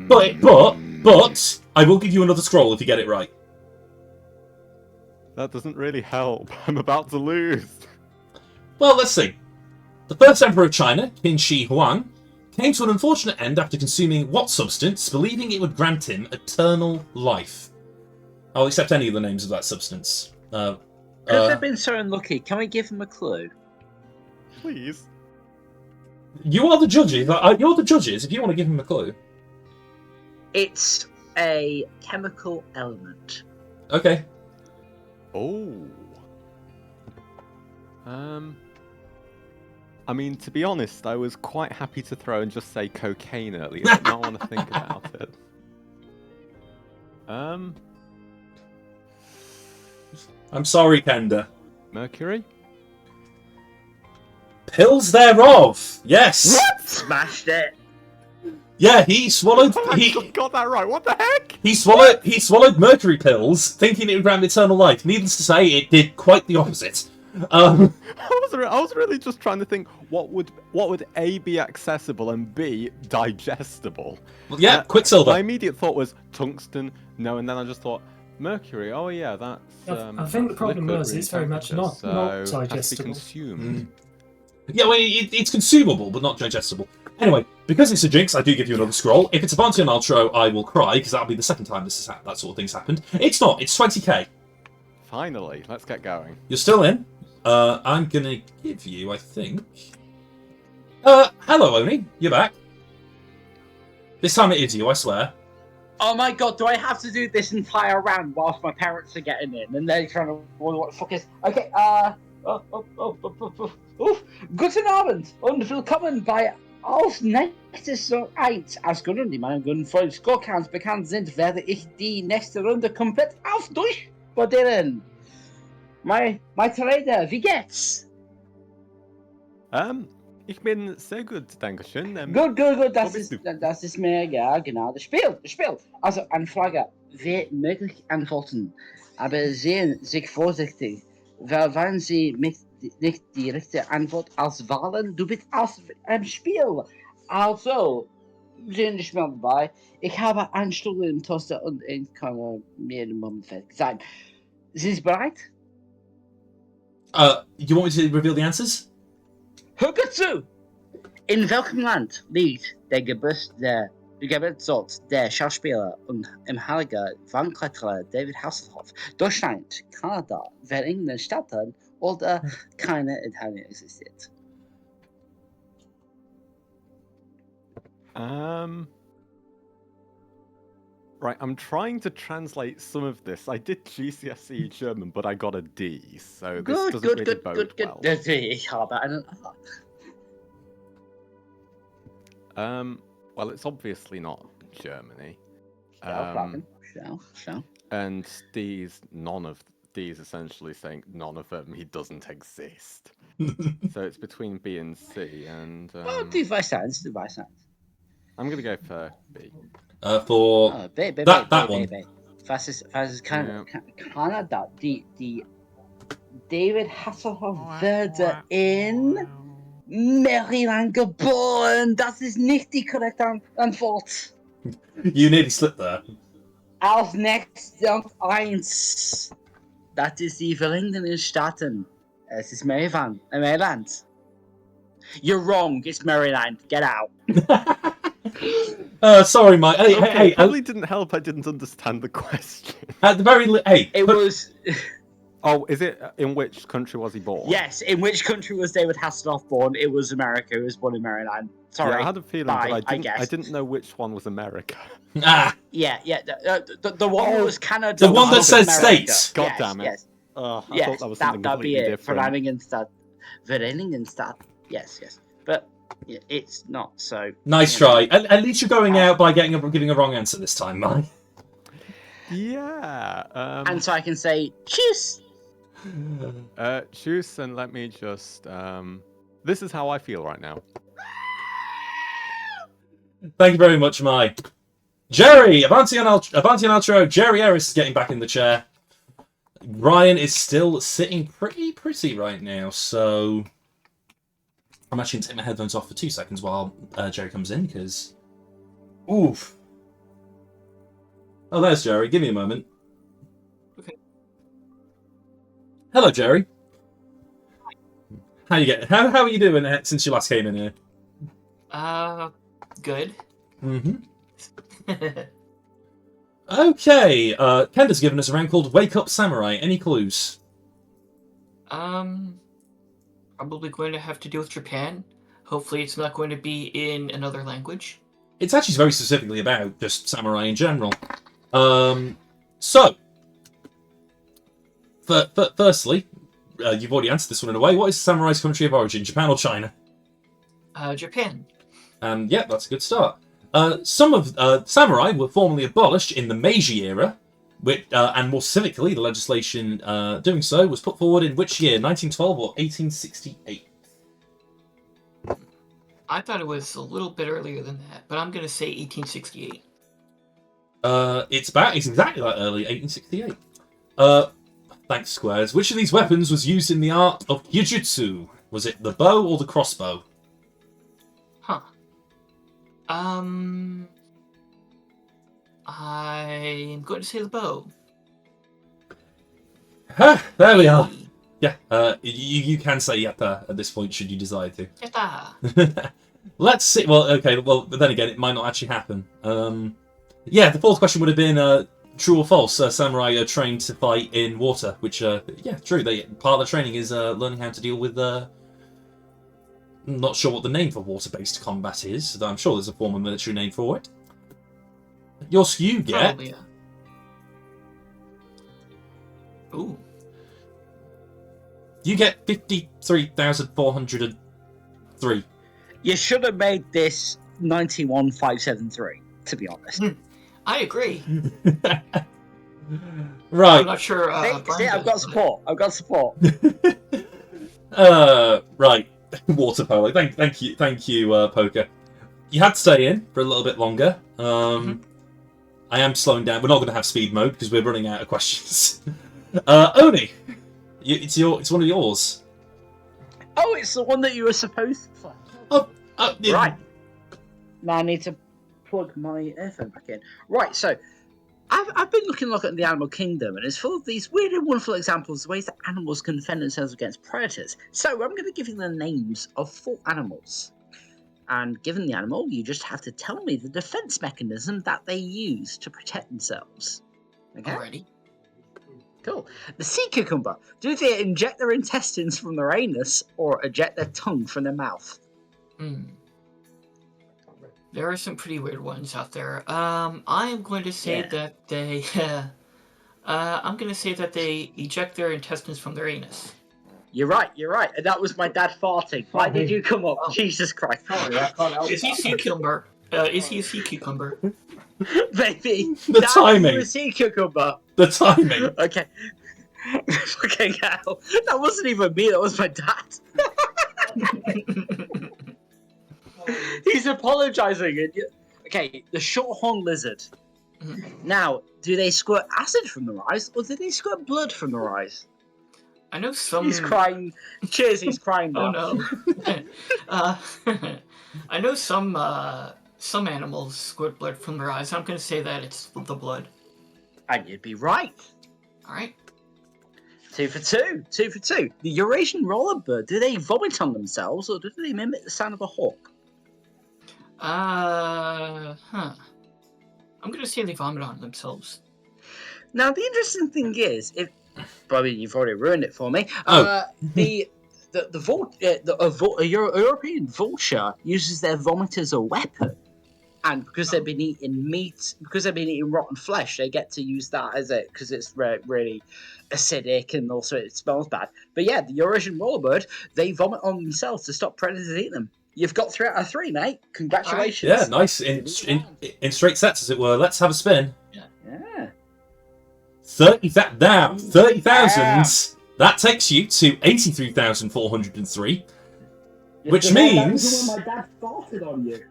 But I will give you another scroll if you get it right. That doesn't really help. I'm about to lose. Well, let's see. The first emperor of China, Qin Shi Huang, came to an unfortunate end after consuming what substance, believing it would grant him eternal life? I'll accept any of the names of that substance. Because they've been so unlucky, can we give them a clue? Please. You are the judges. You're the judges if you want to give him a clue. It's a chemical element. Okay. Oh. I mean, to be honest, I was quite happy to throw and just say cocaine earlier, but now I want to think about it. I'm sorry, Kenda. Mercury? Pills thereof. Yes. What? Smashed it. Yeah, he swallowed. He got that right. What the heck? He swallowed mercury pills, thinking it would grant eternal life. Needless to say, it did quite the opposite. I was really just trying to think what would A, be accessible, and B, digestible. Well, yeah, Quicksilver. My immediate thought was tungsten. No, and then I just thought mercury. Oh yeah, that's. I think the problem was it's very much not digestible. Has to be consumed. Yeah, well, it's consumable, but not digestible. Anyway, because it's a jinx, I do give you another scroll. If it's a Bontian Ultro, I will cry, because that'll be the second time that sort of thing's happened. It's not. It's 20k. Finally, let's get going. You're still in. I'm gonna give you, I think... hello, Oni. You're back. This time it is you, I swear. Oh my god, do I have to do this entire round whilst my parents are getting in and they're trying to wonder what the fuck is... Okay, Guten Abend und willkommen bei Als nächstes so 1. Als Gründen, die meinen Gründen voll Scorecards bekannt sind, werde ich die nächste Runde komplett auf durchbordellen. My Trader, wie geht's? Ich bin sehr gut, dankeschön. Gut, das ist mir egal, genau. Das Spiel. Also, eine Frage, wie möglich antworten, aber sehen Sie vorsichtig, weil wenn Sie nicht die richtige Antwort auswählen, du bist aus dem Spiel. Also, sind nicht mehr dabei. Ich habe einen Stuhl im Toaster und ich kann mir im Moment fertig sein. Sind Sie bereit? You want me to reveal the answers? Hör gut zu! In welchem Land liegt der Geburtsort der Schauspieler und im Heiliger Wandkletterer David Hasselhoff? Deutschland, Kanada, Vereinigte Staaten oder keine Italien existiert? Right, I'm trying to translate some of this. I did GCSE German, but I got a D, so this doesn't really bode well. Ich habe einen Well, it's obviously not Germany. Schau. And D's essentially saying none of them, he doesn't exist. So it's between B and C, and... Die weiß eins. I'm gonna go for B. For B, that one. Was ist Kanada? Die David Hasselhoff wurde in Maryland geboren. Das ist nicht die korrekte Antwort. You nearly slipped there. Auf nächstes 1. Das ist die Vereinigten Staaten. Es ist Maryland. You're wrong. It's Maryland. Get out. Sorry, Mike. Hey, it probably didn't help. I didn't understand the question. At the very it was. Oh, is it in which country was he born? Yes, in which country was David Hasselhoff born? It was America. He was born in Maryland. Sorry. Yeah, I had a feeling, but I didn't know which one was America. Yeah. The one that was Canada. The one that said America. states. God damn it. Yes. I thought that was something completely different. Vereningenstadt. Yes. But it's not so. Nice try. At least you're going out by giving a wrong answer this time, Mike. Yeah. And so I can say, cheers. Choose, and let me just. This is how I feel right now. Thank you very much, Mike. Jerry, Avanti and outro. Jerry Harris is getting back in the chair. Ryan is still sitting pretty right now, so I'm actually going to take my headphones off for 2 seconds while Jerry comes in, because... Oof. Oh, there's Jerry. Give me a moment. Okay. Hello, Jerry. How you getting? How are you doing since you last came in here? Good. Mm-hmm. Okay, Kenda's given us a round called Wake Up Samurai. Any clues? Probably going to have to do with Japan. Hopefully it's not going to be in another language. It's actually very specifically about just samurai in general. So, firstly, you've already answered this one in a way. What is the samurai's country of origin, Japan or China? Japan. Yeah, that's a good start. Some of samurai were formally abolished in the Meiji era, and more specifically, the legislation doing so was put forward in which year, 1912 or 1868? I thought it was a little bit earlier than that, but I'm going to say 1868. It's exactly that early, 1868. Thanks, Squares. Which of these weapons was used in the art of Jiu-Jitsu? Was it the bow or the crossbow? Huh. I'm going to say the bow. There we are. Yeah, you can say yatta at this point, should you desire to. Yatta! Let's see. Well, okay, but then again, it might not actually happen. Yeah, the fourth question would have been true or false. Samurai are trained to fight in water, which, yeah, true. Part of the training is learning how to deal with... I'm not sure what the name for water-based combat is, though I'm sure there's a formal military name for it. Your skew get... Probably, yeah. Ooh. You get 53,403. You should have made this 91,573, to be honest. I agree. Right. I'm not sure. See, I've got support. Right. Water polo. Thank you, Poker. You had to stay in for a little bit longer. I am slowing down. We're not going to have speed mode because we're running out of questions. Oni, it's one of yours. Oh, it's the one that you were supposed to. Yeah. Right. Now I need to plug my earphone back in. Right, so I've been looking at the animal kingdom, and it's full of these weird and wonderful examples of ways that animals can defend themselves against predators. So I'm going to give you the names of 4 animals. And given the animal, you just have to tell me the defense mechanism that they use to protect themselves. Okay? Alrighty. Cool. The sea cucumber. Do they inject their intestines from their anus or eject their tongue from their mouth? There are some pretty weird ones out there. I am going to say that they. I'm going to say that they eject their intestines from their anus. You're right. And that was my dad farting. Why did you come up? Jesus Christ. Sorry, I can't help. Is he a sea cucumber? Is he a sea cucumber? Baby. The Dad, timing. you're a sea cucumber. The timing. Okay. Fucking hell. That wasn't even me, that was my dad. He's apologising. Okay, the short-horned lizard. Now, do they squirt acid from their eyes, or do they squirt blood from their eyes? I know some... He's crying. Cheers, he's crying now. Oh no. I know some animals squirt blood from their eyes. I'm going to say that it's the blood. And you'd be right. Alright. 2 for 2. 2 for 2. The Eurasian roller bird, do they vomit on themselves, or do they mimic the sound of a hawk? I'm going to say they vomit on themselves. Now, the interesting thing is, probably you've already ruined it for me. The European vulture uses their vomit as a weapon, and because they've been eating meat, because they've been eating rotten flesh, they get to use that as it because it's really acidic and also it smells bad. But yeah, the Eurasian rollerbird, they vomit on themselves to stop predators eating them. You've got 3 out of 3, mate. Congratulations. Yeah, nice. In straight sets, as it were. Let's have a spin. Yeah. 30,000. That takes you to 83,403. Which means... my dad farted on you.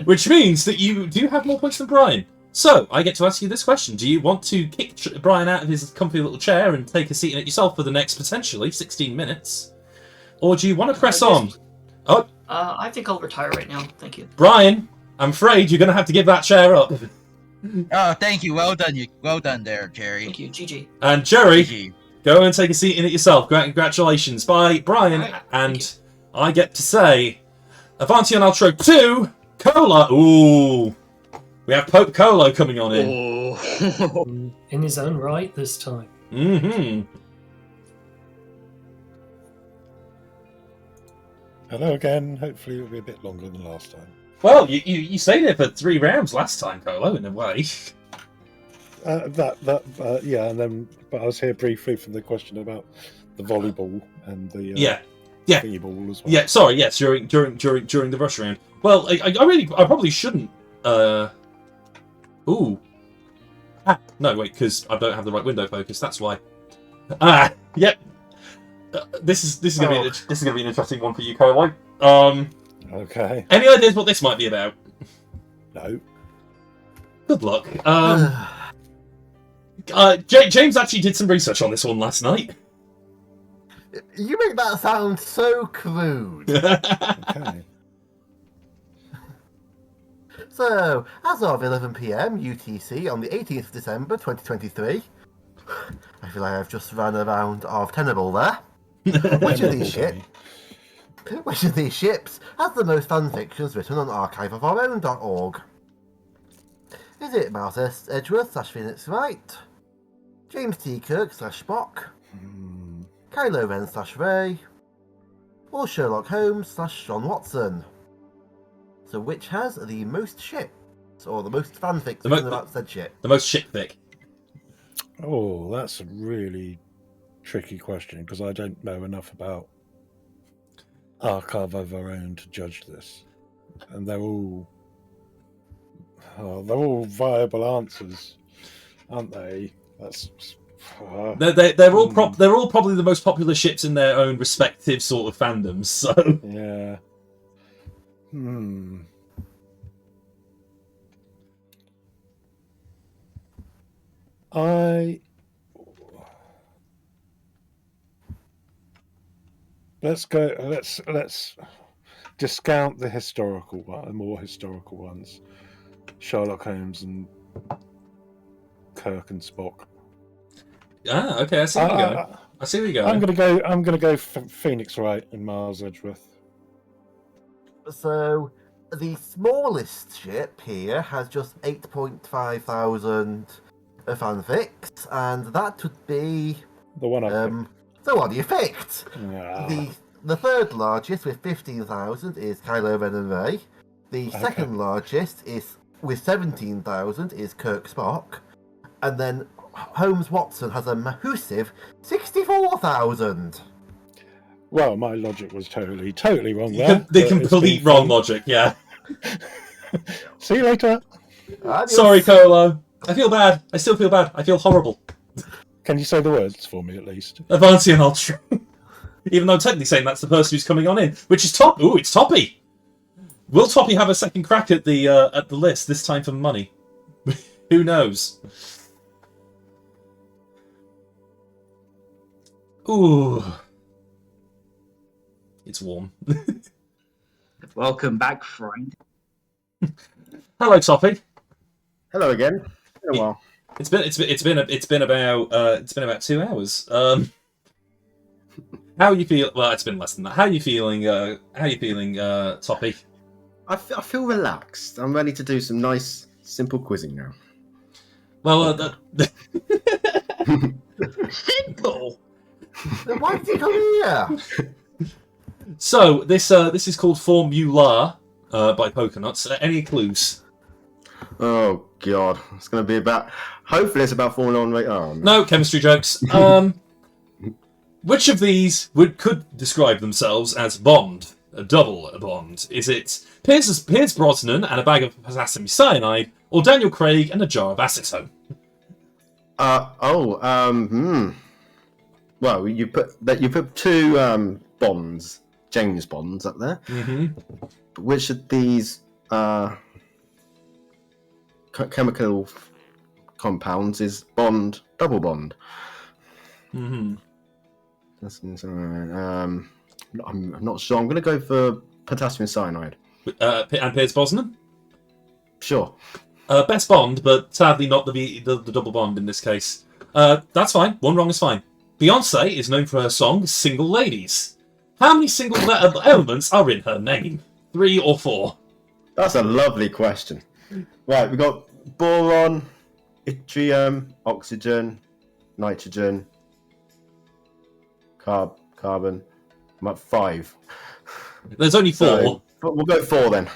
Which means that you do have more points than Brian. So, I get to ask you this question. Do you want to kick Brian out of his comfy little chair and take a seat in it yourself for the next, potentially, 16 minutes? Or do you want to press on? Oh, I think I'll retire right now. Thank you. Brian, I'm afraid you're going to have to give that chair up. Oh, thank you. Well done, well done there, Jerry. Thank you. GG. And Jerry, GG. go and take a seat in it yourself. Congratulations. Bye, Brian. Right, and I get to say, Avanti on Outro 2, Cola. Ooh. We have Pope Colo coming on in. In his own right this time. Mm-hmm. Hello again. Hopefully it'll be a bit longer than last time. Well, you stayed there for 3 rounds last time, Colo, in a way. Yeah, and then but I was here briefly for the question about the volleyball and the thingy ball as well. Yeah, sorry, yes, during the rush round. Well, I probably shouldn't. Ooh. No, wait, because I don't have the right window focus. That's why. Yep. This is gonna be an interesting one for you, Colo. Okay. Any ideas what this might be about? No. Good luck. James actually did some research on this one last night. You make that sound so crude. Okay. So, as of 11 PM UTC on the 18th of December 2023, I feel like I've just run a round of Tenable there. Which of these ships has the most fanfictions written on archiveofourown.org? Is it Mouse Edgeworth / Phoenix Wright? James T. Kirk / Spock? Kylo Ren / Rey? Or Sherlock Holmes / John Watson? So which has the most ships, or the most fanfics written about said ship? The most shipfic. Oh, that's a really tricky question, because I don't know enough about Archive of Our Own to judge this. And they're all viable answers, aren't they? That's they're all probably the most popular ships in their own respective sort of fandoms. So yeah. Let's discount the historical one, the more historical ones, Sherlock Holmes and Kirk and Spock. Ah, okay, I see where you're going. I see where you're going. I'm gonna go for Phoenix Wright and Miles Edgeworth. So the smallest ship here has just 8.5 thousand fanfics, and that would be the one I picked. The one you picked. Yeah. The third largest with 15,000 is Kylo Ren and Rey. The second largest is with 17,000 is Kirk Spock, and then Holmes Watson has a massive 64,000. Well, my logic was totally wrong there. The complete wrong logic, yeah. See you later. Adios. Sorry, Colo. I feel bad. I still feel bad. I feel horrible. Can you say the words for me at least? Avanti Ultra. Even though I'm technically saying that's the person who's coming on in, which is Top. Ooh, it's Toppy. Will Toppy have a second crack at the list this time for money? Who knows? Ooh, it's warm. Welcome back, friend. Hello, Toppy. Hello again. Been a while. It's been about 2 hours. How are you feel? Well, it's been less than that. How are you feeling? Toppy? I feel relaxed. I'm ready to do some nice, simple quizzing now. Well, simple. Then why did you come here? So this is called Formula by Pokernuts. Any clues? Oh God, it's going to be about. Hopefully, it's about Formula One. Oh no, chemistry jokes. Which of these could describe themselves as Bond? A double Bond? Is it Pierce Brosnan and a bag of potassium cyanide, or Daniel Craig and a jar of acetone? Well, you put two Bonds, James Bonds, up there. Mm-hmm. But which of these chemical compounds is Bond, double Bond? Mm-hmm. I'm not sure. I'm going to go for potassium cyanide. And Pierce Brosnan? Sure. Best Bond, but sadly not the double Bond in this case. That's fine. One wrong is fine. Beyonce is known for her song "Single Ladies." How many single elements are in her name? 3 or 4? That's a lovely question. Right, we've got boron, yttrium, oxygen, nitrogen, carbon. I'm at 5. There's only 4. So, we'll go 4 then.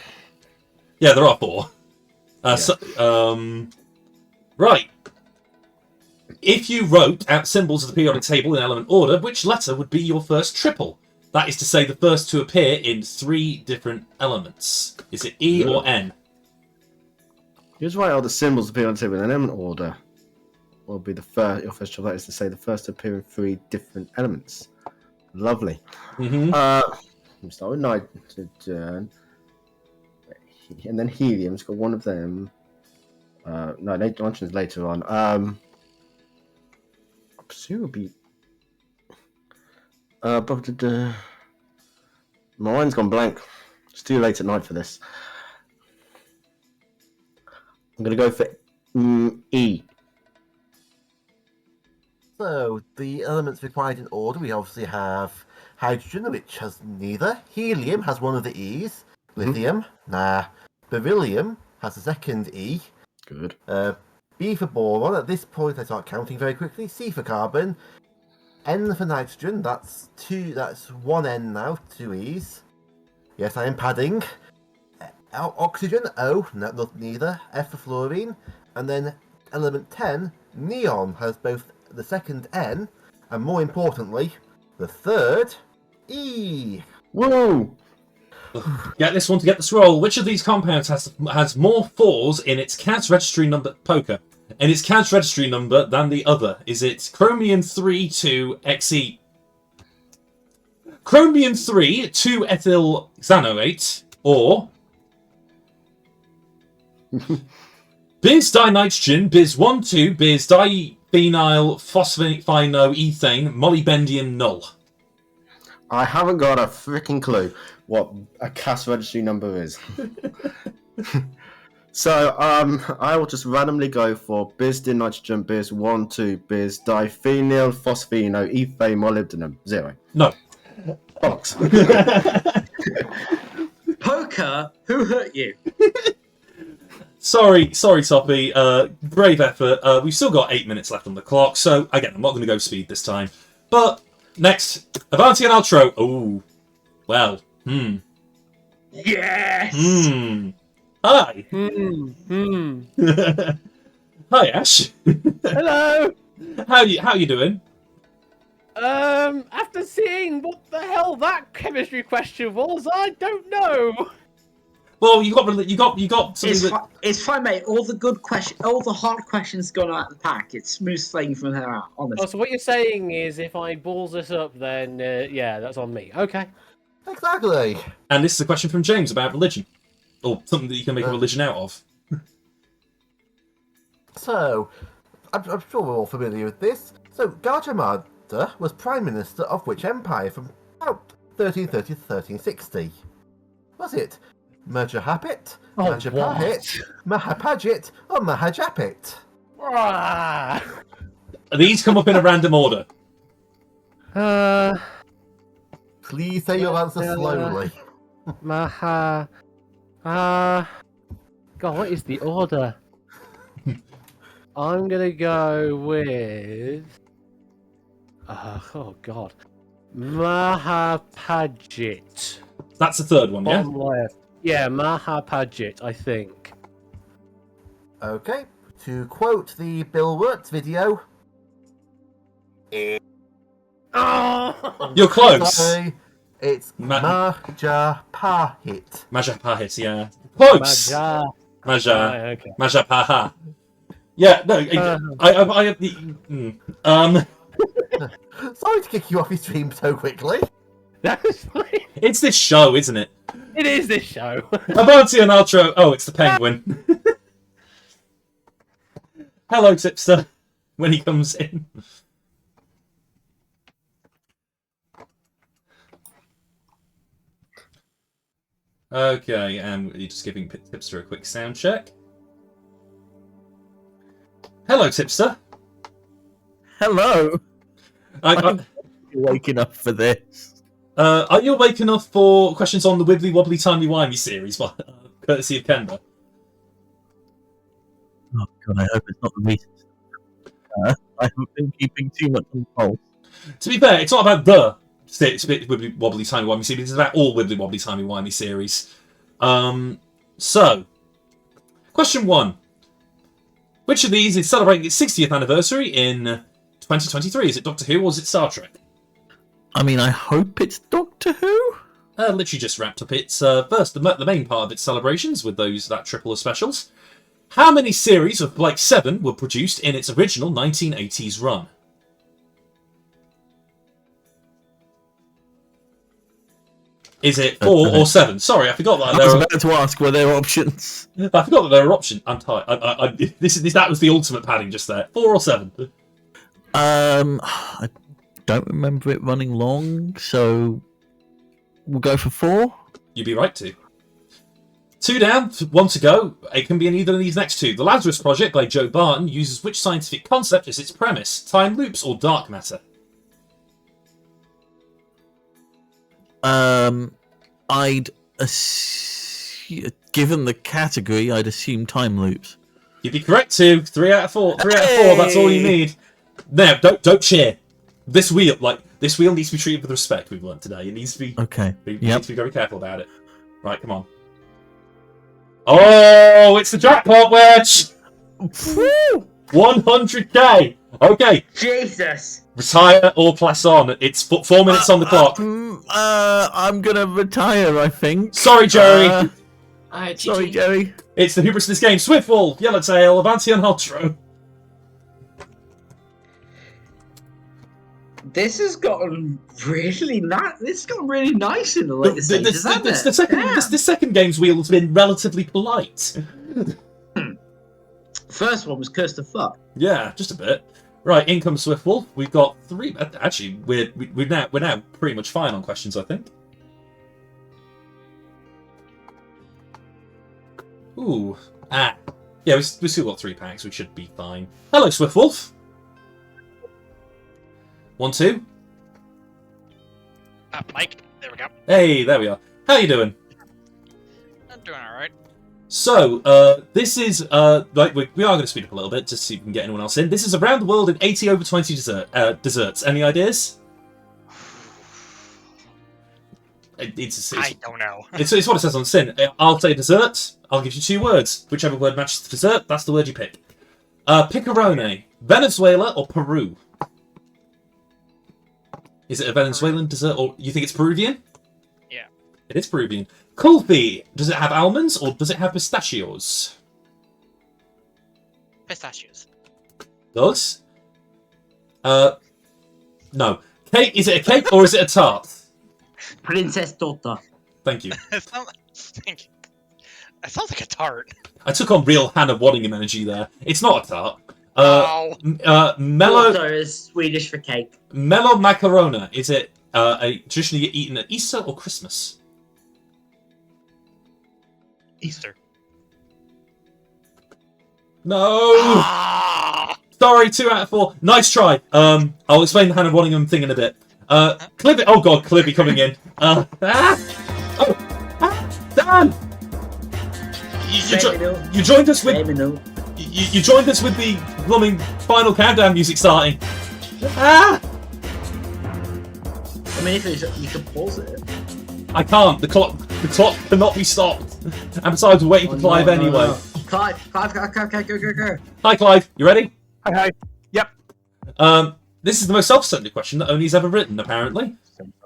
Yeah, there are 4. Right. If you wrote out symbols of the periodic table in element order, which letter would be your first triple? That is to say, the first to appear in 3 different elements. Is it E or N? You just write out the symbols of the periodic table in element order. Will be the first. Your first triple. That is to say, the first to appear in 3 different elements. Lovely. Mm-hmm. We start with nitrogen, and then helium's got one of them. No, nitrogen's later on. I presume it'll be. My mind's gone blank. It's too late at night for this. I'm gonna go for E. So, the elements required in order, we obviously have hydrogen, which has neither. Helium has one of the E's. Lithium, nah. Beryllium has the second E. Good. B for boron. At this point, I start counting very quickly. C for carbon. N for nitrogen. That's 2. That's 1 N now. 2 E's. Yes, I am padding. Oxygen. O. No, neither. F for fluorine. And then element 10, neon, has both the second N and, more importantly, the third E. Whoa! Get this one to get the scroll. Which of these compounds has more 4s in its CADS registry number in its CADS registry number than the other? Is it chromium 3 2-xe? Chromium 3 2-ethyl xanoate, or bis dinitrogen, bis 1,2, bis diphenyl phosphinoethane, molybdendium null. I haven't got a freaking clue what a CAS registry number is. So I will just randomly go for bis dinitrogen, bis 1,2, bis diphenyl phosphinoethane, molybdenum 0. No. Box. Poker, who hurt you? Sorry, Toppy. Brave effort. We've still got 8 minutes left on the clock, so again, I'm not going to go speed this time. But next, Avanti and Altro. Oh, well, Yes. Hi. Hmm. Hi, Ash. Hello. How you doing? After seeing what the hell that chemistry question was, I don't know. Well, you got something It's, that... it's fine, mate. All the good questions, all the hard questions gone out of the pack. It's smooth sailing from here out, honestly. Oh, so what you're saying is if I balls this up, then yeah, that's on me. Okay. Exactly. And this is a question from James about religion. Or something that you can make a religion out of. So, I'm sure we're all familiar with this. So, Gajamada was Prime Minister of which empire from about 1330 to 1360? Was it Majapahit, Mahapajit, or Mahajapit? These come up in a random order. Please say your answer slowly. God, what is the order? I'm gonna go with. Oh God, Mahapajit. That's the third one, yeah? Bottom left. Yeah, Mahapajit, I think. Okay, to quote the Bill Wirtz video. You're close. Sorry, it's Majapahit. Majapahit, yeah. Close. Okay. Majapaha. Yeah, no, I have the... Sorry to kick you off your stream so quickly. That's fine. It's this show, isn't it? It is this show. About an outro. Oh, it's the penguin. Hello, Tipster. When he comes in. Okay, and you're just giving Tipster a quick sound check. Hello, Tipster. Hello. I'm awake enough for this. Are you awake enough for questions on the Wibbly Wobbly Timey Wimey series, courtesy of Kemba? Oh God, I hope it's not the recent. I haven't been keeping too much on the pulse. To be fair, it's not about the Wibbly Wobbly Timey Wimey series, it's about all Wibbly Wobbly Timey Wimey series. So, question 1. Which of these is celebrating its 60th anniversary in 2023? Is it Doctor Who or is it Star Trek? I mean, I hope it's Doctor Who. Literally just wrapped up its first, the main part of its celebrations with that triple of specials. How many series of Blake 7 were produced in its original 1980s run? Is it 4 or 7? Sorry, I forgot that. I was about to ask, were there options? I forgot that there were options. I'm tired. That was the ultimate padding just there. 4 or 7? I don't remember it running long, so we'll go for 4. You'd be right to. 2 down, 1 to go. It can be in either of these next 2. The Lazarus Project by Joe Barton uses which scientific concept as its premise? Time loops or dark matter? Given the category, I'd assume time loops. You'd be correct too. 3 out of 4. 3 out of 4. That's all you need. Now, don't cheer. This wheel needs to be treated with respect. We've learned today. It needs to be. Okay. We need to be very careful about it. Right, come on. Oh, it's the jackpot, Wedge. 100k. Okay. Jesus. Retire or press on. It's 4 minutes on the clock. I'm gonna retire, I think. Sorry, Jerry. Sorry, Jerry. It's the hubris of this game. Swiftwall, Yellowtail, Avanti and Hotro. This has gotten really nice. This has gotten really nice in the later stages, hasn't it? The second game's wheel has been relatively polite. First one was cursed to fuck. Yeah, just a bit. Right, in comes Swiftwolf. We've got 3. Actually, we're now pretty much fine on questions, I think. Ooh, yeah, we still got 3 packs. We should be fine. Hello, Swiftwolf. 1, 2. Mike, there we go. Hey, there we are. How you doing? I'm doing all right. So, this is, we are going to speed up a little bit, just so you can get anyone else in. This is around the world in 80 over 20 desserts. Any ideas? I don't know. It's what it says on Sin. I'll say dessert. I'll give you 2 words. Whichever word matches the dessert, that's the word you pick. Picarone, Venezuela or Peru? Is it a Venezuelan dessert, or you think it's Peruvian? Yeah. It is Peruvian. Kulfi, does it have almonds or does it have pistachios? Pistachios. Does? No. Cake? Is it a cake or is it a tart? Princess Torta. Thank you. It sounds like a tart. I took on real Hannah Waddingham energy there. It's not a tart. Torta is Swedish for cake. Mellow macarona. Is it traditionally eaten at Easter or Christmas? Easter. No! Sorry, 2 out of 4. Nice try. I'll explain the Hannah Waddingham thing in a bit. Clippy. Oh god, Clippy coming in. Dan! You joined us with. You joined us with the blooming final countdown music starting. I mean, if you could pause it. I can't. The clock cannot be stopped. And besides, we're waiting for Clive anyway. No. Clive, go. Hi, Clive. You ready? Hi. Yep. This is the most self-centered question that Oni's ever written, apparently.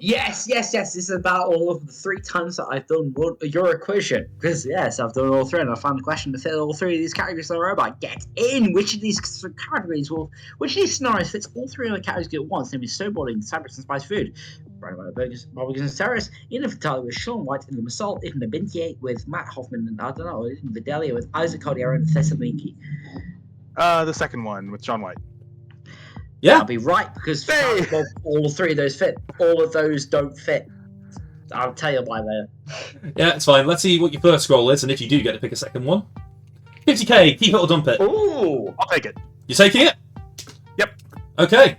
Yes. This is about all of the 3 times that I've done Euroquizsion. Because, yes, I've done all 3, and I found a question to fit all 3 of these categories in a robot. Get in! Which of these scenarios fits all 3 of the categories at once? Namely, snowboarding, sandwiches, and spicy food. Burgers, barbecues, and terrorists. In the Fatale with Sean White, in the Massault, in the Bintier with Matt Hoffman, and I don't know, in the Delia with Isaac Codiero and Thessaloniki. The second one with Sean White. Yeah. I'll be right, because all 3 of those fit. All of those don't fit. I'll tell you why later. Yeah, it's fine. Let's see what your first scroll is, and if you do get to pick a second one. 50k, keep it or dump it. Ooh! I'll take it. You're taking it? Yep. Okay.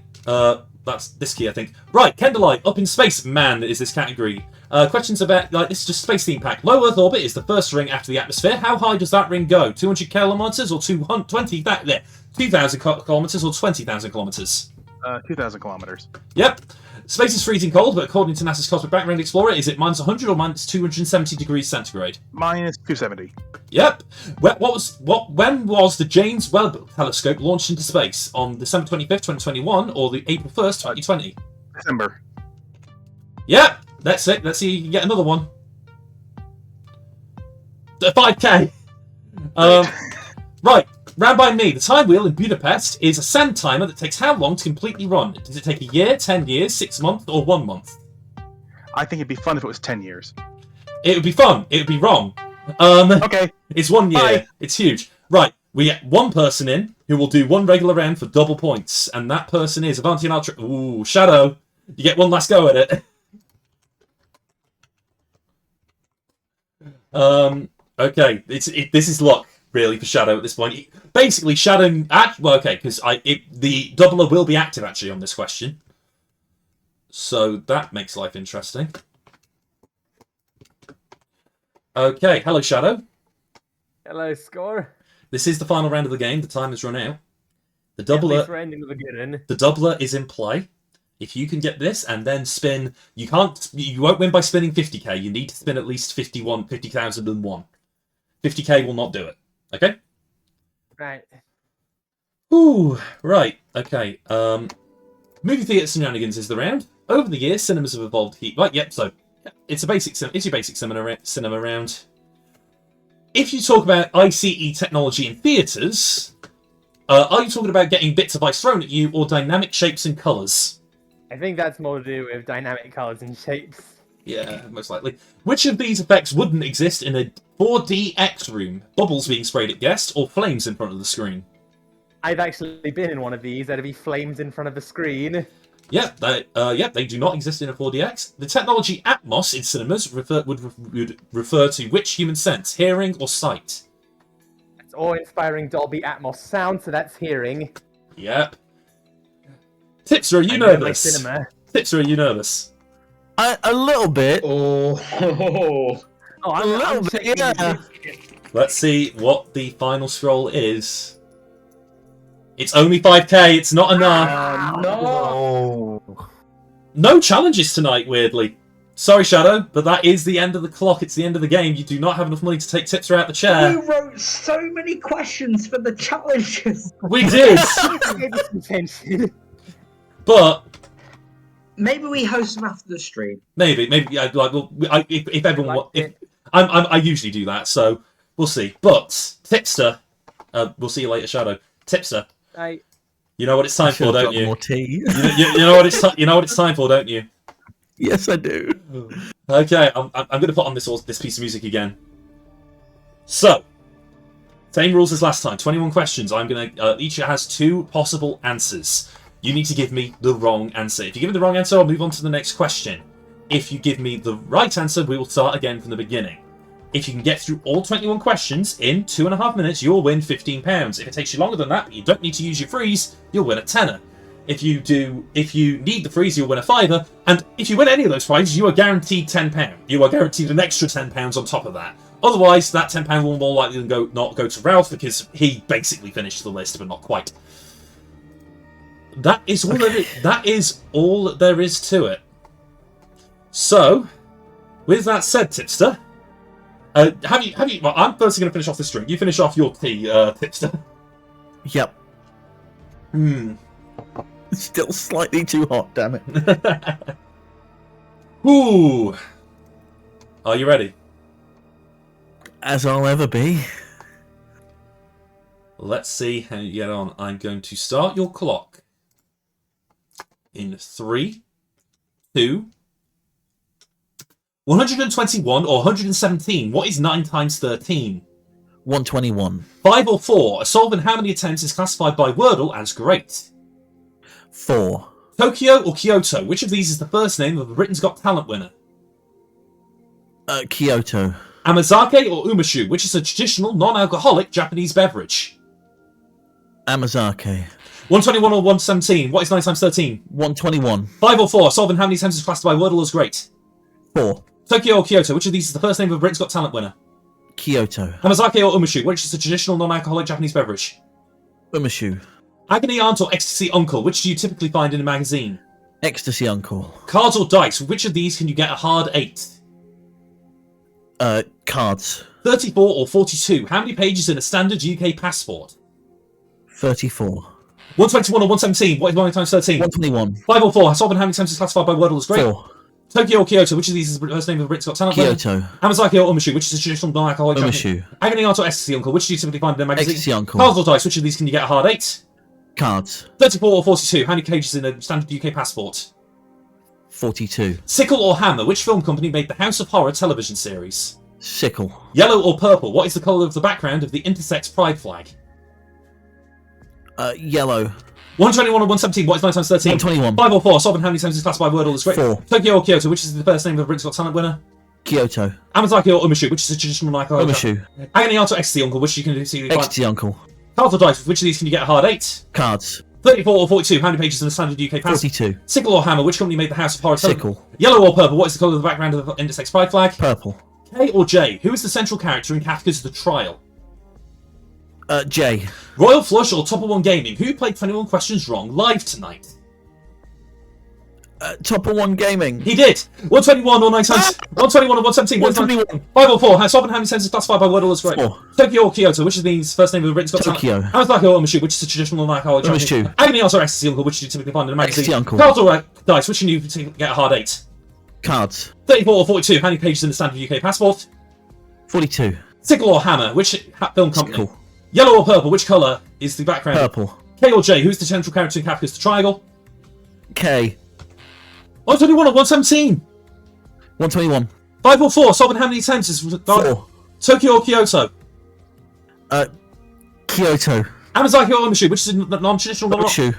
That's this key, I think. Right, Kendallite, Up in Space Man is this category. Questions about, this is just space theme pack. Low Earth orbit is the first ring after the atmosphere. How high does that ring go? 200 kilometers or 2,000 kilometers or 20,000 kilometers? 2,000 kilometers. Yep. Space is freezing cold, but according to NASA's Cosmic Background Explorer, is it minus 100 or minus 270 degrees centigrade? Minus 270. Yep. When was the James Webb Telescope launched into space? On December 25th, 2021, or the April 1st, 2020? December. Yep. That's it. Let's see you can get another one. 5k. Right. Round by me. The time wheel in Budapest is a sand timer that takes how long to completely run? Does it take a year, 10 years, 6 months, or 1 month? I think it'd be fun if it was 10 years. It would be fun. It would be wrong. Okay. It's 1 year. Bye. It's huge. Right. We get one person in who will do 1 regular round for double points, and that person is Avanti and Ultra. Ooh, Shadow. You get 1 last go at it. Okay. This is luck, really, for Shadow at this point. Basically, Shadow... because the doubler will be active, actually, on this question. So that makes life interesting. Okay, hello, Shadow. Hello, Score. This is the final round of the game. The time has run out. The At least doubler... we're ending with a good one. The doubler is in play. If you can get this and then spin... You won't win by spinning 50k. You need to spin at least 50,001. 50k will not do it. Okay? Right. Ooh, right. Okay. Movie theatre shenanigans is the round. Over the years, cinemas have evolved. Right, yep. So it's your basic cinema round. If you talk about ICE technology in theatres, are you talking about getting bits of ice thrown at you or dynamic shapes and colours? I think that's more to do with dynamic colours and shapes. Yeah, most likely. Which of these effects wouldn't exist in a 4DX room? Bubbles being sprayed at guests or flames in front of the screen? I've actually been in one of these. There'd be flames in front of the screen. Yep, they do not exist in a 4DX. The technology Atmos in cinemas would refer to which human sense, hearing or sight? It's awe-inspiring Dolby Atmos sound, so that's hearing. Yep. Tipster, are you nervous? Tipster, are you nervous? A little bit. Oh, a little bit, yeah. Let's see what the final scroll is. It's only 5k, it's not enough. No. No challenges tonight, weirdly. Sorry, Shadow, but that is the end of the clock. It's the end of the game. You do not have enough money to take Tipster out the chair. We wrote so many questions for the challenges. We did. But maybe we host them after the stream. Maybe. Yeah, like, well, if everyone, I usually do that, so we'll see. But Tipster, we'll see you later, Shadow. Tipster, you know what it's time for, don't you? More tea. You know what it's time for, don't you? Yes, I do. Okay, I'm going to put on this piece of music again. So, same rules as last time. 21 questions. I'm going to each has 2 possible answers. You need to give me the wrong answer. If you give me the wrong answer, I'll move on to the next question. If you give me the right answer, we will start again from the beginning. If you can get through all 21 questions in 2.5 minutes, you'll win £15. If it takes you longer than that, but you don't need to use your freeze, you'll win a tenner. If you need the freeze, you'll win a £5. And if you win any of those prizes, you are guaranteed £10. You are guaranteed an extra £10 on top of that. Otherwise, that £10 will more likely than not go to Ralph because he basically finished the list, but not quite. That is all. That is all there is to it. So, with that said, Tipster, have you? Well, I'm first going to finish off this drink. You finish off your tea, Tipster. Yep. It's still slightly too hot, damn it. Ooh. Are you ready? As I'll ever be. Let's see how you get on. I'm going to start your clock in 3, 2, 121 or 117. What is 9 times 13? 121. 5 or 4. A solve in how many attempts is classified by Wordle as great? 4. Tokyo or Kyoto? Which of these is the first name of a Britain's Got Talent winner? Kyoto. Amazake or Umashu? Which is a traditional non-alcoholic Japanese beverage? Amazake. 121 or 117? What is 9 times 13? 121. 5 or 4. Solve in how many attempts is classified by Wordle as great? 4. Tokyo or Kyoto? Which of these is the first name of a Britain's Got Talent winner? Kyoto. Hamazake or Umashu? Which is a traditional non-alcoholic Japanese beverage? Umashu. Agony Aunt or Ecstasy Uncle? Which do you typically find in a magazine? Ecstasy Uncle. Cards or dice? Which of these can you get a hard 8? Cards. 34 or 42? How many pages in a standard UK passport? 34. 121 or 117? What is 9 times 13? 121. 5 or 4? Solve in how many times is classified by Wordle as great? 4. Tokyo or Kyoto? Which of these is the first name of a Britain's Got Talent winner? Kyoto. Hamazake or Umashu? Which is a traditional non-alcoholic Umashu. Agony Aunt or Ecstasy Uncle? Which do you typically find in a magazine? Ecstasy Uncle. Cards or dice? Which of these can you get a hard 8? Cards. 34 or 42? How many pages in a standard UK passport? 42. Sickle or Hammer? Which film company made the House of Horror television series? Sickle. Yellow or purple? What is the colour of the background of the intersex pride flag? Yellow. 121 or 117? What is 9 times 13? 121. 5 or 4? Solve in how many times is classified Wordle as great? 4. Tokyo or Kyoto? Which is the first name of a Britain's Got Talent winner? Kyoto. Amazake or Umashu? Which is a traditional non-alcoholic? Umashu. Agony Aunt or Ecstasy Uncle? Which you can see? Ecstasy Uncle. Cards or dice? Which of these can you get a hard 8? Cards. 34 or 42? How many pages in the standard UK passport? 42. Sickle or Hammer? Which company made the House of Horror television? Sickle. Yellow or purple? What is the colour of the background of the intersex pride flag? Purple. K or J? Who is the central character in Kafka's The Trial? J. Royal Flush or Top of One Gaming? Who played 21 Questions Wrong live tonight? Top of One Gaming. He did. 121 or 9 times. 121 or 117. 121. 5 or 4. Solve and how many sentences classified by Wordle as great? 4. Tokyo or Kyoto? Which of these first name of the Britain's Got Talent? Tokyo. Hamazake or Umashu? Which is a traditional non-alcoholic Umashu. Agony Aunt or Ecstasy Uncle? Which do you typically find in a magazine? Ecstasy Uncle. Cards or dice? Which can you get a hard 8? Cards. 34 or 42? How many pages in the standard UK passport? 42. Sickle or Hammer? Which film company? Sickle. Yellow or purple? Which colour is the background? Purple. K or J? Who's the central character in Kafka's The Triangle? K. 121 or 117? 121. 5 or 4? Solve in how many sentences? 4. Tokyo or Kyoto? Kyoto. Amazake or Umashu? Which is a non-traditional Umashu.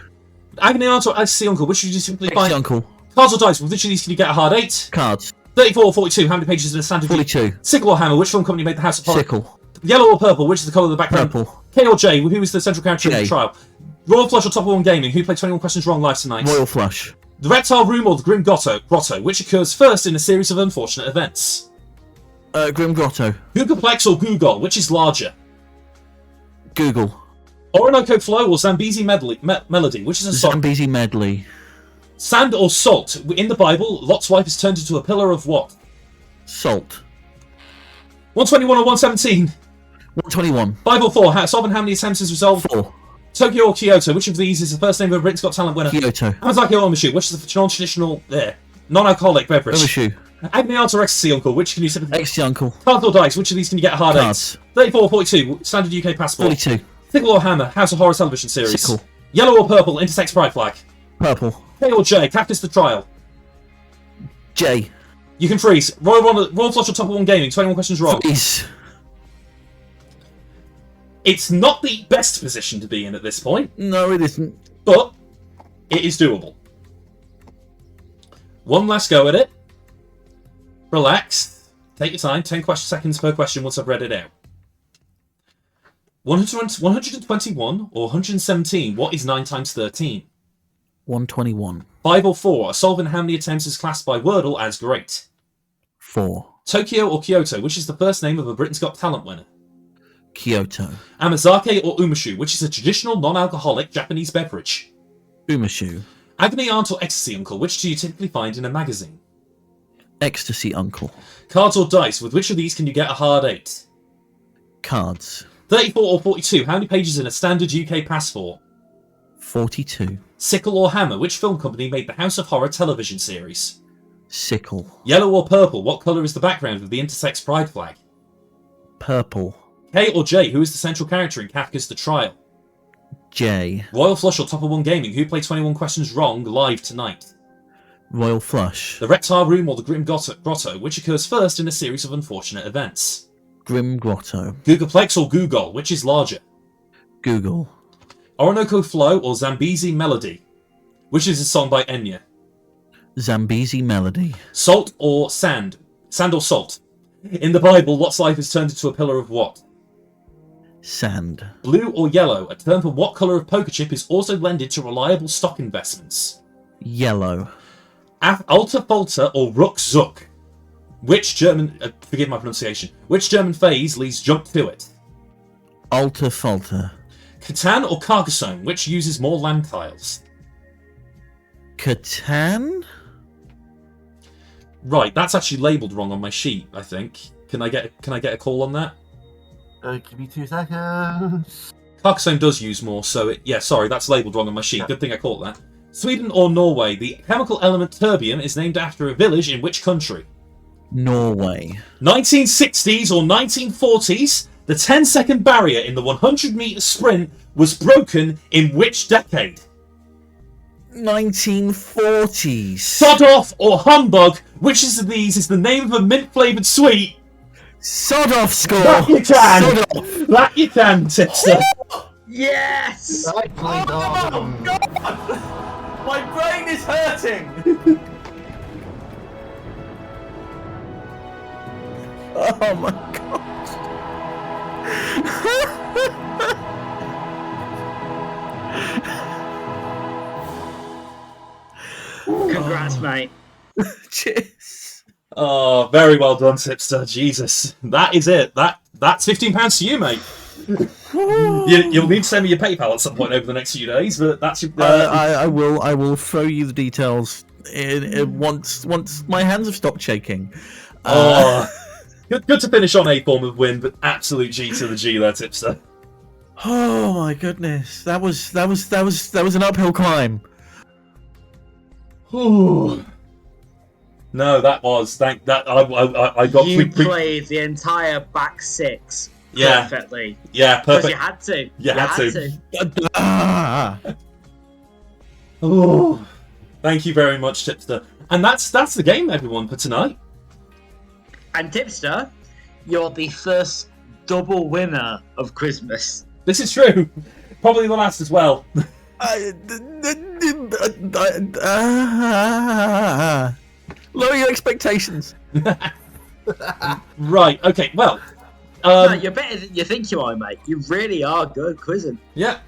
Agony Aunt or Ecstasy Uncle? Which do you simply find? Ecstasy Uncle. Cards or dice? Which of these can you get a hard 8? Cards. 34 or 42? How many pages in a standard? 42. Sickle or Hammer? Which film company made the House of Horror? Sickle. Yellow or purple? Which is the colour of the background? Purple. K or J? Who is the central character in J. the trial? Royal Flush or Top of One Gaming? Who played 21 Questions Wrong live tonight? Royal Flush. The Reptile Room or the Grim Grotto? Which occurs first in a series of unfortunate events? Grim Grotto. Googleplex or Google? Which is larger? Google. Orinoco Flow or Zambezi Melody? Which is a song? Zambezi Medley. Sand or salt? In the Bible, Lot's wife is turned into a pillar of what? Salt. 121 or 117? 121. Bible 4. Solving how many attempts is resolved? 4. Tokyo or Kyoto? Which of these is the first name of a Britain's Got Talent winner? Kyoto. Hamazaki or Umushu? Which is the non-traditional non-alcoholic beverage? Umushu. Agni Aunt or Ecstasy Uncle? Which can you typically... Ecstasy Uncle. Cards or dice? Which of these can you get a hard Cards. 8? 34 or 42? Standard UK passport? 42. Sickle or Hammer? House of Horror television series? Sickle. Yellow or purple? Intersex pride flag? Purple. K or J? Cactus the Trial? J. You can freeze. Royal Flush or Top of One Gaming? 21 questions wrong. Freeze. It's not the best position to be in at this point. No, it isn't. But it is doable. One last go at it. Relax. Take your time. 10 seconds per question once I've read it out. 121 or 117? What is 9 times 13? 121. 5 or 4? Solving how many attempts is classed by Wordle as great? 4. Tokyo or Kyoto? Which is the first name of a Britain's Got Talent winner? Kyoto. Amazake or Umushu? Which is a traditional non-alcoholic Japanese beverage? Umushu. Agony Aunt or Ecstasy Uncle? Which do you typically find in a magazine? Ecstasy Uncle. Cards or dice? With which of these can you get a hard 8? Cards. 34 or 42? How many pages in a standard UK passport? 42. Sickle or Hammer? Which film company made the House of Horror television series? Sickle. Yellow or purple? What colour is the background of the intersex pride flag? Purple. K or J? Who is the central character in Kafka's The Trial? J. Royal Flush or Top of One Gaming? Who played 21 Questions Wrong live tonight? Royal Flush. The Reptile Room or the Grim Grotto? Which occurs first in a series of unfortunate events? Grim Grotto. Googleplex or Google? Which is larger? Google. Orinoco Flow or Zambezi Melody? Which is a song by Enya? Zambezi Melody. Salt or sand? Sand or salt? In the Bible, Lot's life is turned into a pillar of what? Sand. Blue or yellow? A term for what colour of poker chip is also lended to reliable stock investments? Yellow. Alter Falter or Ruck Zuck? Which German... forgive my pronunciation. Which German phase leads jump to it? Alter Falter. Catan or Carcassonne? Which uses more land tiles? Catan? Right, that's actually labelled wrong on my sheet, I think. Can I get a call on that? Give me 2 seconds. Carcassonne does use more, so sorry, that's labelled wrong on my sheet. Good thing I caught that. Sweden or Norway? The chemical element terbium is named after a village in which country? Norway. 1960s or 1940s? The 10-second barrier in the 100-metre sprint was broken in which decade? 1940s. Sod off or humbug? Which of these is the name of a mint-flavoured sweet? Sod off score. That you can. Sod off. That you can, tipster. Yes! Oh God! My brain is hurting. Oh my god. Congrats, mate. Cheers. Oh, very well done, tipster. Jesus, that is it. That's £15 to you, mate. You'll need to send me your PayPal at some point over the next few days, but that's your. I will throw you the details once my hands have stopped shaking. Good to finish on a form of win, but absolute G to the G there, tipster. Oh my goodness, that was an uphill climb. Ooh. No, that was I got. You played the entire back six. Yeah. Perfectly. Yeah, perfect. Because you had to. You had to. Oh, thank you very much, tipster. And that's the game, everyone, for tonight. And tipster, you're the first double winner of Christmas. This is true. Probably the last as well. Lower your expectations. Right. Okay. Well. No, you're better than you think you are, mate. You really are good quizzing. Yeah.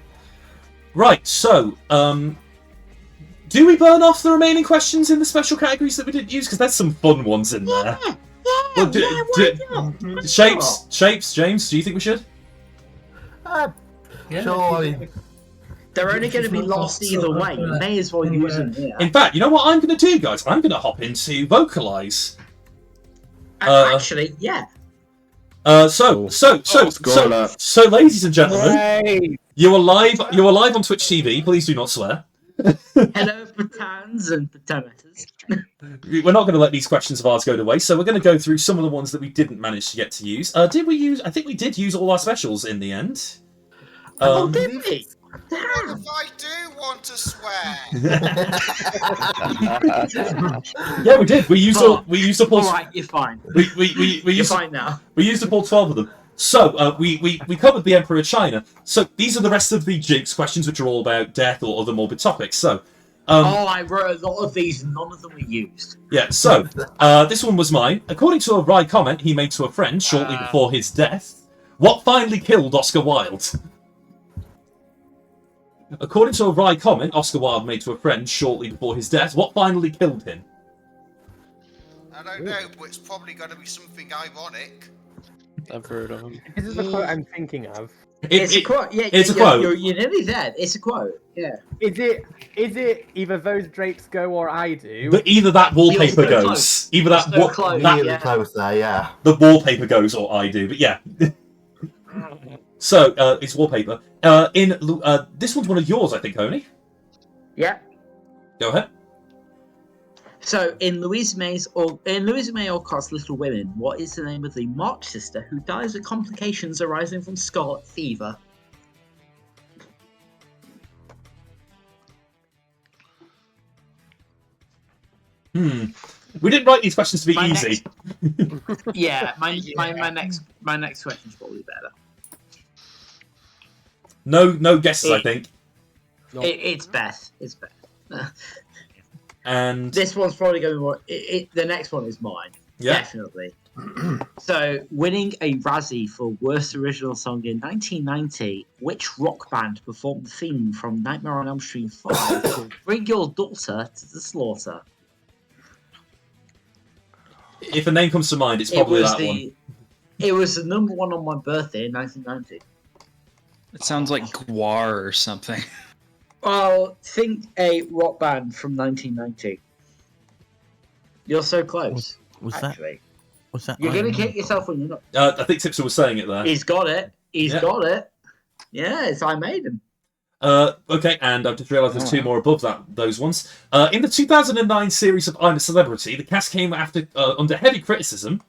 Right. So, do we burn off the remaining questions in the special categories that we didn't use? Because there's some fun ones in there. Shapes. James. Do you think we should? Sure. They're only going to be lost either way. You may as well use them here. In fact, you know what I'm going to do, guys? I'm going to hop into vocalize. Actually, yeah. So, ladies and gentlemen, you are live on Twitch TV. Please do not swear. Hello, Patans and Patanetters. We're not going to let these questions of ours go to waste, so we're going to go through some of the ones that we didn't manage to get to use. Did we use? I think we did use all our specials in the end. Did we? What if I do want to swear? Yeah, we did. We used all. We used up all. All right, you're fine. We You're used. fine now. We used up all 12 of them. So we covered the Emperor of China. So these are the rest of the Jinx questions, which are all about death or other morbid topics. So. I wrote a lot of these, and none of them were used. Yeah. So this one was mine. According to a wry comment he made to a friend shortly before his death, what finally killed Oscar Wilde? According to a wry comment Oscar Wilde made to a friend shortly before his death, what finally killed him? I don't know, but it's probably going to be something ironic. I've heard of him. This is the quote I'm thinking of. It's a quote. Yeah, it's a quote. You're nearly there. It's a quote. Yeah. Is it either those drapes go or I do? But either that wallpaper so goes. close. Either that. So close, Really close there, yeah. The wallpaper goes or I do. But yeah. So it's wallpaper. This one's one of yours, I think, Oni. Yeah. Go ahead. So in Louisa May Alcott's Little Women, what is the name of the March sister who dies of complications arising from scarlet fever? We didn't write these questions to be easy. Yeah, my next question's probably better. No guesses, I think. It's Beth. It's Beth. And this one's probably going to be more. The next one is mine. Yeah. Definitely. So, winning a Razzie for Worst Original Song in 1990, which rock band performed the theme from Nightmare on Elm Street 5 called Bring Your Daughter to the Slaughter? If a name comes to mind, it's probably that one. It was the number one on my birthday in 1990. It sounds like Guar or something. Well, think a rock band from 1990. You're so close. Was actually. Was that? You're going to kick yourself when you're not. I think Tipster was saying it there. He's got it. He's got it. Yeah, it's I Made Him. Okay, and I've just realised there's two more above those ones. In the 2009 series of I'm a Celebrity, the cast came under heavy criticism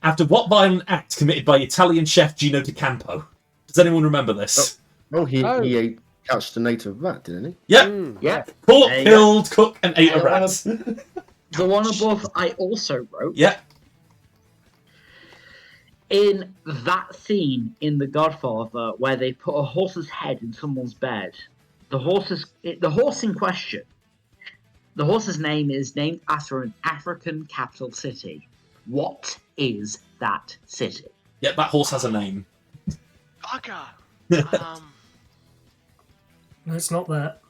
after what violent act committed by Italian chef Gino D'Acampo? Does anyone remember this? He ate catched a native rat, didn't he? Yeah. Yeah. Caught, killed, cooked, and ate a rat. The one above I also wrote. Yeah. In that scene in The Godfather where they put a horse's head in someone's bed, the horse in question, the horse's name is named after an African capital city. What is that city? Yeah, that horse has a name. Bugger. No, it's not that.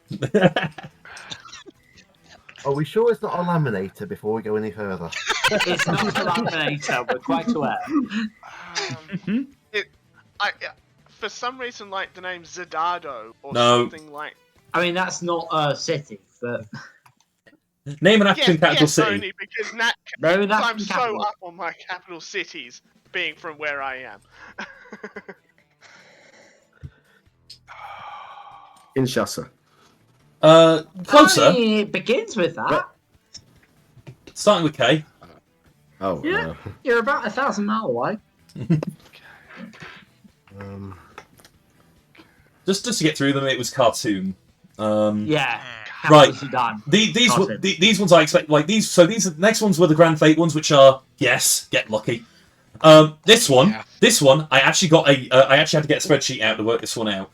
Are we sure it's not a laminator before we go any further? It's not a laminator, we're quite aware. For some reason, like the name Zadado or No. something like. I mean, that's not a city, but. Name an African capital yes, city. Only because I'm so capital. up on my capital cities being from where I am. Kinshasa. Closer. I mean, it begins with that. Starting with K. Oh, Yeah, you're about 1,000 miles away. Just to get through them, it was cartoon. Yeah. Right. Sudan. These ones I expect like these. So these the next ones were the Grand Fate ones, which are yes, get lucky. This one, I actually got I actually had to get a spreadsheet out to work this one out.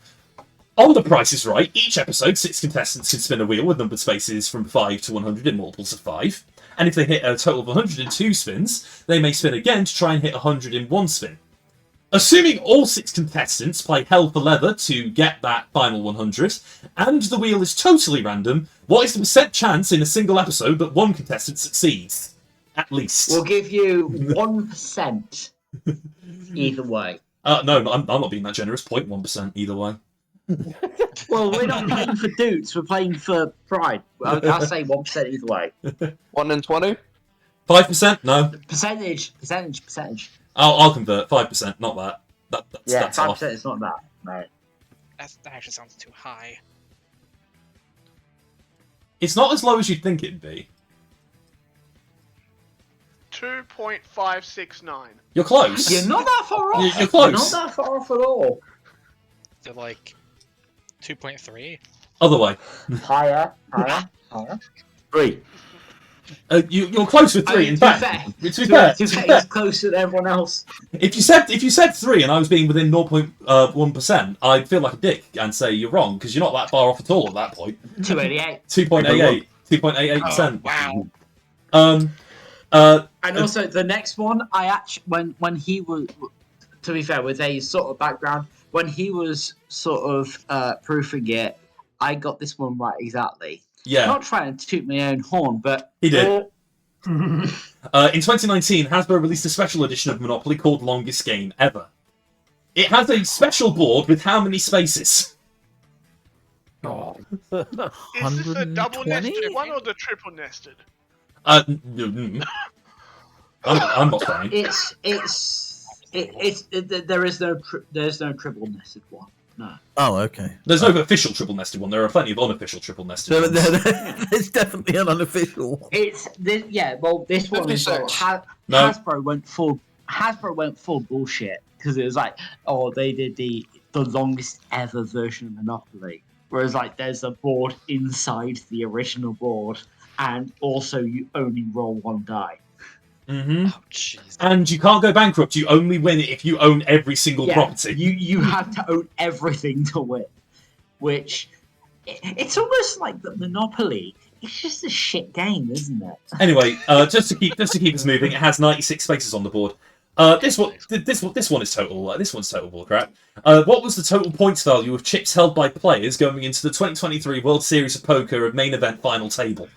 On The Price is Right, each episode, 6 contestants can spin a wheel with numbered spaces from 5 to 100 in multiples of 5. And if they hit a total of 102 spins, they may spin again to try and hit 100 in one spin. Assuming all 6 contestants play hell for leather to get that final 100, and the wheel is totally random, what is the percent chance in a single episode that one contestant succeeds? At least. We'll give you 1% either way. No, I'm not being that generous. 0.1% either way. Well, we're not playing for Doots, we're playing for Pride. I'll say 1% either way. 1 in 20? 5%? No. Percentage. I'll convert 5%. Not that. That's 5% off. is not that. No. That actually sounds too high. It's not as low as you'd think it'd be. 2.569. You're close. You're not that far off. You're close. You're not that far off at all. They're like 2.3. Other way. Higher. 3. You're close with 3. In fact, to be fair, he's closer than everyone else. if you said 3 and I was being within 0.1%, I'd feel like a dick and say you're wrong because you're not that far off at all at that point. 288. 2.88. 2.88%. Wow. And also the next one, I actually when he was, to be fair, with a sort of background, when he was sort of proofing it, I got this one right exactly. Yeah. Not trying to toot my own horn, but He did. In 2019, Hasbro released a special edition of Monopoly called Longest Game Ever. It has a special board with how many spaces? Is this the double nested one or the triple nested? I'm not fine. There's no triple nested one. No. Oh, okay. There's no official triple nested one. There are plenty of unofficial triple nested ones. There's definitely an unofficial one. This one is No. Hasbro went full bullshit because it was like, oh, they did the longest ever version of Monopoly, whereas like there's a board inside the original board, and also you only roll 1 die. Mm-hmm. Oh, and you can't go bankrupt. You only win it if you own every single property. You have to own everything to win, which it's almost like the Monopoly. It's just a shit game, isn't it? Anyway, just to keep us moving, it has 96 spaces on the board. This one is total. This one's total bullcrap. What was the total points value of chips held by players going into the 2023 World Series of Poker of main event final table?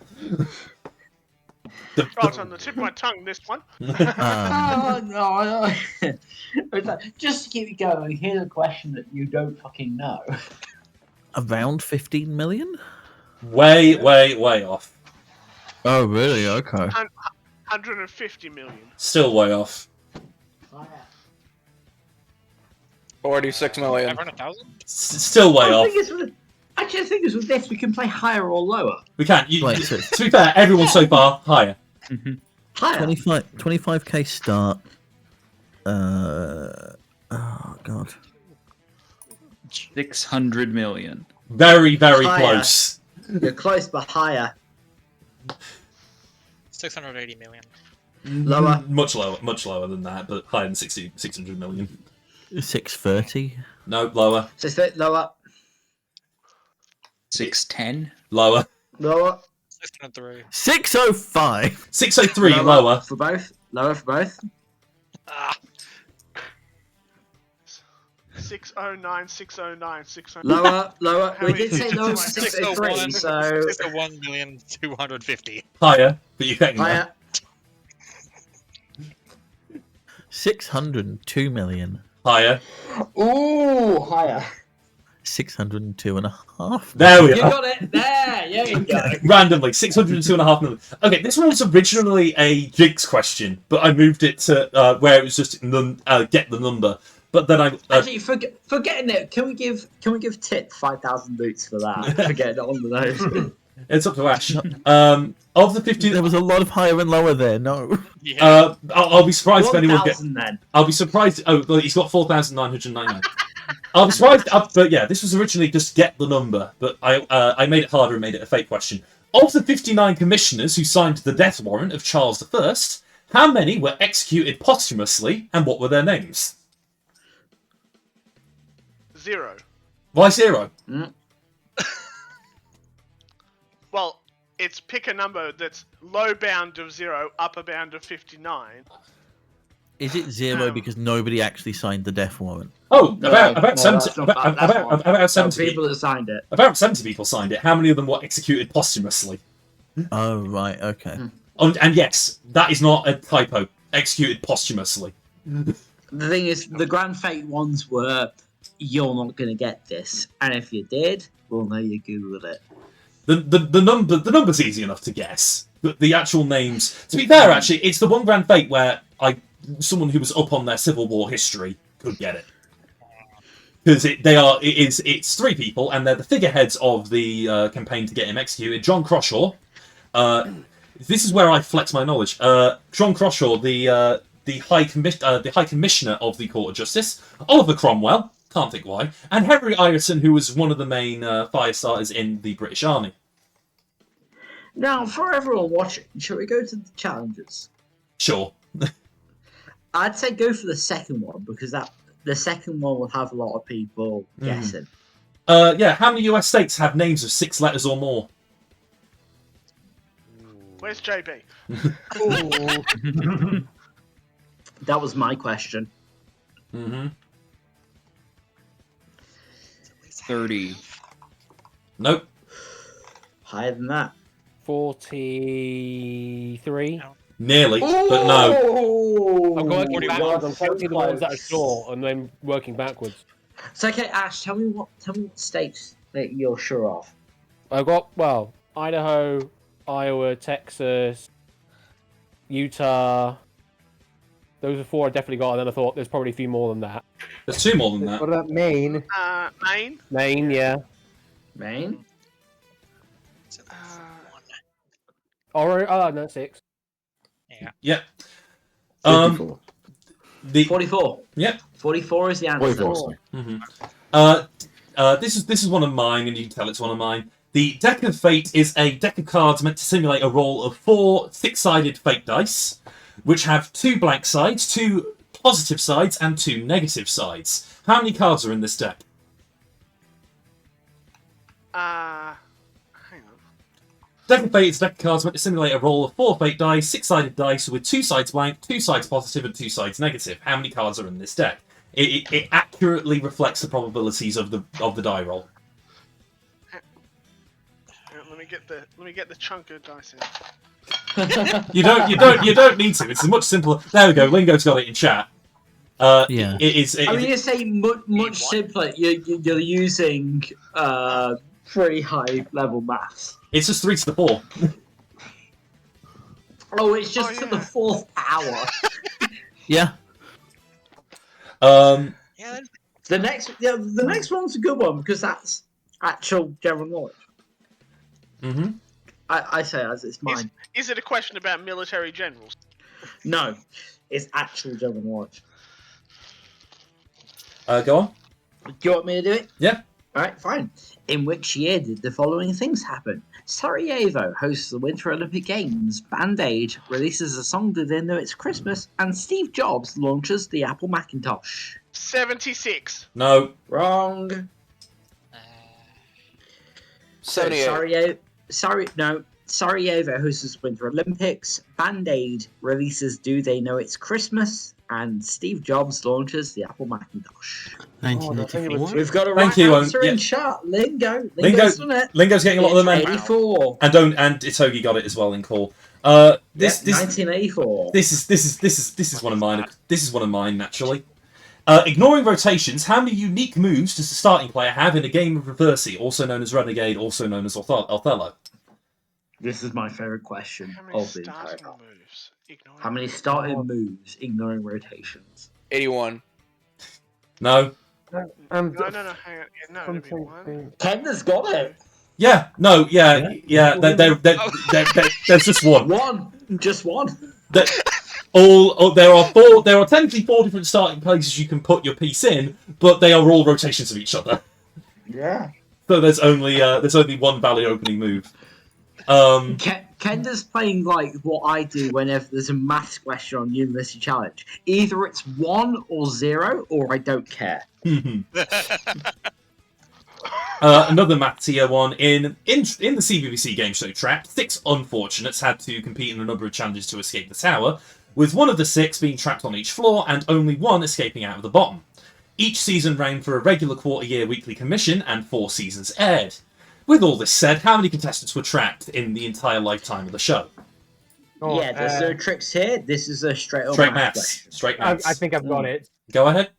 Right on the tip of my tongue, this one. Oh, no. It's like, just to keep you going, here's a question that you don't fucking know. Around 15 million? Way off. Oh, really? Okay. 150 million. Still way off. 46 million. 500,000? Still way off. Actually, the thing is with this, we can play higher or lower. We can. To be fair, everyone so far higher. Higher. 25k start. Oh god. 600 million. Very Higher. close. You're close, but higher. 680 million. Lower. Much lower than that, but higher than 600 million. 630. No, lower. Lower. 610. Lower. Lower. 603. 605. 603. Lower. For both. Lower for both. 609, 609, 609. Lower. How We many did say digits lower am for I? 603, so 601,250,000. Higher, but you're getting higher. 602 million. Higher. Ooh, higher. 602.5. There we You are. got it. There you go. Randomly, 602.5 million. Okay, this one was originally a jigs question, but I moved it to where it was just get the number. But then I Actually, for getting it, can we give Tip 5,000 loots for that? For getting it on the nose. It's up to Ash. Of the 50, there was a lot of higher and lower there. No. I'll be surprised if anyone gets. 1,000 then. I'll be surprised. Oh, well, he's got 4,999. I'll be surprised. But yeah, this was originally just get the number, but I made it harder and made it a fake question. Of the 59 commissioners who signed the death warrant of Charles I, how many were executed posthumously, and what were their names? 0. Why 0? Well, it's pick a number that's low bound of 0, upper bound of 59. Is it 0 because nobody actually signed the death warrant? Oh, No, about no, 70. that's not bad, that's not About 70 No, people that signed it. About 70 people signed it. How many of them were executed posthumously? Oh, right, okay. And yes, that is not a typo. Executed posthumously. The thing is, the Grand Fate ones were you're not going to get this. And if you did, we'll know you Googled it. The number's easy enough to guess. But the actual names, to be fair, actually, it's the one grand fate where someone who was up on their Civil War history could get it. Because it's three people, and they're the figureheads of the campaign to get him executed. John Croshaw. This is where I flex my knowledge. John Croshaw, the High Commissioner of the Court of Justice. Oliver Cromwell, can't think why, and Henry Ireton, who was one of the main fire starters in the British Army. Now, for everyone watching, shall we go to the challenges? Sure. I'd say go for the second one, because the second one will have a lot of people guessing. Yeah, how many US states have names of 6 letters or more? Where's JB? That was my question. 30. Nope. Higher than that. 43. Nearly, but no. I'm working backwards. I'm counting the ones that are short and then working backwards. So, okay, Ash, tell me what states that you're sure of. I've got, Idaho, Iowa, Texas, Utah. Those are 4 I definitely got, and then I thought there's probably a few more than that. There's 2 more than that. What about Maine? Maine? Maine, yeah. Maine? No, 6. Yeah. 44. 44. Yep. 44 is the answer. 44. This is one of mine, and you can tell it's one of mine. The Deck of Fate is a deck of cards meant to simulate a roll of 4 six-sided fate dice, which have 2 blank sides, 2 positive sides, and 2 negative sides. How many cards are in this deck? Deck of Fate is a deck of cards meant to simulate a roll of 4 fate dice, 6-sided dice with 2 sides blank, 2 sides positive, and 2 sides negative. How many cards are in this deck? It accurately reflects the probabilities of the die roll. Let me get the chunk of dice in. You don't need to. It's much simpler. There we go. Lingo's got it in chat. Yeah. You say much simpler. You're using pretty high level maths. It's just 3 to the 4. Oh, it's just to the 4th power. Yeah. The next one's a good one because that's actual general knowledge. Mm-hmm. I say as it's mine. Is it a question about military generals? No, it's actual general knowledge. Go on. Do you want me to do it? Yeah. Alright, fine. In which year did the following things happen? Sarajevo hosts the Winter Olympic Games, Band-Aid releases a song that they know it's Christmas, and Steve Jobs launches the Apple Macintosh. 76. No. Wrong. 78. Sarajevo hosts the Winter Olympics, Band-Aid releases Do They Know It's Christmas, and Steve Jobs launches the Apple Macintosh. 1984. We've got a right answer in chat. Lingo's done it. Lingo's getting a lot of them. 84. And Itogi got it as well in call. This 1984. This is one of mine. This is one of mine naturally. Ignoring rotations, how many unique moves does the starting player have in a game of Reversi, also known as Renegade, also known as Othello? This is my favorite question of the entire time. How many starting moves ignoring rotations? 81. No. No, hang on. Yeah, no, it'd be 1. Kenda's got it. Yeah. No. Yeah. There's just one. Just one. There are technically 4 different starting places you can put your piece in, but they are all rotations of each other. Yeah. So there's only one valid opening move. Kenda's playing like what I do whenever there's a maths question on University Challenge. Either it's 1 or 0, or I don't care. Another math tier one in the CBBC game show track. 6 unfortunates had to compete in a number of challenges to escape the tower, with one of the 6 being trapped on each floor and only 1 escaping out of the bottom. Each season ran for a regular quarter-year weekly commission, and 4 seasons aired. With all this said, how many contestants were trapped in the entire lifetime of the show? There's no tricks here. This is a straight maths. Straight maths. I think I've got it. Go ahead.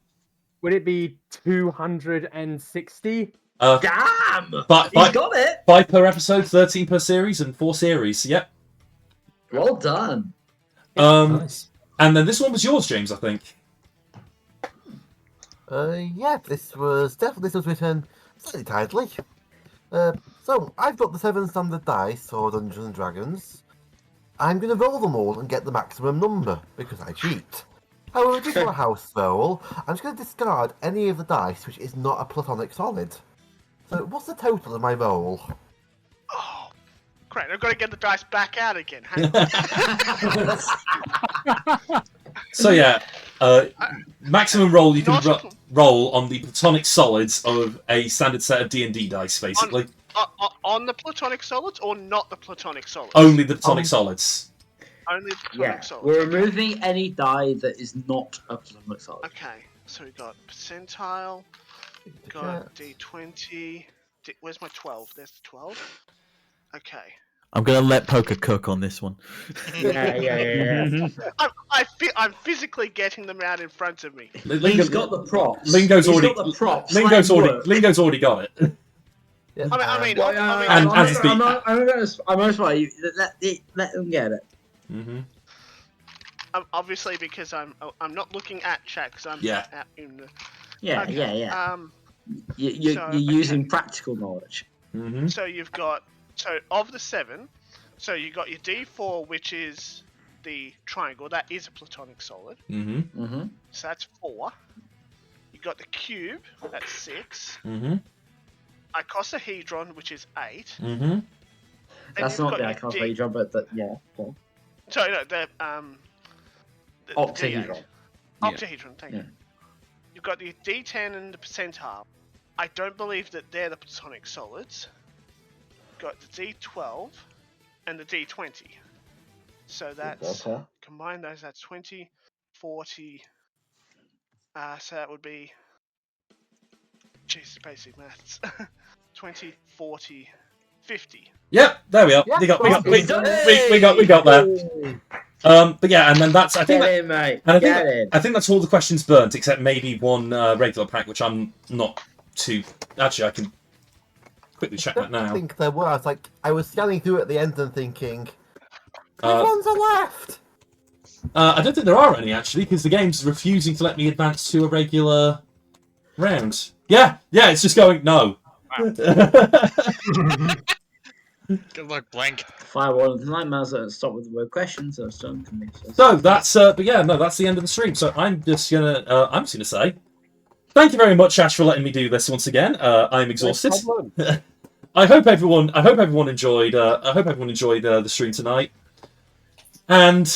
Would it be 260? Damn! But He's got it! 5 per episode, 13 per series, and 4 series. Yep. Well done. Nice. And then this one was yours, James, I think. Yeah, this was written slightly tidily. So I've got the 7 standard dice for Dungeons and Dragons. I'm going to roll them all and get the maximum number because I cheat. However, due to a house roll, I'm just going to discard any of the dice which is not a platonic solid. So what's the total of my roll? Oh, great! I've got to get the dice back out again. Hang on. So yeah, maximum roll you can roll on the platonic solids of a standard set of D&D dice, basically. On the platonic solids or not the platonic solids? Only the platonic solids. Only the platonic solids. We're removing any die that is not a platonic solid. Okay, so we got percentile, got D20. Where's my 12? There's the 12. Okay. I'm going to let Poker cook on this one. Yeah. I'm physically getting them out in front of me. He's got the props. Lingo's He's already got the props. Lingo's already got it. I'm honest with you. Let them get it. Mm-hmm. Obviously, because I'm not looking at chat because I'm out in the. Yeah. You're using practical knowledge. Mm-hmm. So you've got of the 7, so you got your D4, which is the triangle. That is a platonic solid. Mm-hmm. Mm-hmm. So that's 4. You got the cube. That's 6. Mm-hmm. Icosahedron, which is 8. Mm-hmm. That's not the icosahedron, but yeah. Cool. Sorry, no, the octahedron. Octahedron, thank you. You've got the D10 and the percentile. I don't believe that they're the platonic solids. Got the D12 and the D20. So that's combine those. That's 20, 40. So that would be. Jeez, basic maths. 20, 40, 50. Yep, there we are. Yeah, we got that. But yeah, and then that's I think I think that's all the questions burnt except maybe one regular pack, which I'm not too. Actually, I can quickly check that now. I think there were. I was scanning through at the end and thinking, which ones are left? I don't think there are any actually, because the game's refusing to let me advance to a regular round. Yeah, it's just going no. Good luck, blank. Firewall of the nightmares and stop with the word questions. So that's but yeah, no, that's the end of the stream. So I'm just gonna say thank you very much, Ash, for letting me do this once again. I'm exhausted. I hope everyone enjoyed. I hope everyone enjoyed the stream tonight. And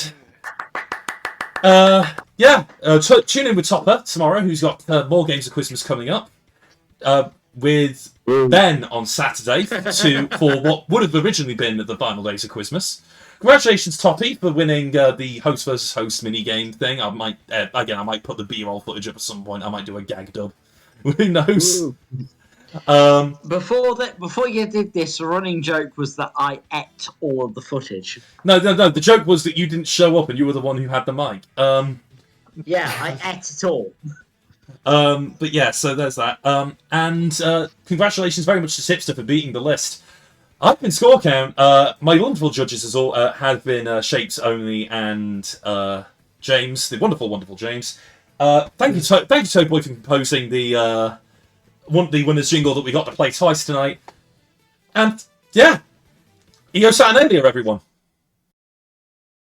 tune in with Topper tomorrow, who's got more games of Christmas coming up. With Ben on Saturday for what would have originally been the final days of Christmas. Congratulations, Toppy, for winning the host versus host mini game thing. I might put the B-roll footage up at some point. I might do a gag dub. Who knows? Before you did this, the running joke was that I ate all of the footage. No. The joke was that you didn't show up and you were the one who had the mic. Yeah, I ate it all. But yeah, so there's that. And congratulations very much to Tipster for beating the list. I've been Score Count. My wonderful judges have been Shapes Only and James, the wonderful James. Thank you, Toad Boy, for composing the winner's jingle that we got to play twice tonight. And yeah, Io Saturnalia, everyone.